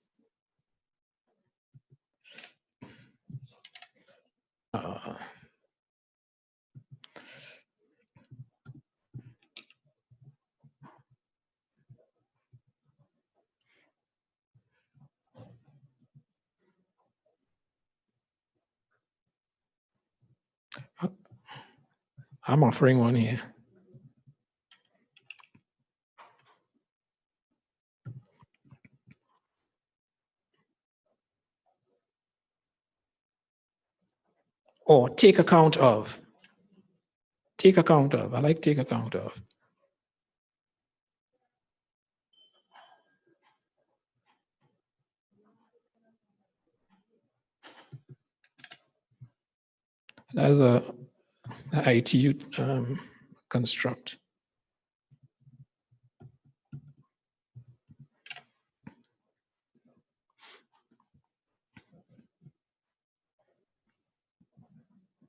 I'm offering one here. Or take account of. Take account of. I like take account of. That's a IT construct.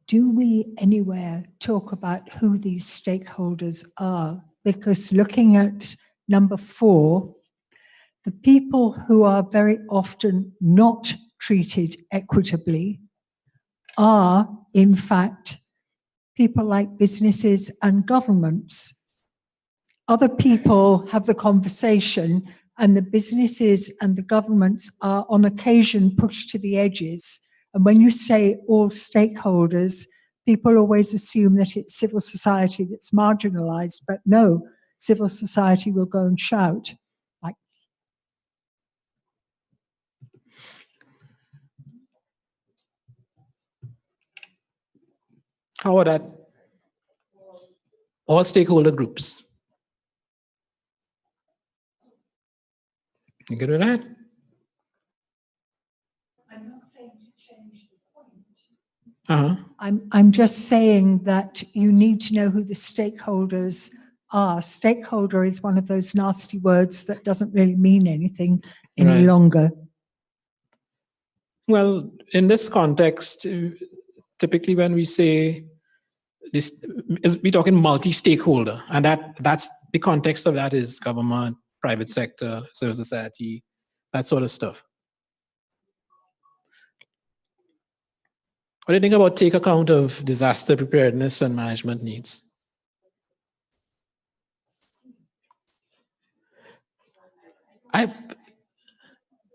Do we anywhere talk about who these stakeholders are? Because looking at number 4, the people who are very often not treated equitably are, in fact, people like businesses and governments. Other people have the conversation, and the businesses and the governments are on occasion pushed to the edges. And when you say all stakeholders, people always assume that it's civil society that's marginalized, but no, civil society will go and shout. Like, how about that? All stakeholder groups. You good with that? I'm not saying to change the point. Uh-huh. I'm just saying that you need to know who the stakeholders are. Stakeholder is one of those nasty words that doesn't really mean anything any longer. Well, in this context, typically when we say this, we're talking multi-stakeholder, and that's the context of that is government, private sector, civil society, that sort of stuff. What do you think about take account of disaster preparedness and management needs?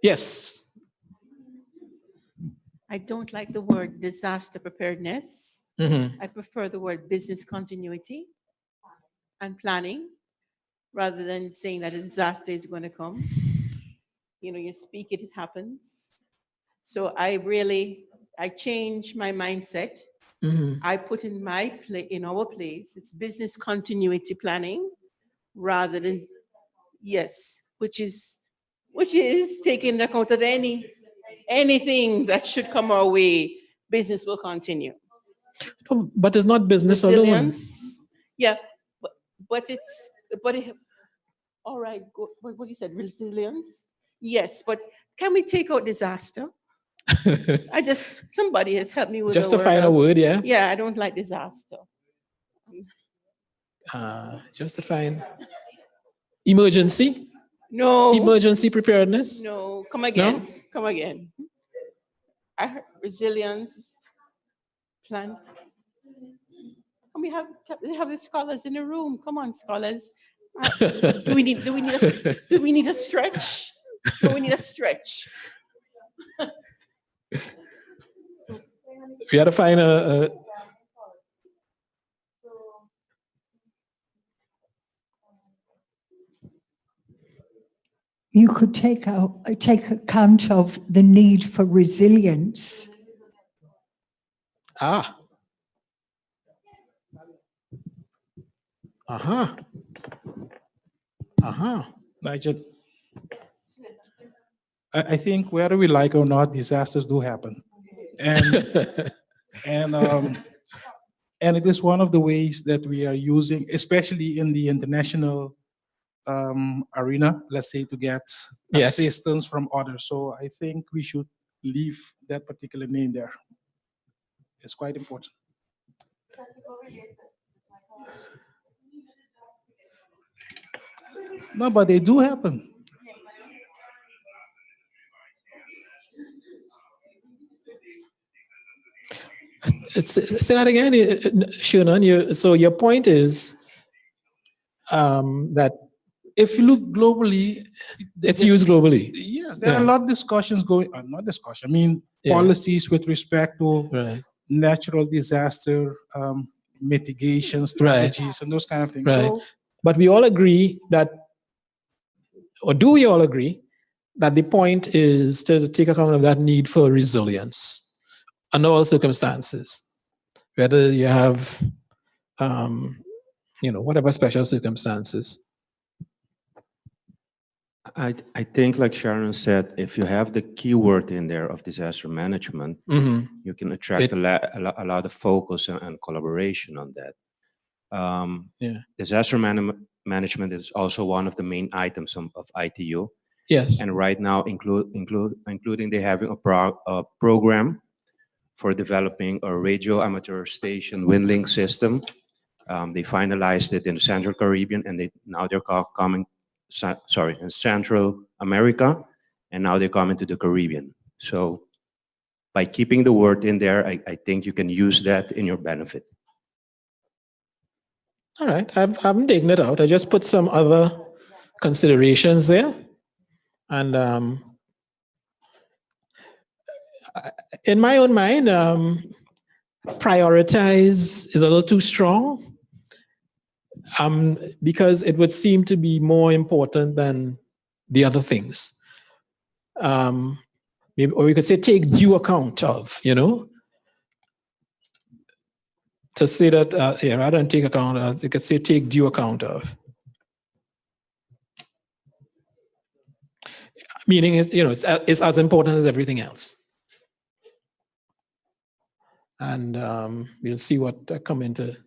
Yes. I don't like the word disaster preparedness. I prefer the word business continuity and planning, rather than saying that a disaster is going to come. You know, you speak it, it happens. So I change my mindset. I put in our place, it's business continuity planning, rather than, yes, which is taking account of anything that should come our way, business will continue. No, but it's not business alone. Yeah, but all right, what you said, resilience? Yes, but can we take out disaster? Somebody has helped me with just to find a word, yeah? Yeah, I don't like disaster. Just to find emergency? No. Emergency preparedness? No, come again. No? Come again. I heard resilience, plan. Can we have the scholars in the room? Come on, scholars. Do we need a stretch? Do we need a stretch? We had to find a You could take account of the need for resilience. Nigel, I think whether we like or not, disasters do happen. And and it is one of the ways that we are using, especially in the international arena, let's say, to get assistance from others. So I think we should leave that particular name there. It's quite important. No, but they do happen. Say that again, Shunan. So your point is that if you look globally, it's used globally. Yes, there are a lot of discussions going on, not discussion, I mean, policies with respect to natural disaster mitigation strategies and those kind of things. Right. So But we all agree that, or do we all agree that the point is to take account of that need for resilience under all circumstances, whether you have, whatever special circumstances. I think, like Sharon said, if you have the keyword in there of disaster management, you can attract a lot of focus and collaboration on that. Disaster management is also one of the main items of ITU. Yes. And right now, including they having a program for developing a radio amateur station wind link system. They finalized it in the Central Caribbean, and now they're coming. In Central America, and now they're coming to the Caribbean. So by keeping the word in there, I think you can use that in your benefit. All right, I haven't taken it out. I just put some other considerations there. And in my own mind, prioritize is a little too strong. Because it would seem to be more important than the other things. Maybe, or you could say take due account of, to say that, rather than take account of, you could say take due account of. Meaning, it's as important as everything else. And we'll see what come into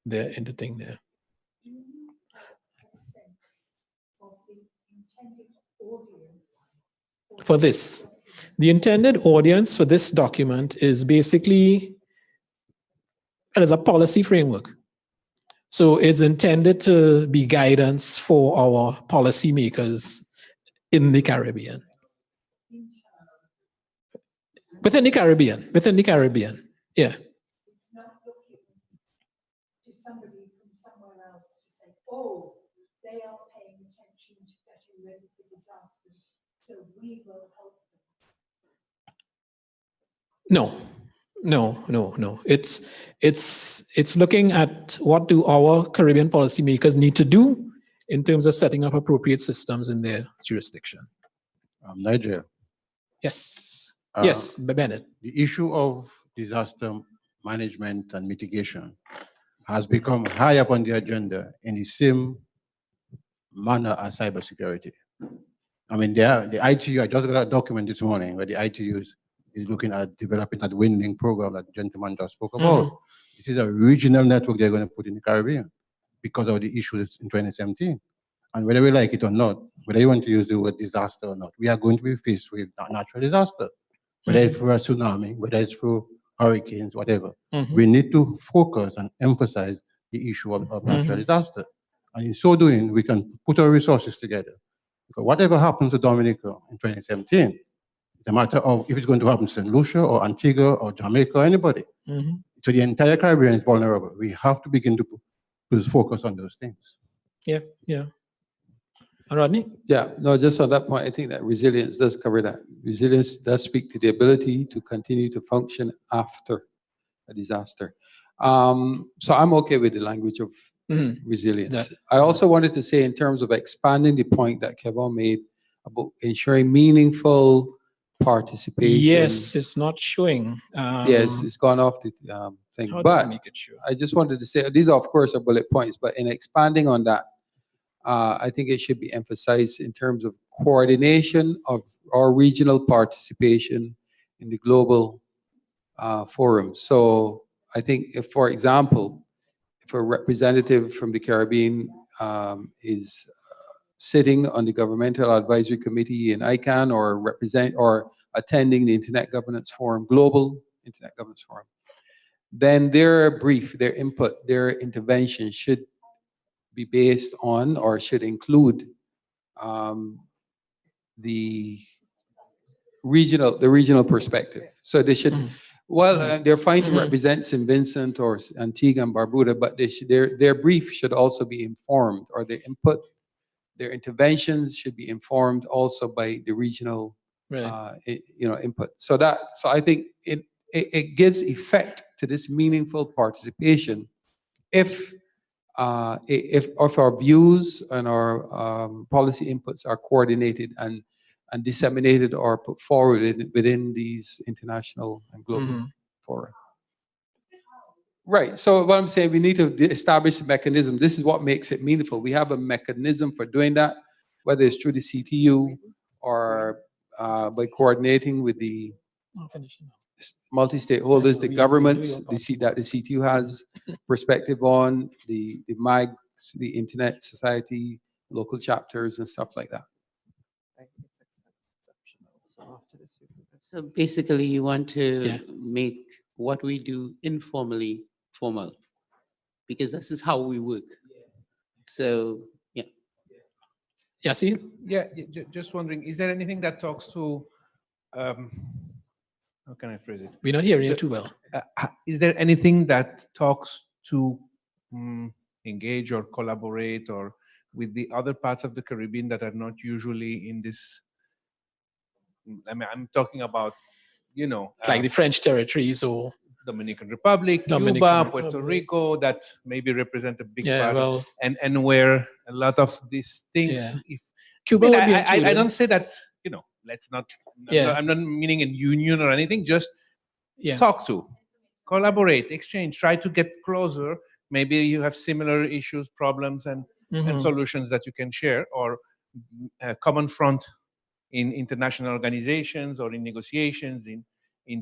the thing there. For this, the intended audience for this document is basically, as a policy framework. So it's intended to be guidance for our policymakers in the Caribbean. Within the Caribbean, yeah. It's not looking to somebody from somewhere else to say, oh, they are paying attention to getting ready for disasters, so we will help them. No. It's looking at what do our Caribbean policymakers need to do in terms of setting up appropriate systems in their jurisdiction. Nigel. Yes. Yes, Bennett. The issue of disaster management and mitigation has become high up on the agenda in the same manner as cybersecurity. I mean, the ITU, I just got a document this morning where the ITU is looking at developing that wind link program that the gentleman just spoke about. This is a regional network they're going to put in the Caribbean because of the issues in 2017. And whether we like it or not, whether you want to use the word disaster or not, we are going to be faced with natural disaster. Whether it's for a tsunami, whether it's for hurricanes, whatever. We need to focus and emphasize the issue of natural disaster. And in so doing, we can put our resources together. Because whatever happens to Dominica in 2017, it's a matter of if it's going to happen to St. Lucia or Antigua or Jamaica or anybody. So the entire Caribbean is vulnerable. We have to begin to focus on those things. Yeah. And Rodney? Yeah, no, just on that point, I think that resilience does cover that. Resilience does speak to the ability to continue to function after a disaster. So I'm okay with the language of resilience. I also wanted to say in terms of expanding the point that Kevin made about ensuring meaningful participation. Yes, it's not showing. Yes, it's gone off the thing. But I just wanted to say, these are of course are bullet points, but in expanding on that, I think it should be emphasized in terms of coordination of our regional participation in the global forum. So I think if, for example, if a representative from the Caribbean is sitting on the governmental advisory committee in ICANN or attending the Internet Governance Forum, Global Internet Governance Forum, then their brief, their input, their intervention should be based on or should include the regional perspective. So they should, they're fine to represent St. Vincent or Antigua and Barbuda, but their brief should also be informed, or their input, their interventions should be informed also by the regional input. So I think it gives effect to this meaningful participation if our views and our policy inputs are coordinated and disseminated or put forward within these international and global fora. Right. So what I'm saying, we need to establish a mechanism. This is what makes it meaningful. We have a mechanism for doing that, whether it's through the CTU or by coordinating with the multi-stakeholders, the governments, the CTU has perspective on, the MAG, the Internet Society, local chapters and stuff like that. So basically you want to make what we do informally formal, because this is how we work. So, yeah. Yeah, see? Yeah, just wondering, is there anything that talks to, how can I phrase it? We're not hearing you too well. Is there anything that talks to engage or collaborate or with the other parts of the Caribbean that are not usually in this? I mean, I'm talking about, you know, like the French territories or Dominican Republic, Cuba, Puerto Rico, that maybe represent a big part, well, and where a lot of these things. If Cuba would be I don't say that, you know, let's not. I'm not meaning in union or anything. Just talk to, collaborate, exchange, try to get closer. Maybe you have similar issues, problems, and solutions that you can share, or a common front in international organizations or in negotiations, in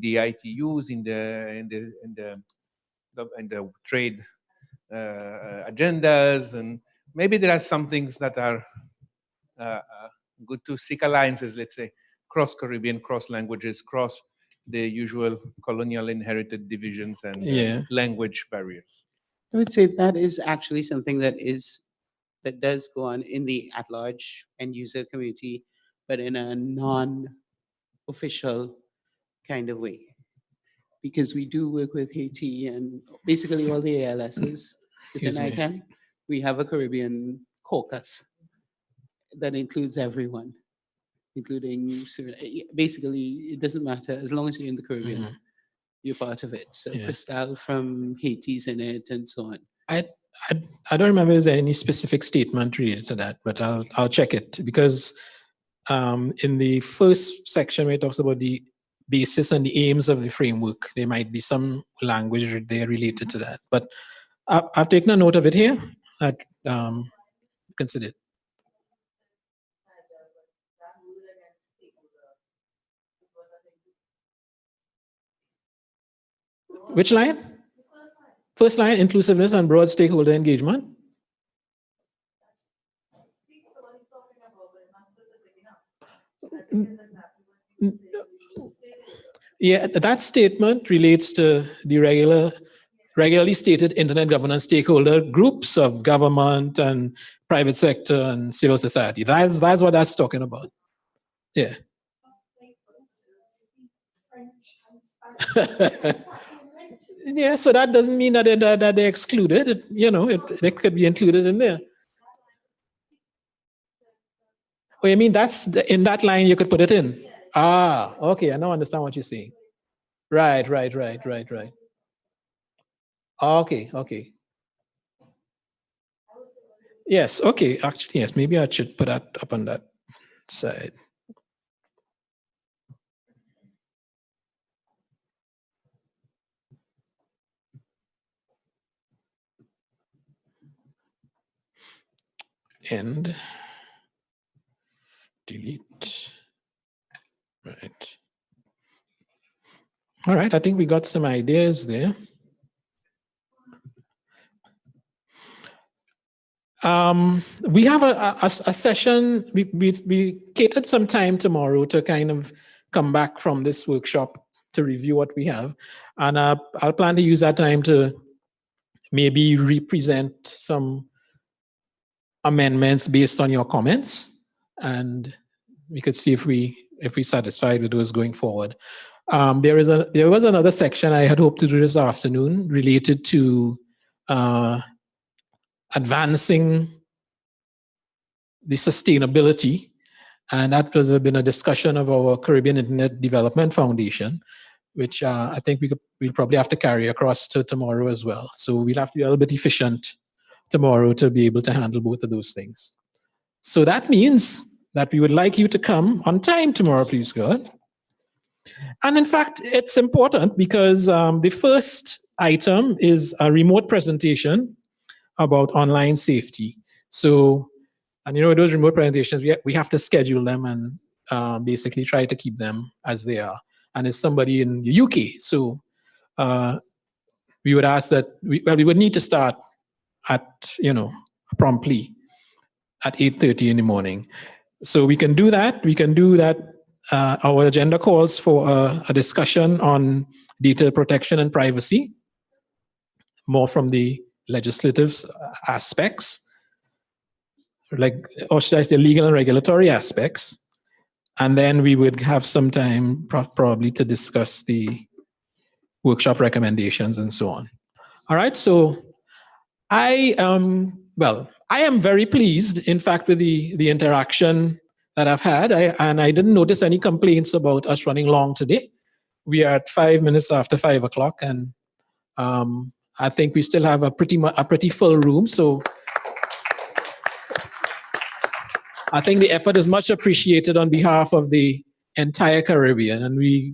the ITUs, in the trade agendas, and maybe there are some things that are good to seek alliances. Let's say cross Caribbean, cross languages, cross the usual colonial inherited divisions and language barriers. I would say that is actually something that does go on in the at-large end user community, but in a non-official kind of way. Because we do work with Haiti and basically all the ALSs within ICANN. We have a Caribbean caucus that includes everyone, including, basically it doesn't matter, as long as you're in the Caribbean, you're part of it. So Cristal from Haiti's in it and so on. I don't remember if there's any specific statement related to that, but I'll check it, because in the first section where it talks about the basis and the aims of the framework, there might be some language there related to that. But I've taken a note of it here. I'd consider it. Which line? First line, inclusiveness and broad stakeholder engagement. Yeah, that statement relates to the regularly stated internet governance stakeholder groups of government and private sector and civil society. That's what that's talking about. Yeah. Yeah, so that doesn't mean that they're excluded. You know, they could be included in there. Oh, you mean in that line you could put it in? Ah, okay, I now understand what you're saying. Right. Okay. Yes, okay, actually, yes, maybe I should put that up on that side. And delete. Right. All right, I think we got some ideas there. We have a session, we catered some time tomorrow to kind of come back from this workshop to review what we have. And I'll plan to use that time to maybe represent some amendments based on your comments, and we could see if we're satisfied with those going forward. There was another section I had hoped to do this afternoon related to advancing the sustainability, and that was been a discussion of our Caribbean Internet Development Foundation, which I think we'll probably have to carry across to tomorrow as well. So we'll have to be a little bit efficient tomorrow to be able to handle both of those things. So that means that we would like you to come on time tomorrow, please God. And in fact, it's important because the first item is a remote presentation about online safety. So, and you know, those remote presentations, we have to schedule them and basically try to keep them as they are. And it's somebody in the UK. So we would ask that, we would need to start at, promptly at 8:30 in the morning. So we can do that. We can do that. Our agenda calls for a discussion on data protection and privacy, more from the legislative aspects, or should I say legal and regulatory aspects. And then we would have some time probably to discuss the workshop recommendations and so on. All right, so I am very pleased, in fact, with the interaction that I've had, and I didn't notice any complaints about us running long today. We are at 5 minutes after 5 o'clock, and I think we still have a pretty full room. So I think the effort is much appreciated on behalf of the entire Caribbean, and we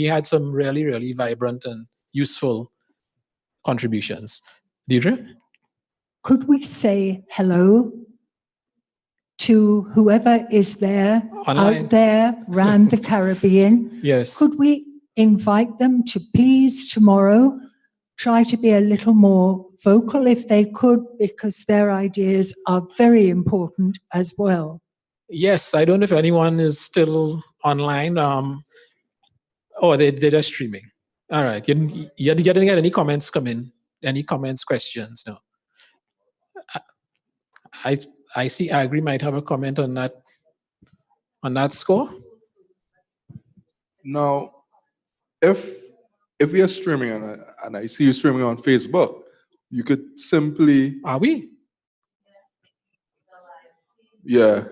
had some really, really vibrant and useful contributions. Deirdre? Could we say hello to whoever is there, online, out there, around the Caribbean? Yes. Could we invite them to please tomorrow try to be a little more vocal if they could, because their ideas are very important as well? Yes, I don't know if anyone is still online. They're just streaming. All right. You didn't get any comments come in? Any comments, questions? No. I see Agri might have a comment on that score. Now, if we are streaming and I see you streaming on Facebook, you could simply. Are we? Yeah.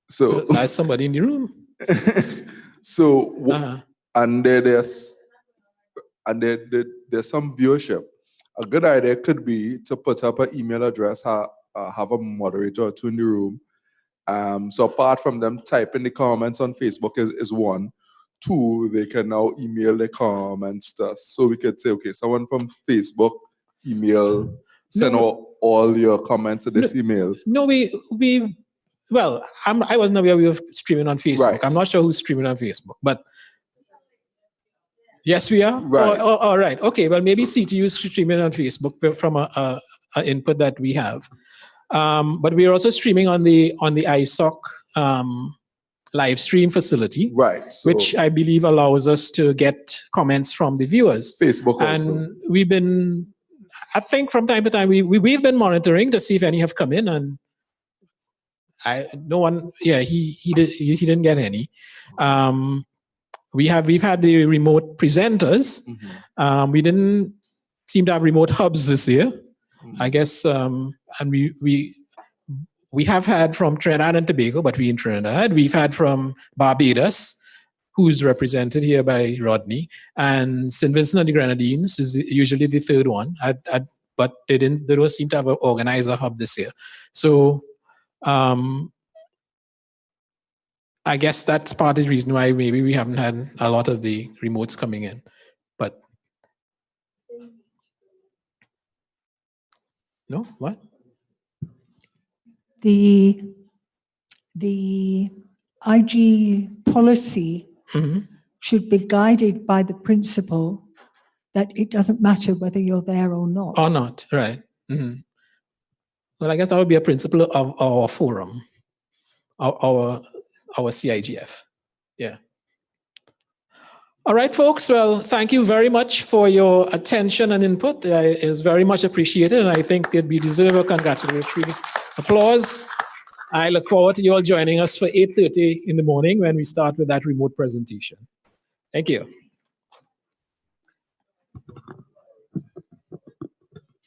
So there's somebody in the room. So and there's some viewership. A good idea could be to put up an email address, have a moderator or two in the room. So apart from them typing the comments on Facebook is one. Two, they can now email their comments stuff. So we could say, okay, someone from Facebook email, send all your comments to this email. No, I wasn't aware we were streaming on Facebook. Right. I'm not sure who's streaming on Facebook, but yes, we are. Right. All right. Okay. Well, maybe CTU is streaming on Facebook from a input that we have, but we are also streaming on the ISOC live stream facility, right? So which I believe allows us to get comments from the viewers. Facebook also. And we've been, I think, from time to time we've been monitoring to see if any have come in, and no one. Yeah, he didn't get any. We've had the remote presenters. Mm-hmm. We didn't seem to have remote hubs this year. Mm-hmm. I guess, and we have had from Trinidad and Tobago, but we in Trinidad. We've had from Barbados, who's represented here by Rodney, and St. Vincent and the Grenadines is usually the third one. But they don't seem to have an organizer hub this year. So I guess that's part of the reason why maybe we haven't had a lot of the remotes coming in. But no, what? The IG policy should be guided by the principle that it doesn't matter whether you're there or not. Or not, right. Mm-hmm. Well, I guess that would be a principle of our forum, our CIGF. Yeah. All right, folks. Well, thank you very much for your attention and input. It is very much appreciated, and I think we deserve a congratulatory applause. I look forward to you all joining us for 8:30 in the morning when we start with that remote presentation. Thank you.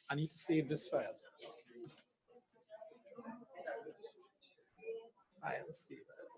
I need to save this file. I will save it.